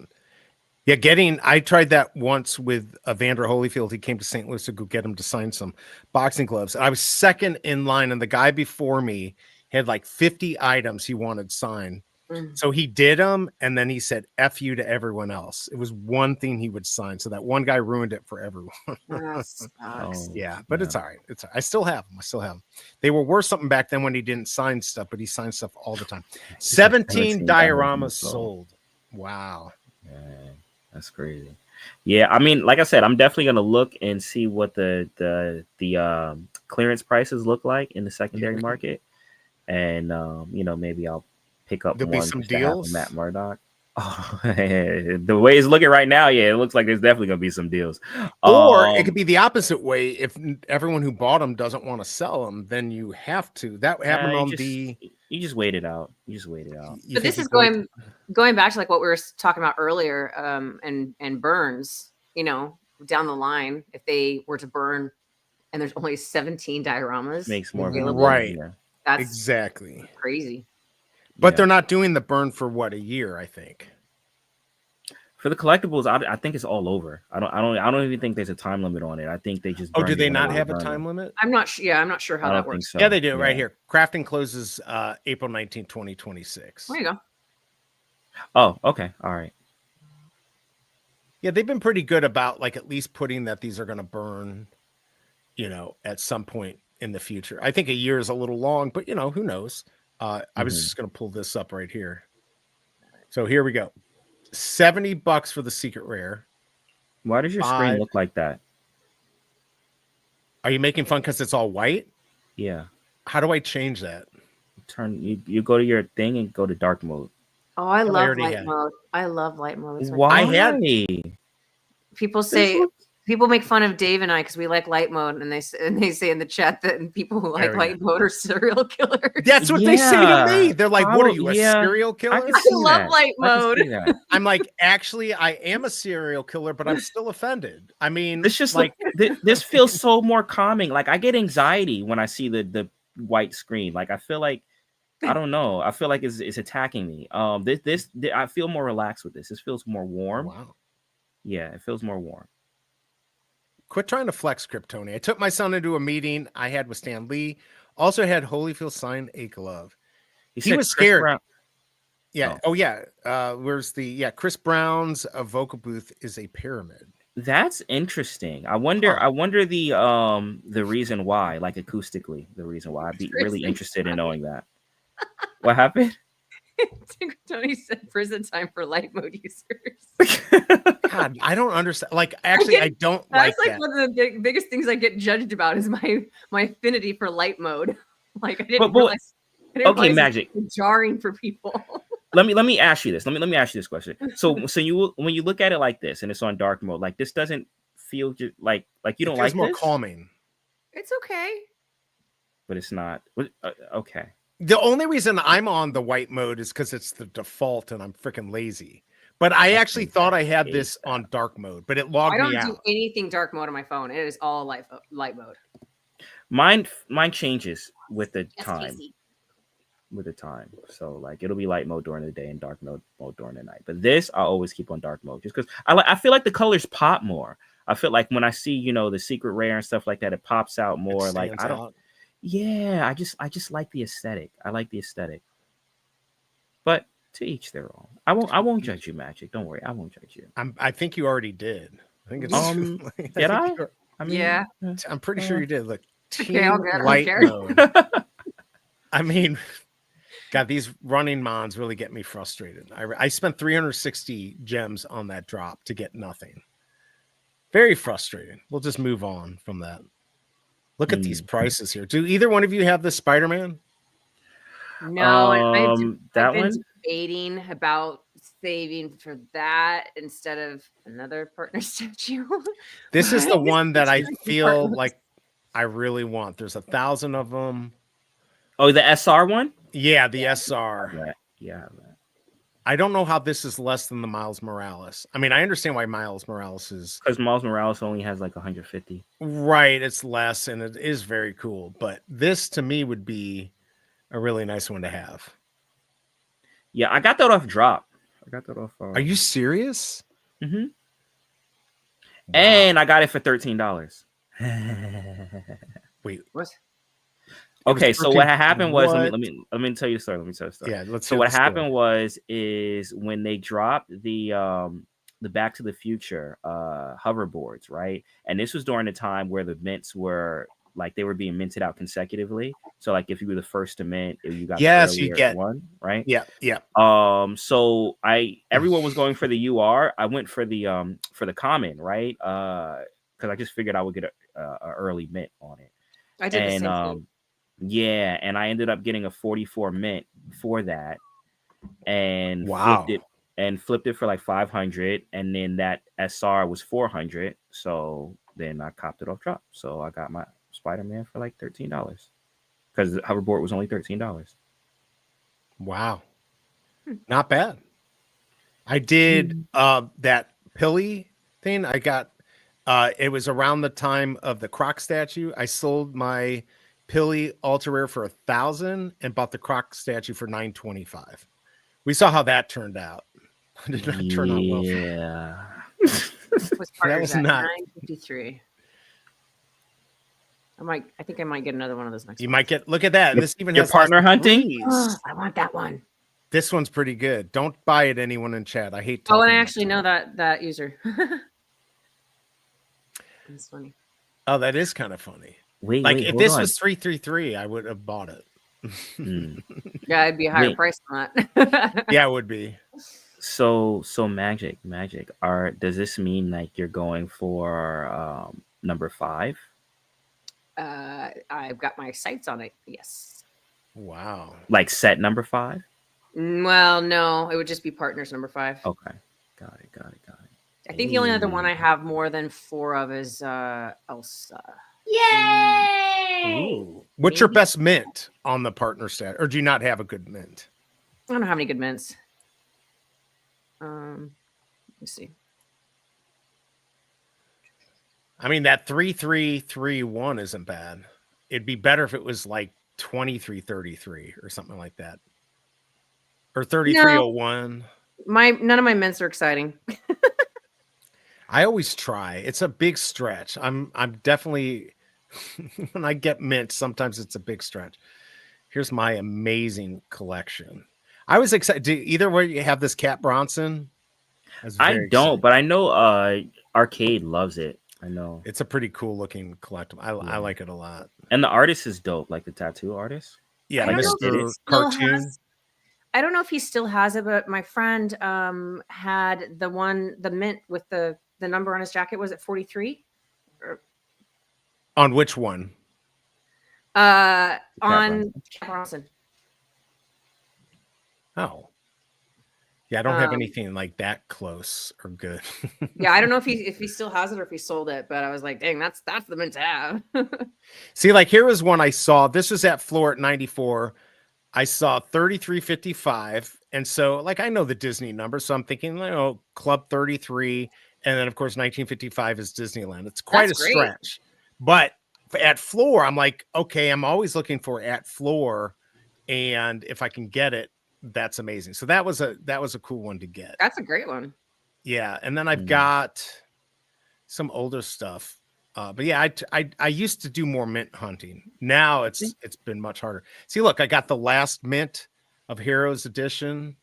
Yeah, I tried that once with Evander Holyfield. He came to St. Louis to go get him to sign some boxing gloves. I was second in line, and the guy before me had 50 items he wanted signed. So he did them, and then he said F you to everyone else. It was one thing he would sign. So that one guy ruined it for everyone. Yeah, but it's all right. I still have them. They were worth something back then when he didn't sign stuff, but he signed stuff all the time. 17 dioramas sold. Wow. Man, that's crazy. Yeah, I mean, like I said, I'm definitely gonna look and see what the clearance prices look like in the secondary market, and maybe I'll pick up one some deals. Matt Murdock. Oh, the way it's looking right now, yeah, it looks like there's definitely gonna be some deals. Or it could be the opposite way. If everyone who bought them doesn't want to sell them, then you have to. That happened on You just wait it out. But this is going back to what we were talking about earlier, and burns. Down the line, if they were to burn, and there's only 17 dioramas, makes more available, right. That's exactly crazy. But they're not doing the burn for a year, I think. For the collectibles, I think it's all over. I don't even think there's a time limit on it. I think they just. Oh, do they not have a time limit? I'm not sure. Yeah, I'm not sure how that works. So. Yeah, they do right here. Crafting closes April 19, 2026. There you go. Oh, okay, all right. Yeah, they've been pretty good about at least putting that these are going to burn, at some point in the future. I think a year is a little long, but who knows? I was just going to pull this up right here. So here we go. $70 for the secret rare. Why does your screen look like that? Are you making fun because it's all white? Yeah. How do I change that? You go to your thing and go to dark mode. Oh, I love light mode. I love light mode. Why? People make fun of Dave and I because we like light mode, and they say in the chat that people who like light mode are serial killers. That's what they say to me. They're like, "What are you, a serial killer?" I love light mode. I'm like, actually, I am a serial killer, but I'm still offended. I mean, it's just this feels so more calming. I get anxiety when I see the white screen. I feel like I don't know. I feel like it's attacking me. This I feel more relaxed with this. This feels more warm. Wow. Yeah, it feels more warm. Quit trying to flex, Kryptoni. I took my son into a meeting I had with Stan Lee. Also had Holyfield sign a glove. He was scared. Yeah. Oh, yeah. Where's Chris Brown's vocal booth is a pyramid. That's interesting. I wonder the reason why, like acoustically, the reason why. I'd be really interested in knowing that. What happened? Tony said prison time for light mode users. God, I don't understand. Like, actually, I don't like That's like that. one of the biggest things I get judged about is my affinity for light mode. Like I didn't But- realize. okay, Magic. It's jarring for people. Let me ask you this. Let me ask you this question. So you when you look at it like this and it's on dark mode, like this doesn't feel like you don't It like feels more this? calming. It's okay. But it's not. Okay. The only reason I'm on the white mode is because it's the default and I'm freaking lazy. But I actually thought I had this on dark mode, but it logged I don't me do out. anything dark mode on my phone. It is all light mode. Mine changes with the Yes, time. Casey. With the time. So like it'll be light mode during the day and dark mode during the night. But this I always keep on dark mode just because I feel like the colors pop more. I feel like when I see, the secret rare and stuff like that, it pops out more. It Like stands I don't out. yeah, I just like the aesthetic. I like the aesthetic. But to each their own. I won't judge you, Magic. Don't worry, I won't judge you. I think you already did. I think it's Did I? I mean, Yeah. I'm pretty sure you did. Look, Okay, I'll team get it. I don't light care. mode. I mean, God, these running mons really get me frustrated. I spent 360 gems on that drop to get nothing. Very frustrating. We'll just move on from that. Look at these prices here. Do either one of you have this Spider-Man? No, I've that been one? debating about saving for that instead of another partner statue. This is the one that I feel Partners. like I really want. There's 1,000 of them. Oh, the SR one? Yeah, the SR. Yeah. I don't know how this is less than the Miles Morales. I mean, I understand why Miles Morales is Because Miles Morales only has like 150. right. It's less and it is very cool. But this to me would be a really nice one to have. Yeah, I got that off drop. I got that off. Are you serious? Mm-hmm. Wow. And I got it for $13. Wait. What? Okay, so what happened was What? let me tell you the story. Let me tell you the story. Yeah, let's So hear what the story. happened is when they dropped the Back to the Future hoverboards, right? And this was during the time where the mints were like they were being minted out consecutively. So like if you were the first to mint, you got Yes, the you earlier get one, right? Yeah. So everyone was going for the UR. I went for the common, right? Because I just figured I would get a early mint on it. I did the same thing. Yeah, and I ended up getting a 44 mint for that, and Wow. flipped it for like 500, and then that SR was 400. So then I copped it off drop. So I got my Spider-Man for like $13 because the hoverboard was only $13. Wow. Not bad. I did that Pilly thing. I got it was around the time of the Croc statue. I sold my Pilly ultra rare for 1,000 and bought the Croc statue for 925. We saw how that turned out. It did not turn out well. Yeah. Was partners was at not- 953. I think I might get another one of those next. You month. might get look at that. This even Your has partner lots of hunting? threes. I want that one. This one's pretty good. Don't buy it, anyone in chat. I hate Oh, and I talking actually know that user. That's funny. Oh, that is kind of funny. Wait, Like wait, if hold this on. was 333, I would have bought it. Yeah, it'd be a higher Wait. price on that. Yeah, it would be. So magic. Does this mean like you're going for number 5? I've got my sights on it. Yes. Wow. Like set number 5? Well, no, it would just be partners number 5. Okay. Got it. I think the only other one I have more than 4 of is Elsa. Ooh. What's your best mint on the partner stat? Or do you not have a good mint? I don't have any good mints. Let's see. I mean, that 3331 isn't bad. It'd be better if it was like 2333 or something like that. Or 3301. None of my mints are exciting. I always try. It's a big stretch. I'm definitely when I get mint, sometimes it's a big stretch. Here's my amazing collection. I was excited. Do either way you have this Cat Bronson? I don't, but I know Arcade loves it. I know. It's a pretty cool looking collectible. I like it a lot. And the artist is dope, like the tattoo artist. Yeah, I don't know if Mr. he still Cartoon. has- I don't know if he still has it, but my friend had the mint with the number on his jacket. Was it 43? On which one? On Cap Bronson. Oh. Yeah, I don't have anything like that close or good. Yeah, I don't know if he still has it or if he sold it, but I was like, dang, that's the mint to have. See, like here was one I saw. This was at Floor at 94. I saw 3355. And so, like, I know the Disney number. So I'm thinking, Club 33. And then, of course, 1955 is Disneyland. It's quite That's a great. stretch. But at Floor, I'm like, okay, I'm always looking for at Floor. And if I can get it, that's amazing. So that was a cool one to get. That's a great one. Yeah. And then I've got some older stuff. But yeah, I used to do more mint hunting. Now it's been much harder. See, look, I got the last mint of Heroes Edition.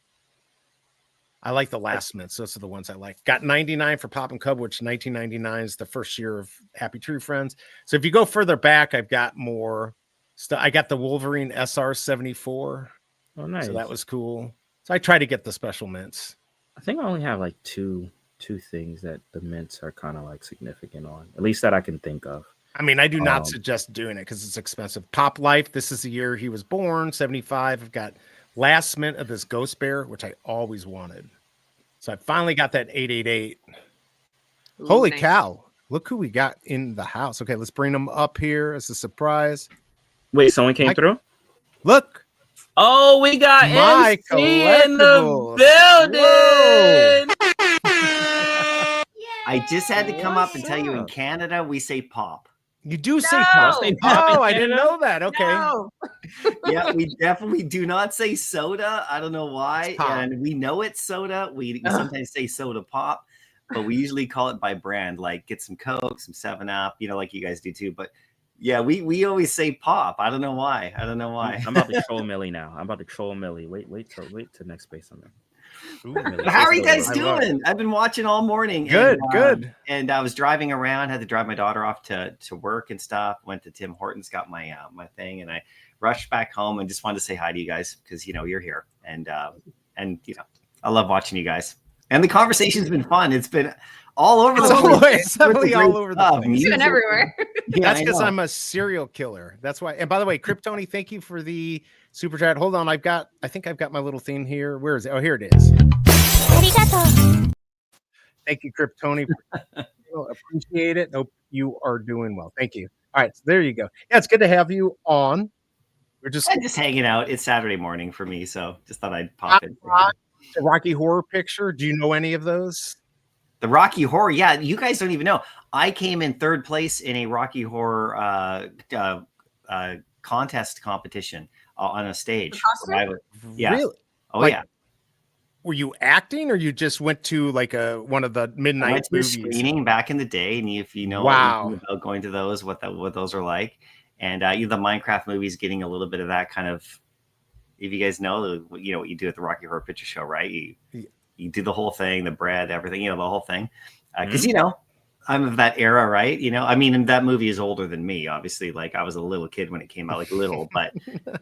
I like the last mints. Those are the ones I like. Got 99 for Pop and Cub, which 1999 is the first year of Happy Tree Friends. So if you go further back, I've got more stuff. I got the Wolverine SR 74. Oh, nice. So that was cool. So I try to get the special mints. I think I only have like two things that the mints are kind of like significant on, at least that I can think of. I mean, I do not suggest doing it because it's expensive. Pop Life, this is the year he was born, 75. I've got last mint of this Ghost Bear, which I always wanted. So I finally got that 888. Ooh, Holy nice. cow. Look who we got in the house. Okay, let's bring them up here as a surprise. Wait, someone came through? Look. Oh, we got My MC in the collectibles. building. I just had to come up and tell you in Canada, we say pop. You do say No! pop. Say pop in Oh, I didn't Canada? know that. Okay. No. Yeah, we definitely do not say soda. I don't know why. It's pop. And we know it's soda. We sometimes say soda pop, but we usually call it by brand, like get some Coke, some 7-Up, like you guys do too. But yeah, we always say pop. I don't know why. I'm about to troll Millie now. Wait till next space on there. Ooh, Millie, How are you guys I love doing? I've been watching all morning. Good, and, good. And I was driving around, had to drive my daughter off to work and stuff. Went to Tim Hortons, got my my thing, and I rushed back home and just wanted to say hi to you guys because you're here, and I love watching you guys. And the conversation's been fun. It's been all over the place. It's definitely all over the place. It's been everywhere. Yeah, That's I because know. I'm a serial killer. That's why. And by the way, Kryptoni, thank you for the super chat. Hold on. I think I've got my little thing here. Where is it? Oh, here it is. Thank you, Kryptoni. Appreciate it. Hope you are doing well. Thank you. All right. So there you go. Yeah, it's good to have you on. We're just I'm just hanging out. It's Saturday morning for me, so just thought I'd pop in. the Rocky Horror Picture. Do you know any of those? The Rocky Horror, yeah, you guys don't even know. I came in third place in a Rocky Horror contest competition on a stage. Yeah. Really? Oh, Like, yeah. Were you acting, or you just went to like one of the I midnight went to a movies? screening back in the day, and if you know Wow. anything about going to those, what those are like, and the Minecraft movies getting a little bit of that kind of. If you guys know, what you do at the Rocky Horror Picture Show, right? You do the whole thing, the bread, everything, the whole thing, because I'm of that era, right? I mean, and that movie is older than me, obviously. Like I was a little kid when it came out, like little, but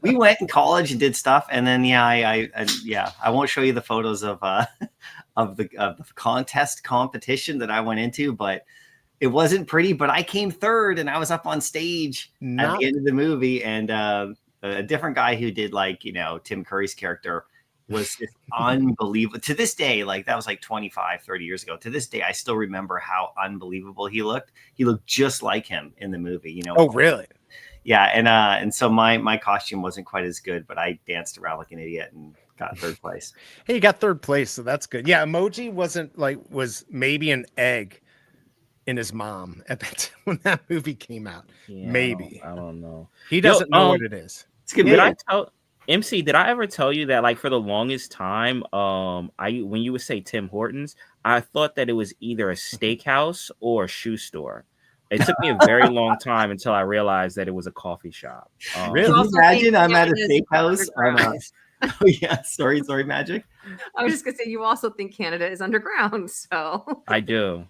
we went in college and did stuff, and then I won't show you the photos of the contest competition that I went into, but it wasn't pretty. But I came third, and I was up on stage at the end of the movie, and a different guy who did Tim Curry's character was just unbelievable. To this day, like that was like 25, 30 years ago. To this day, I still remember how unbelievable he looked. He looked just like him in the movie, Oh, really? Yeah, and so my costume wasn't quite as good, but I danced around like an idiot and got third place. Hey, you got third place, so that's good. Yeah, Emoji was maybe an egg in his mom at that when that movie came out. Yeah, maybe. I don't know. He doesn't know what it is. It's good. MC, did I ever tell you that like for the longest time, when you would say Tim Hortons, I thought that it was either a steakhouse or a shoe store. It took me a very long time until I realized that it was a coffee shop. Really? Can you imagine I'm at a steakhouse Oh yeah, sorry, Magic. I was just gonna say you also think Canada is underground, so I do.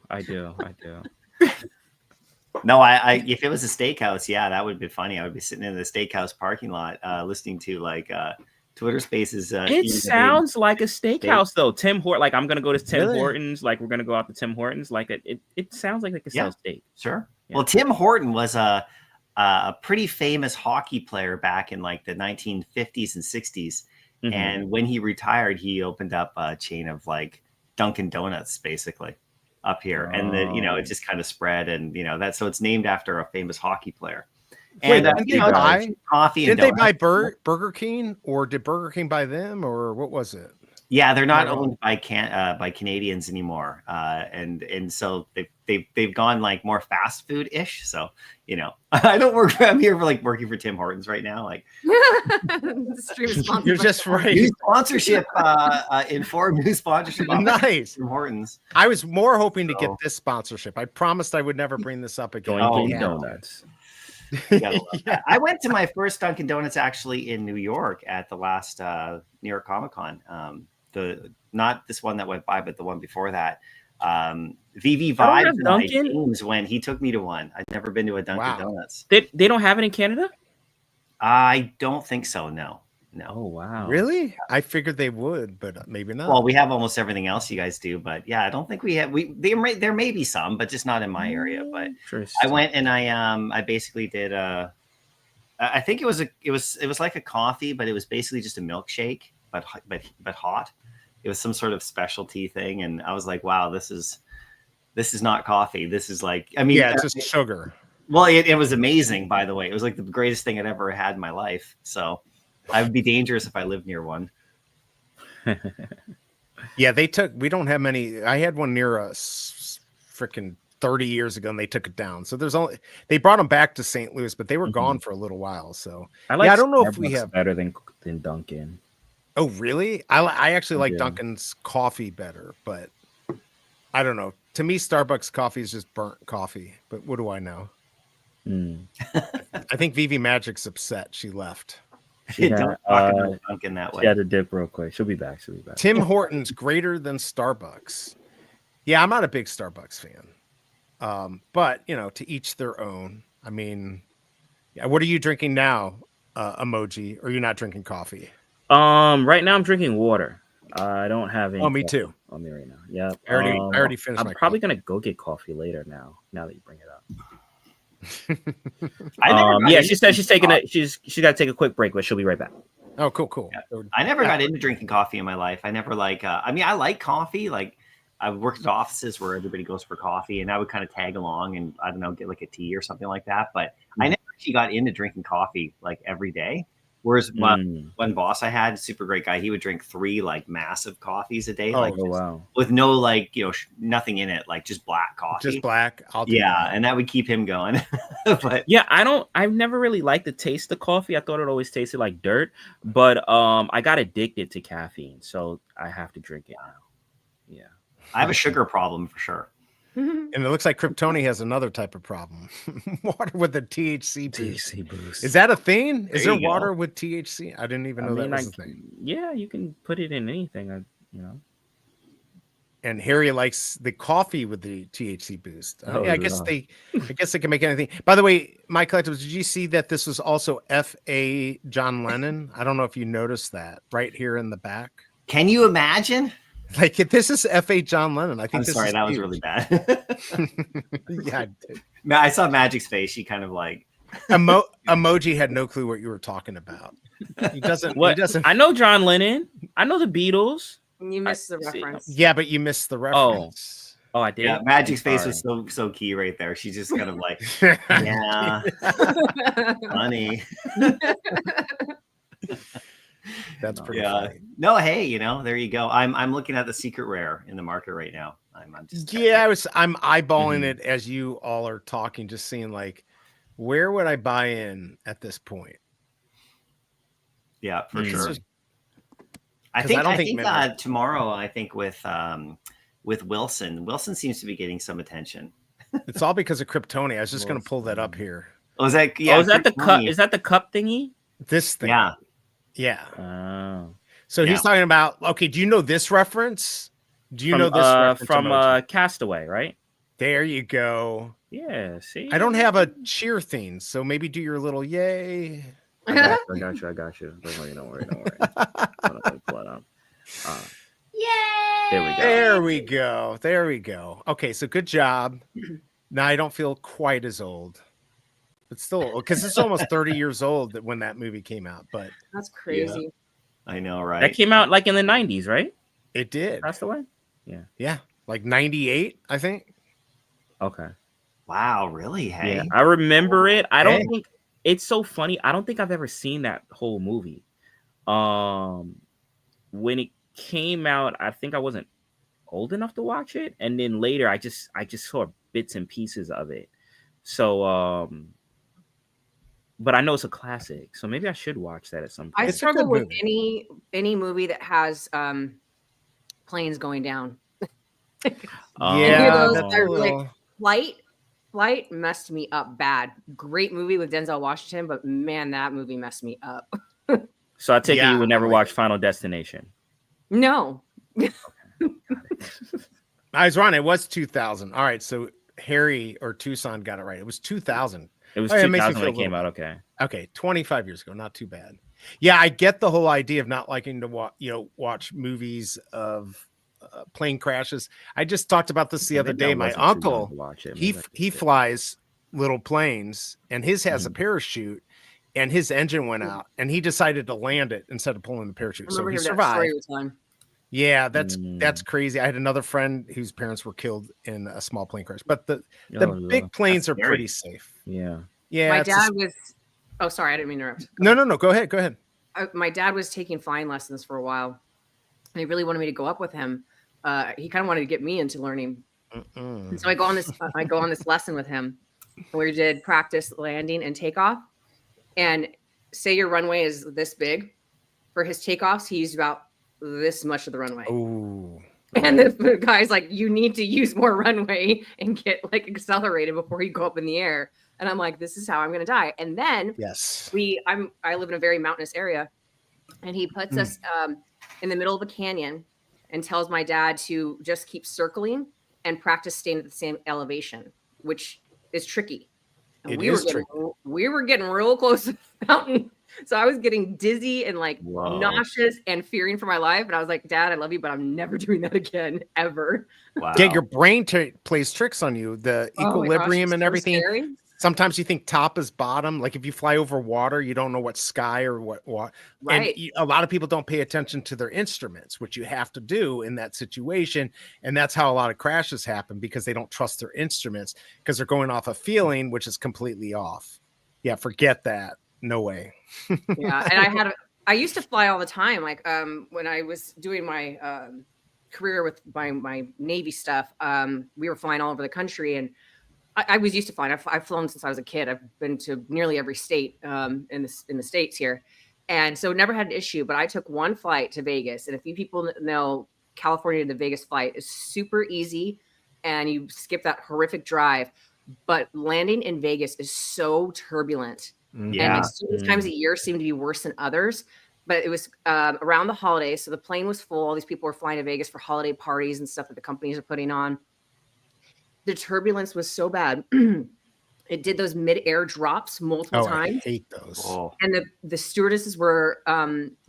No, I if it was a steakhouse, yeah, that would be funny. I would be sitting in the steakhouse parking lot, listening to like Twitter Spaces. It sounds like a steakhouse though. Tim Hortons. Like I'm gonna go to Tim Hortons. Like we're gonna go out to Tim Hortons. Like it sounds like they could sell steak. Sure. Yeah. Well, Tim Horton was a pretty famous hockey player back in like the 1950s and 60s. Mhm. And when he retired, he opened up a chain of like Dunkin' Donuts, basically, up here, and then it just kind of spread, and so it's named after a famous hockey player. Wait, And didn't they buy coffee? Did And they buy donuts. Burger King, or did Burger King buy them, or what was it? Yeah, they're not Right on. owned by Canadians anymore, and so they've gone like more fast food ish. So I don't work. I'm here for like working for Tim Hortons right now. Like the stream is sponsored You're by just right. new sponsorship, new sponsorship. Nice. Tim Hortons. I was more hoping to get So- this sponsorship. I promised I would never bring this up again. Dunkin' yeah. Donuts. You gotta love that. I went to my first Dunkin' Donuts actually in New York at the last New York Comic Con. Not this one that went by, but the one before that. Veve I don't have Vibes Dunkin'. James when he took me to one. I'd never been to a Dunkin' Wow. Donuts. They don't have it in Canada. I don't think so. No. Oh wow. Really? I figured they would, but maybe not. Well, we have almost everything else you guys do, but yeah, I don't think we have. There may be some, but just not in my area. But I went and I basically did I think it was like a coffee, but it was basically just a milkshake, but hot. It was some sort of specialty thing, and I was like, wow, this is not coffee. This is like, I mean, yeah, it's just sugar. Well, it was amazing, by the way. It was like the greatest thing I'd ever had in my life. So I would be dangerous if I lived near one. Yeah, we don't have many. I had one near us freaking 30 years ago, and they took it down. So they brought them back to St. Louis, but they were gone for a little while. So I don't know if we Starbucks have better than Dunkin'. Oh, really? I actually like Yeah. Dunkin's coffee better, but I don't know. To me, Starbucks coffee is just burnt coffee, but what do I know? I think VeveMagic's upset. She left. Don't talk about Dunkin' that way. She had to dip real quick. She'll be back. Tim Hortons greater than Starbucks. Yeah, I'm not a big Starbucks fan. But to each their own. I mean, yeah, what are you drinking now, Emoji? Or are you not drinking coffee? Right now I'm drinking water. I don't have any. Oh, me too. On me right now. Yeah. I already finished. I'm probably gonna go get coffee later now. Now that you bring it up. Yeah, she said she's taking she's got to take a quick break, but she'll be right back. Oh, cool. Yeah. I never got into drinking coffee in my life. I never I like coffee. Like I've worked at offices where everybody goes for coffee, and I would kind of tag along and I don't know, get like a tea or something like that. But I never actually got into drinking coffee like every day. Whereas one boss I had, super great guy, he would drink 3 like massive coffees a day, wow, with no like nothing in it, like just black coffee, just black. And that would keep him going. But yeah, I've never really liked the taste of coffee. I thought it always tasted like dirt, but I got addicted to caffeine, so I have to drink it now. Yeah, I have a sugar problem for sure. And it looks like Kryptoni has another type of problem. Water with the THC boost. Is that a thing? Is there water with THC? I didn't even know that was a thing. Yeah, you can put it in anything. And Harry likes the coffee with the THC boost. I guess they can make anything. By the way, my collectibles, did you see that this was also F.A. John Lennon? I don't know if you noticed that right here in the back. Can you imagine? Like this is F.A. John Lennon. I think. I'm sorry, that was really bad. Yeah, I saw Magic's face. She kind of like Emoji had no clue what you were talking about. He doesn't. What? He doesn't. I know John Lennon. I know the Beatles. You missed the reference. Yeah, but you missed the reference. Oh, I did. Yeah, Magic's face was so key right there. She's just kind of like, yeah, funny. That's pretty funny. No, hey, there you go. I'm looking at the secret rare in the market right now. I'm just I'm eyeballing it as you all are talking, just seeing like, where would I buy in at this point? Yeah, for sure. I think think tomorrow. I think with Wilson. Wilson seems to be getting some attention. It's all because of Kryptoni. I was just going to pull that up here. Oh, is that is that the cup? Is that the cup thingy? This thing. Yeah. Yeah. Oh. So he's talking about, okay, do you know this reference? Do you know this reference? From Castaway, right? There you go. Yeah, see? I don't have a cheer theme, so maybe do your little yay. I got you. Don't worry. Hold on. Yay! There we go. Okay, so good job. Now I don't feel quite as old. But still, because it's almost 30 years old when that movie came out. But that's crazy. Yeah, I know, right? That came out like in the 90s, right? It did. Castaway? Yeah, like 98, I think. Okay. Wow, really? Hey, yeah, I remember it. I don't think it's so funny. I don't think I've ever seen that whole movie. When it came out, I think I wasn't old enough to watch it, and then later I just saw bits and pieces of it. So but I know it's a classic, so maybe I should watch that at some point. I struggle with any movie that has planes going down. Flight messed me up bad. Great movie with Denzel Washington, but man, that movie messed me up. So I take it you would never watch Final Destination. No. I was wrong. It was 2000. All right, so Harry or Tucson got it right. It was 2000. It was 2000 when it came out. Okay, 25 years ago, not too bad. Yeah, I get the whole idea of not liking to watch movies of plane crashes. I just talked about this the other day. My uncle, he flies little planes, and his has a parachute, and his engine went out, and he decided to land it instead of pulling the parachute. So he survived. Yeah, that's crazy. I had another friend whose parents were killed in a small plane crash, but the big planes are pretty safe. Yeah. My dad was. Oh, sorry, I didn't mean to interrupt. No. Go ahead. My dad was taking flying lessons for a while, and he really wanted me to go up with him. He kind of wanted to get me into learning, and so I go on this lesson with him, where we did practice landing and takeoff. And say your runway is this big, for his takeoffs, he used about this much of the runway. Ooh. And the guy's like, you need to use more runway and get like accelerated before you go up in the air. And I'm like, this is how I'm going to die. And then I live in a very mountainous area, and he puts us in the middle of a canyon and tells my dad to just keep circling and practice staying at the same elevation, which is tricky. And we were getting real close to the mountain. So I was getting dizzy and like nauseous and fearing for my life. And I was like, Dad, I love you, but I'm never doing that again, ever. Wow. Yeah, your brain plays tricks on you. The equilibrium and everything. Scary. Sometimes you think top is bottom. Like if you fly over water, you don't know what sky or what. Right. And a lot of people don't pay attention to their instruments, which you have to do in that situation. And that's how a lot of crashes happen, because they don't trust their instruments, because they're going off a feeling, which is completely off. Yeah, forget that. No way. Yeah. And I used to fly all the time. Like when I was doing my career with my Navy stuff, we were flying all over the country, and I was used to flying. I've flown since I was a kid. I've been to nearly every state in the States here. And so never had an issue, but I took one flight to Vegas. And if you people know, California to the Vegas flight is super easy, and you skip that horrific drive. But landing in Vegas is so turbulent. Yeah. And certain times of year seem to be worse than others. But it was around the holidays. So the plane was full. All these people were flying to Vegas for holiday parties and stuff that the companies are putting on. The turbulence was so bad. It did those mid-air drops multiple times. I hate those. Oh. And the stewardesses were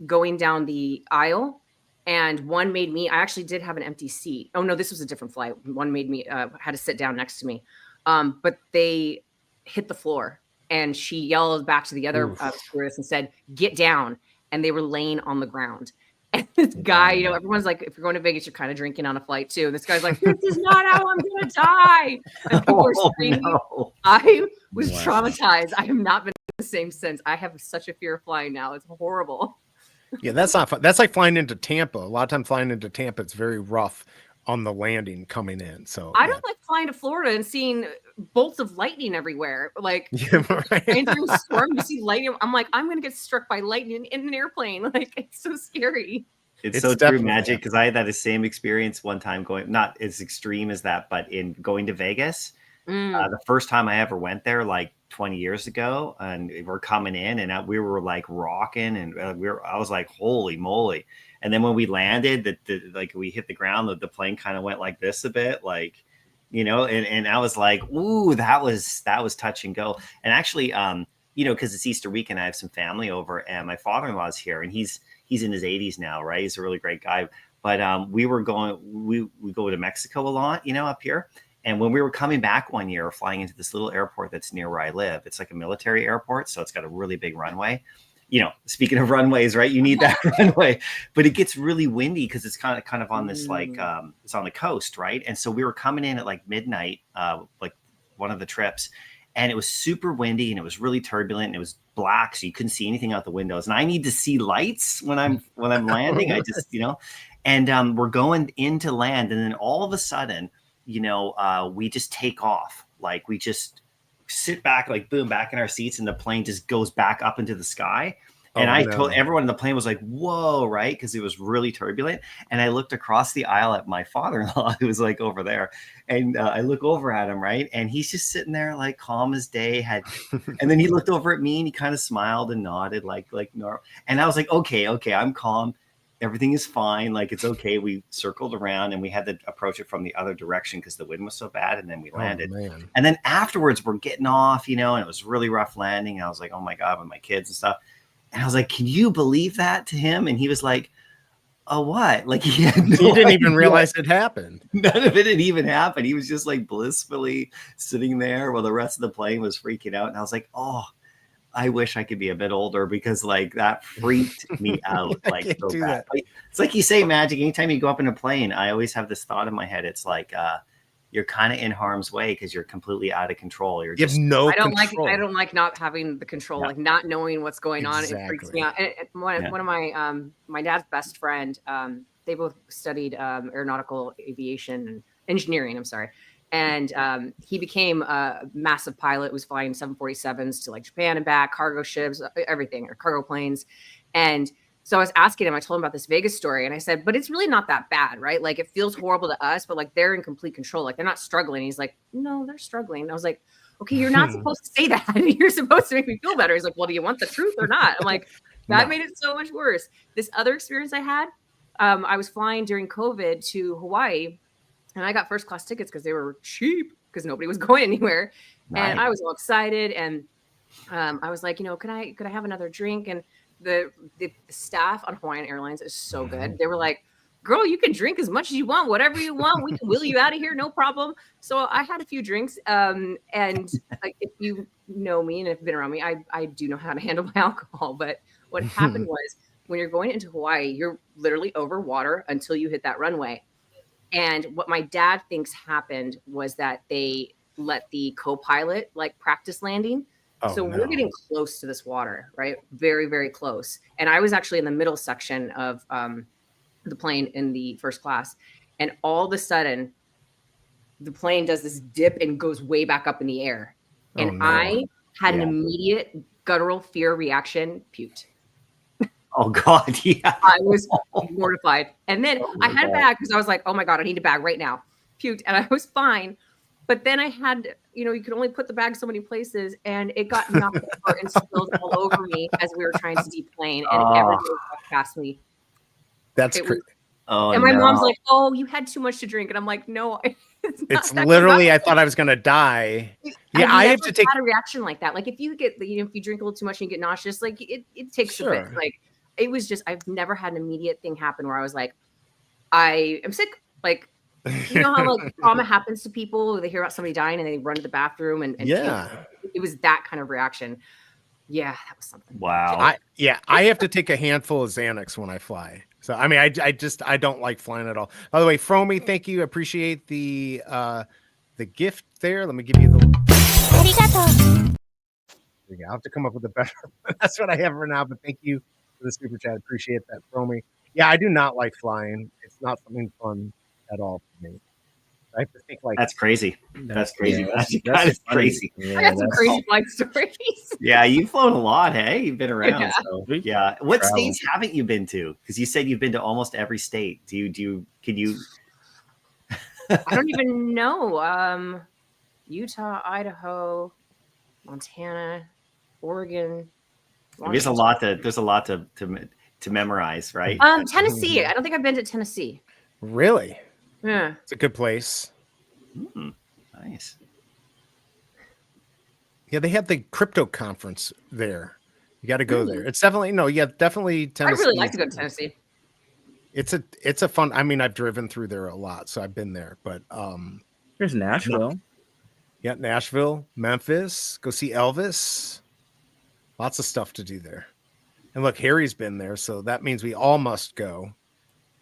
going down the aisle, and one made me, I actually did have an empty seat. Oh no, this was a different flight. One made me, had to sit down next to me. But they hit the floor, and she yelled back to the other stewardess and said, "Get down." And they were laying on the ground. And this guy, everyone's like, if you're going to Vegas, you're kind of drinking on a flight too. And this guy's like, this is not how I'm going to die. And people were screaming. No. I was traumatized. I have not been the same since. I have such a fear of flying now. It's horrible. Yeah, that's not fun. That's like flying into Tampa. A lot of times flying into Tampa, it's very rough on the landing coming in. So I don't like flying to Florida and seeing bolts of lightning everywhere. Like right. through a storm, you see lightning. I'm like, I'm gonna get struck by lightning in an airplane. Like, it's so scary. It's so true, Magic, because I had that same experience one time going, not as extreme as that, but in going to Vegas. The first time I ever went there, like 20 years ago, and we're coming in, and we were like rocking, and I was like, holy moly! And then when we landed, like we hit the ground, the plane kind of went like this a bit, like, you know, and I was like, ooh, that was touch and go. And actually, you know, because it's Easter weekend, I have some family over, and my father-in-law's here, and he's in his 80s now, right? He's a really great guy. But we go to Mexico a lot, you know, up here. And when we were coming back one year, flying into this little airport that's near where I live, it's like a military airport, so it's got a really big runway. You know, speaking of runways, right? You need that runway, but it gets really windy because it's kind of on this like it's on the coast, right? And so we were coming in at like midnight, like one of the trips, and it was super windy and it was really turbulent and it was black, so you couldn't see anything out the windows. And I need to see lights when I'm landing. I just, you know, and we're going into land, and then all of a sudden, you know, we just take off, like we just sit back, like boom, back in our seats, and the plane just goes back up into the sky. And I told everyone in the plane was like, whoa, right? Because it was really turbulent. And I looked across the aisle at my father-in-law, who was like over there. And I look over at him, right? And he's just sitting there like calm as day. And then he looked over at me and he kind of smiled and nodded like normal. And I was like, okay, I'm calm. Everything is fine. Like, it's okay. We circled around and we had to approach it from the other direction because the wind was so bad. And then we landed. And then afterwards we're getting off, you know, and it was really rough landing. And I was like, oh my God, with my kids and stuff. And I was like, can you believe that to him? And he was like, oh, what? Like, he didn't even realize it happened. None of it had even happened. He was just like blissfully sitting there while the rest of the plane was freaking out. And I was like, oh, I wish I could be a bit older, because like that freaked me out. Like, so bad. It's like you say, Magic, anytime you go up in a plane, I always have this thought in my head. It's like, you're kind of in harm's way because you're completely out of control. You're just I don't like not having the control, like not knowing what's going on. It freaks me out. And one of my my dad's best friend, they both studied aeronautical aviation and engineering. I'm sorry. And he became a massive pilot, was flying 747s to like Japan and back, cargo ships, everything, or cargo planes. And so I was asking him, I told him about this Vegas story, and I said, but it's really not that bad, right? Like, it feels horrible to us, but like they're in complete control. Like, they're not struggling. He's like, no, they're struggling. And I was like, okay, you're not supposed to say that. You're supposed to make me feel better. He's like, well, do you want the truth or not? I'm like, that made it so much worse. This other experience I had, I was flying during COVID to Hawaii, and I got first class tickets because they were cheap because nobody was going anywhere. Nice. And I was all excited. And I was like, you know, could I have another drink? And the staff on Hawaiian Airlines is so good. They were like, girl, you can drink as much as you want, whatever you want. We can wheel you out of here, no problem. So I had a few drinks. And like, if you know me and have been around me, I do know how to handle my alcohol. But what happened was, when you're going into Hawaii, you're literally over water until you hit that runway. And what my dad thinks happened was that they let the co-pilot like practice landing. So we're getting close to this water, right? Very, very close. And I was actually in the middle section of the plane in the first class. And all of a sudden, the plane does this dip and goes way back up in the air. And I had an immediate guttural fear reaction, puked. Oh God, yeah. I was mortified. And then I had a bag because I was like, oh my God, I need a bag right now. Puked, and I was fine. But then I had, you know, you could only put the bag so many places, and it got knocked over and spilled all over me as we were trying to deplane, and everything walked past me. That's crazy. And my mom's like, oh, you had too much to drink. And I'm like, no. It's literally, I thought I was going to die. Yeah, I have to take a reaction like that. Like, if you get, you know, if you drink a little too much and you get nauseous, like it takes a bit. Like, it was just, I've never had an immediate thing happen where I was like, I am sick. Like, you know how like trauma happens to people, they hear about somebody dying and they run to the bathroom and it was that kind of reaction. Yeah, that was something. Wow. I have to take a handful of Xanax when I fly. So I mean, I don't like flying at all. By the way, Fromy, thank you. Appreciate the gift there. Let me give you the. I'll have to come up with a better. That's what I have for now. But thank you for the super chat. Appreciate that, Fromy. Yeah, I do not like flying. It's not something fun at all for me. I have to think like that's crazy. That's crazy. That's crazy. Yeah, I got some crazy flight stories. Yeah, you've flown a lot. Hey, you've been around. Yeah. So yeah. What states haven't you been to? Because you said you've been to almost every state. Can you? I don't even know. Utah, Idaho, Montana, Oregon. There's a lot to memorize, right? Tennessee. I don't think I've been to Tennessee. Really? Yeah. It's a good place. Nice. Yeah, they had the crypto conference there. You got to go there. It's definitely definitely Tennessee. I'd really like to go to Tennessee. It's a fun. I mean, I've driven through there a lot, so I've been there. But There's Nashville. Yeah, Nashville, Memphis. Go see Elvis. Lots of stuff to do there. And look, Harry's been there, so that means we all must go.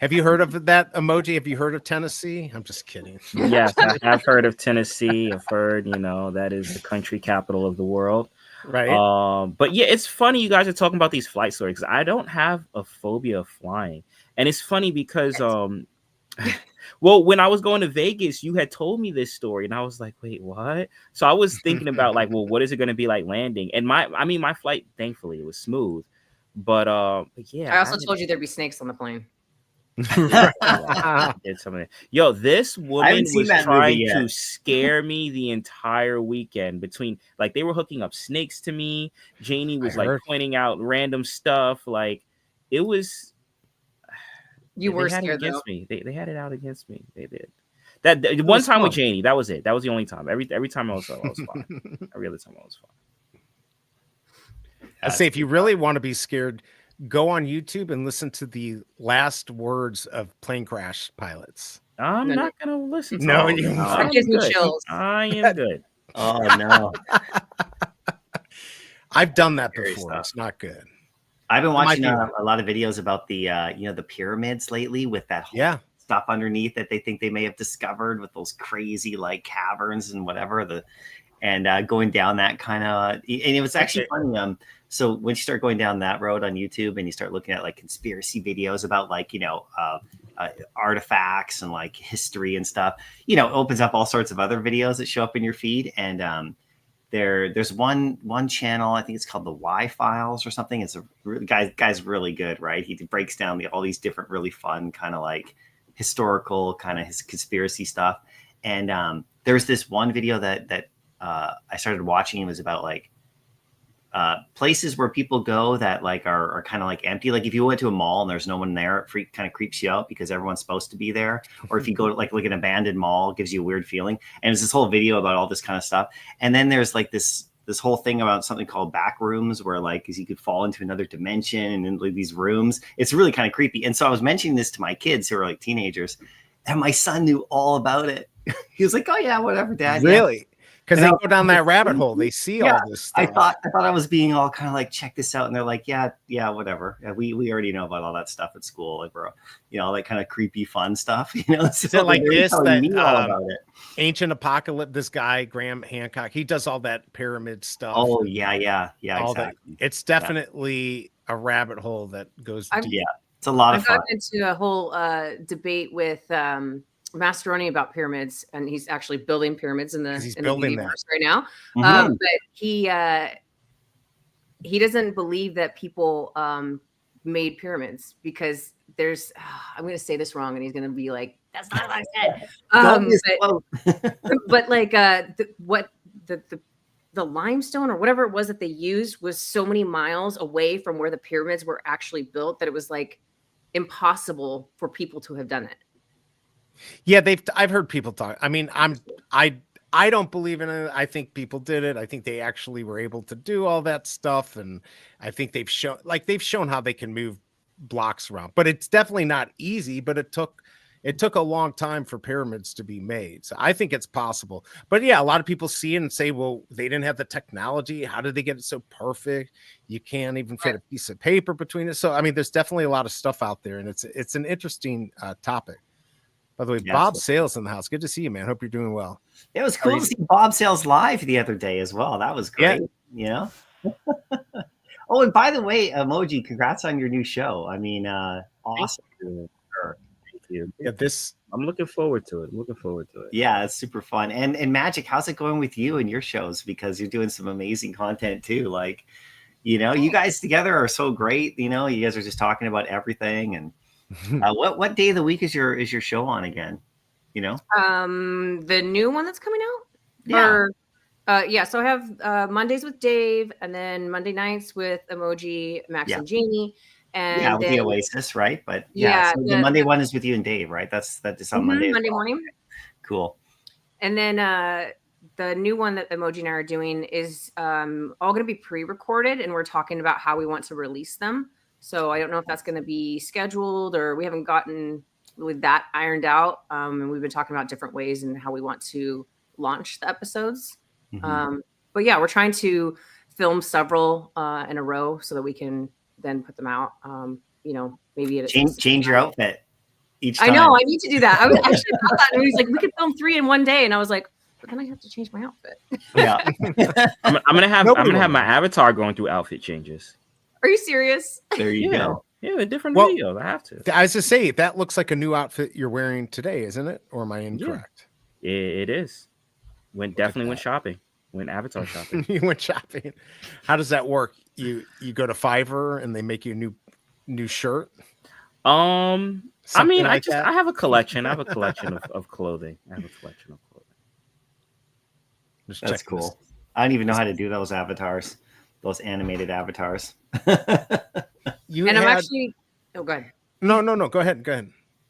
Have you heard of that emoji? Have you heard of Tennessee? I'm just kidding. Yes, I've heard of Tennessee. I've heard, that is the country capital of the world. Right. But yeah, it's funny you guys are talking about these flight stories because I don't have a phobia of flying. And it's funny because well, when I was going to Vegas, you had told me this story and I was like, wait, what? So I was thinking about like, well, what is it going to be like landing? And my flight, thankfully, it was smooth. But yeah. I also told you there'd be snakes on the plane. Yo, this woman was trying to scare me the entire weekend. Between like they were hooking up snakes to me. Janie was like pointing out random stuff. Like it was. You were scared against me. They had it out against me. They did. That one time with Janie, that was it. That was the only time. Every time I was fine. Every other time I was fine. I say if you really want to be scared, go on YouTube and listen to the last words of plane crash pilots. I'm not gonna listen to that gives me chills. I am good. Oh no. I've done that before. It's not good. I've been watching a lot of videos about the the pyramids lately with that whole stuff underneath that they think they may have discovered with those crazy like caverns and whatever going down that kind of and it was actually funny. So when you start going down that road on YouTube and you start looking at like conspiracy videos about like, artifacts and like history and stuff, it opens up all sorts of other videos that show up in your feed. And there's one channel, I think it's called the Y Files or something. It's guy's really good, right? He breaks down all these different really fun kind of like historical kind of his conspiracy stuff. And there's this one video that I started watching. It was about like places where people go that like are kind of like empty. Like if you went to a mall and there's no one there, it kind of creeps you out because everyone's supposed to be there. Or if you go to like an abandoned mall, it gives you a weird feeling. And it's this whole video about all this kind of stuff. And then there's like this whole thing about something called back rooms where like you could fall into another dimension and in like, these rooms. It's really kind of creepy. And so I was mentioning this to my kids who are like teenagers, and my son knew all about it. He was like, "Oh yeah, whatever, Dad." Really? Because they go down that rabbit hole. They see all this stuff. I thought I was being all kind of like, check this out. And they're like, yeah, whatever. Yeah, we already know about all that stuff at school. Like, bro, all that kind of creepy fun stuff. Is it like this? That Ancient Apocalypse, this guy, Graham Hancock, he does all that pyramid stuff. Oh, yeah, exactly. That. It's definitely a rabbit hole that goes deep. Yeah, it's a lot of fun. I've gotten into a whole debate with Mastroeni about pyramids, and he's actually building pyramids in the universe right now. Mm-hmm. But he doesn't believe that people made pyramids because there's I'm going to say this wrong, and he's going to be like, "That's not what I said." But like the limestone or whatever it was that they used was so many miles away from where the pyramids were actually built that it was like impossible for people to have done it. Yeah, I've heard people talk. I mean, I don't believe in it. I think people did it. I think they actually were able to do all that stuff, and I think they've shown how they can move blocks around. But it's definitely not easy. But it took a long time for pyramids to be made. So I think it's possible. But yeah, a lot of people see it and say, well, they didn't have the technology. How did they get it so perfect? You can't even fit a piece of paper between it. So I mean, there's definitely a lot of stuff out there, and it's an interesting topic. By the way, Bob Sales in the house. Good to see you, man. Hope you're doing well. It was cool to see Bob Sales live the other day as well. That was great. Yeah. Oh, and by the way, Emoji, congrats on your new show. I mean, awesome. Thank you. Yeah, I'm looking forward to it. Yeah, it's super fun. And Magic, how's it going with you and your shows? Because you're doing some amazing content too. Like, you guys together are so great. You guys are just talking about everything. And what day of the week is your show on again? The new one that's coming out. Yeah. So I have Mondays with Dave, and then Monday nights with Emoji, Max, Yeah. and Jeannie. Yeah, And with then, the Oasis, right? But yeah, so the Monday one is with you and Dave, right? That's on Monday as Monday well. morning. Cool. And then the new one that Emoji and I are doing is all going to be pre-recorded, and we're talking about how we want to release them. So I don't know if that's going to be scheduled, or we haven't gotten really that ironed out. And we've been talking about different ways and how we want to launch the episodes. But yeah, we're trying to film several in a row so that we can then put them out. Maybe at a Change your outfit each time. I know, I need to do that. I was actually thought that, and he's like, we could film 3 in one day, and I was like, but then I have to change my outfit. Yeah. I'm gonna have my avatar going through outfit changes. Are you serious? There you go. Yeah, the different videos. I have to. I was to say, that looks like a new outfit you're wearing today, isn't it? Or am I incorrect? Yeah, it is. Went shopping. Went avatar shopping. You went shopping. How does that work? You go to Fiverr and they make you a new shirt? Something like I have a collection. I have a collection of clothing. That's cool. I don't even know how to do those avatars, those animated avatars. I'm actually. Oh, go ahead. No. Go ahead.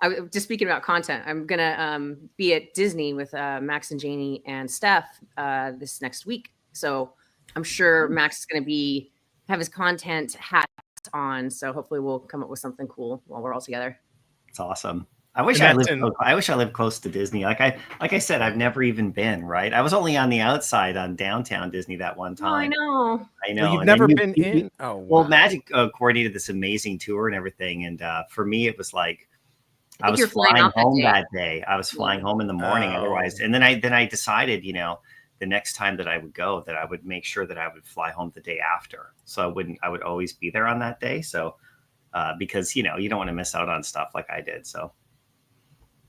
I was just speaking about content. I'm gonna be at Disney with Max and Janie and Steph this next week. So I'm sure Max is gonna have his content hat on. So hopefully we'll come up with something cool while we're all together. It's awesome. I wish I lived close to Disney. Like I said, I've never even been, right? I was only on the outside on downtown Disney that one time. Oh, I know. Well, you've never been in? Oh, wow. Well, Magic coordinated this amazing tour and everything. And for me, it was like, I was flying home that day. I was flying home in the morning otherwise. And then I decided, the next time that I would go, that I would make sure that I would fly home the day after. So I would always be there on that day. So because, you don't want to miss out on stuff like I did. So.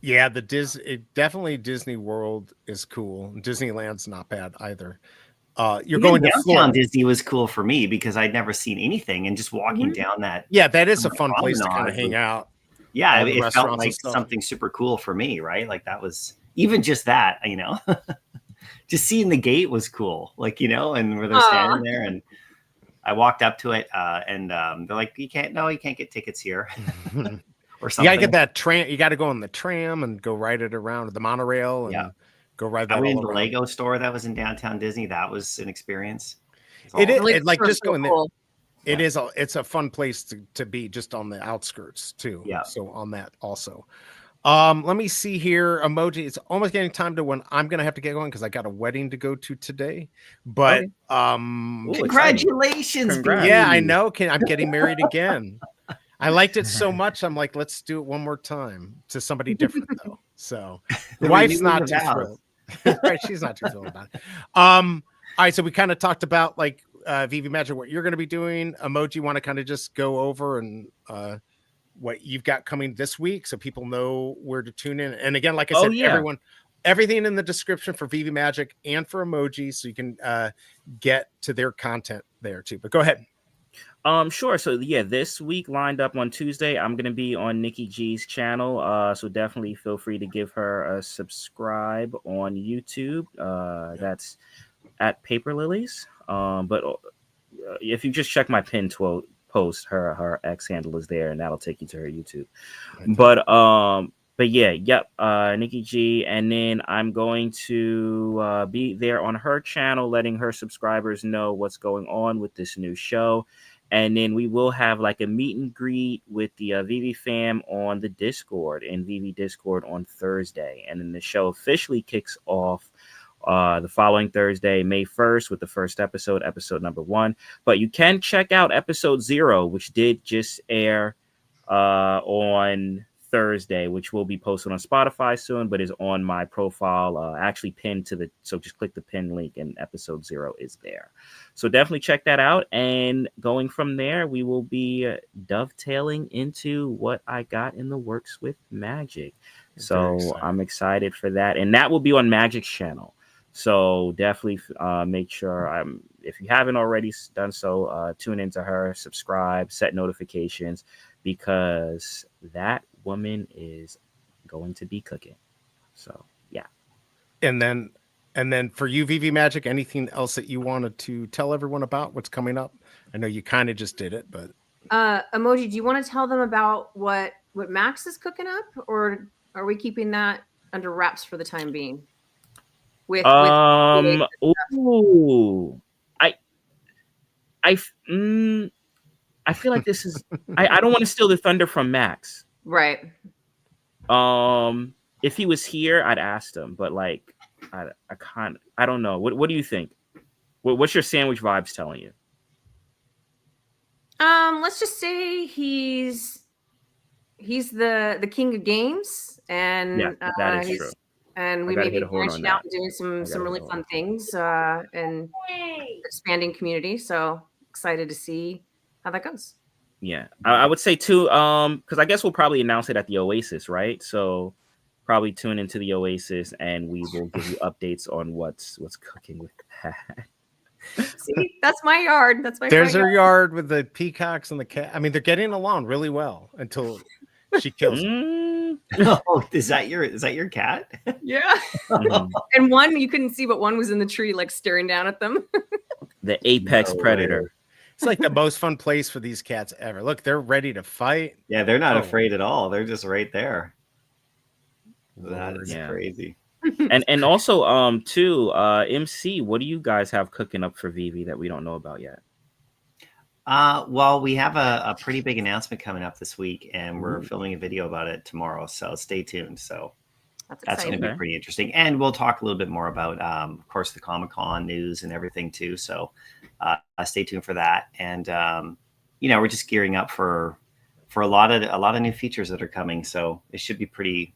Yeah, definitely Disney World is cool. Disneyland's not bad either. You're going to Florida. Disney was cool for me because I'd never seen anything, and just walking down that. Yeah, that is a fun place to kind of hang out. Yeah, it felt like something super cool for me, right? Like that was even just that, just seeing the gate was cool, like and where they're standing there, and I walked up to it, and they're like, you can't get tickets here. Or something. You gotta get that tram. You got to go on the tram and go ride it around the monorail and go ride that. I went in the Lego store that was in downtown Disney. That was an experience. It is like just going there. It is. It's a fun place to be, just on the outskirts too. Yeah. So on that also. Let me see here. Emoji. It's almost getting time to when I'm gonna have to get going because I got a wedding to go to today. But congratulations! Yeah, I know. I'm getting married again. I liked it so much. I'm like, let's do it one more time to somebody different though. So the wife's not too thrilled. Right? She's not too thrilled about it. All right. So we kind of talked about like VeveMagic, what you're going to be doing. Emoji, want to kind of just go over and what you've got coming this week so people know where to tune in. And again, like I said, everything in the description for VeveMagic and for Emoji, so you can get to their content there too. But go ahead. Sure. So this week lined up on Tuesday, I'm gonna be on Nikki G's channel. So definitely feel free to give her a subscribe on YouTube. That's at Paper Lilies. But if you just check my pinned post, her X handle is there, and that'll take you to her YouTube. But Nikki G, and then I'm going to be there on her channel, letting her subscribers know what's going on with this new show. And then we will have like a meet and greet with the Veve fam on the Discord, and Veve Discord on Thursday. And then the show officially kicks off the following Thursday, May 1st, with the first episode number 1. But you can check out episode 0, which did just air on Thursday, which will be posted on Spotify soon, but is on my profile, actually pinned to so just click the pin link and episode 0 is there. So definitely check that out. And going from there, we will be dovetailing into what I got in the works with Magic. So I'm excited for that. And that will be on Magic's channel. So definitely make sure, if you haven't already done so, tune into her, subscribe, set notifications, because that woman is going to be cooking. So yeah. And then And then for you, VeveMagic, anything else that you wanted to tell everyone about what's coming up? I know you kind of just did it, but Emoji, do you want to tell them about what Max is cooking up, or are we keeping that under wraps for the time being? Ooh, I feel like this is I don't want to steal the thunder from Max. Right. If he was here, I'd ask him, but like I don't know. What do you think? What's your sandwich vibes telling you? Let's just say he's the king of games, and Yeah, that is true. And we may be branching out and doing some really fun things and expanding community. So excited to see how that goes. Yeah, I would say too, because I guess we'll probably announce it at the Oasis, right? So probably tune into the Oasis, and we will give you updates on what's cooking with that. See, that's my yard. That's my. There's her yard with the peacocks and the cat. I mean, they're getting along really well until she kills them. Oh, is that your cat? Yeah. And one you couldn't see, but one was in the tree, like staring down at them. The apex predator. It's like the most fun place for these cats ever. Look, they're ready to fight. Yeah, they're not afraid at all. They're just right there. That is crazy. And also too, MC, what do you guys have cooking up for Veve that we don't know about yet? Well, we have a pretty big announcement coming up this week, and we're filming a video about it tomorrow. So stay tuned. So that's going to be pretty interesting. And we'll talk a little bit more about, of course, the Comic-Con news and everything too. So stay tuned for that. And we're just gearing up for a lot of new features that are coming. So it should be pretty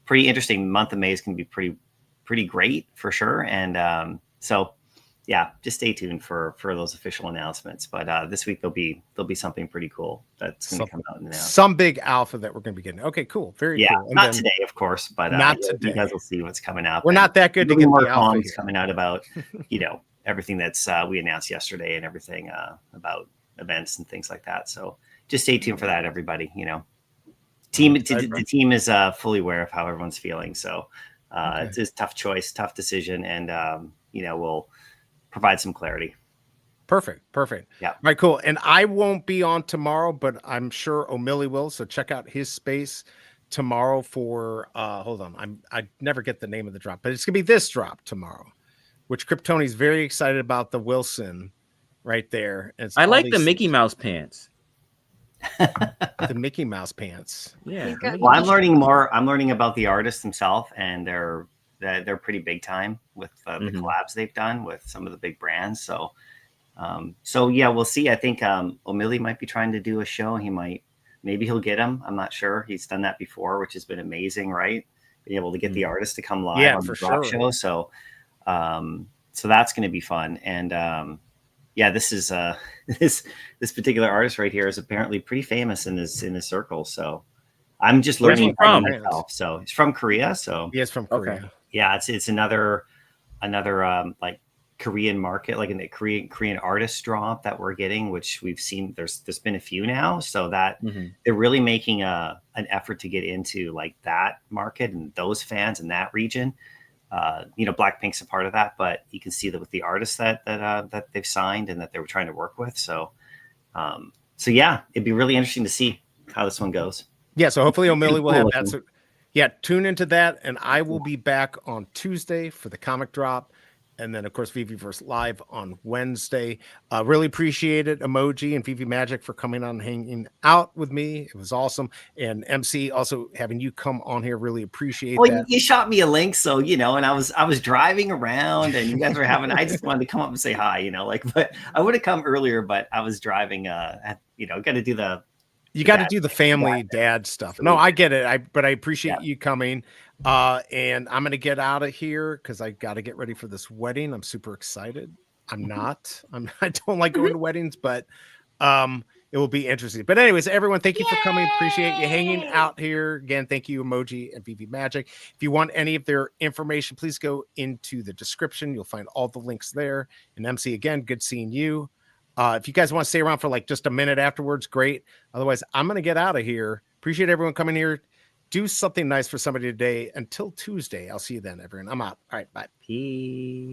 interesting. The month of May is going to be pretty great for sure. And so yeah, just stay tuned for those official announcements. But this week there'll be something pretty cool that's going to come out and announce. Some big alpha that we're going to be getting. Okay, cool. Very cool. And not today, of course, but not today. You guys will see what's coming up. We're not that good to get more the alpha comms coming out about everything that's we announced yesterday and everything about events and things like that. So just stay tuned for that, everybody. The team is fully aware of how everyone's feeling. So it's a tough choice, tough decision, and we'll provide some clarity. Perfect. Yeah. All right, cool. And I won't be on tomorrow, but I'm sure O'Milly will. So check out his space tomorrow for hold on. I never get the name of the drop, but it's gonna be this drop tomorrow, which Kryptoni's very excited about. The Wilson right there. I like the Mickey Mouse pants. The Mickey Mouse pants. Yeah. Well, I'm learning about the artist himself, and they're pretty big time with the collabs they've done with some of the big brands. So yeah, we'll see. I think O'Milly might be trying to do a show. Maybe he'll get him. I'm not sure. He's done that before, which has been amazing, right? Being able to get the artist to come live on the drop show. So so that's going to be fun. And this is this particular artist right here is apparently pretty famous in his circle. So I'm just learning from myself. So he's from Korea. So he is from Korea. Okay. Yeah, it's another like Korean market, like in the Korean artist drop that we're getting, which we've seen. There's been a few now, so that they're really making an effort to get into like that market and those fans in that region. Blackpink's a part of that, but you can see that with the artists that they've signed and that they were trying to work with. So yeah, it'd be really interesting to see how this one goes. Yeah, so hopefully O'Milly will have that. So, yeah, tune into that, and I will be back on Tuesday for the comic drop, and then of course Veveverse Live on Wednesday. Really appreciate it, Emoji and VeveMagic, for coming on and hanging out with me. It was awesome, and MC also having you come on here. Really appreciate that. You shot me a link, so and I was driving around, and you guys were having. I just wanted to come up and say hi, but I would have come earlier, but I was driving. Got to do the. You got to do the family dad stuff. No, I get it. But I appreciate you coming. And I'm going to get out of here because I got to get ready for this wedding. I'm super excited. I don't like going to weddings, but it will be interesting. But anyways, everyone, thank you for coming. Appreciate you hanging out here. Again, thank you, Emoji and VeveMagic. If you want any of their information, please go into the description. You'll find all the links there. And MC, again, good seeing you. If you guys want to stay around for like just a minute afterwards, great. Otherwise, I'm going to get out of here. Appreciate everyone coming here. do something nice for somebody today. Until Tuesday, I'll see you then, everyone. I'm out. All right, bye. Peace.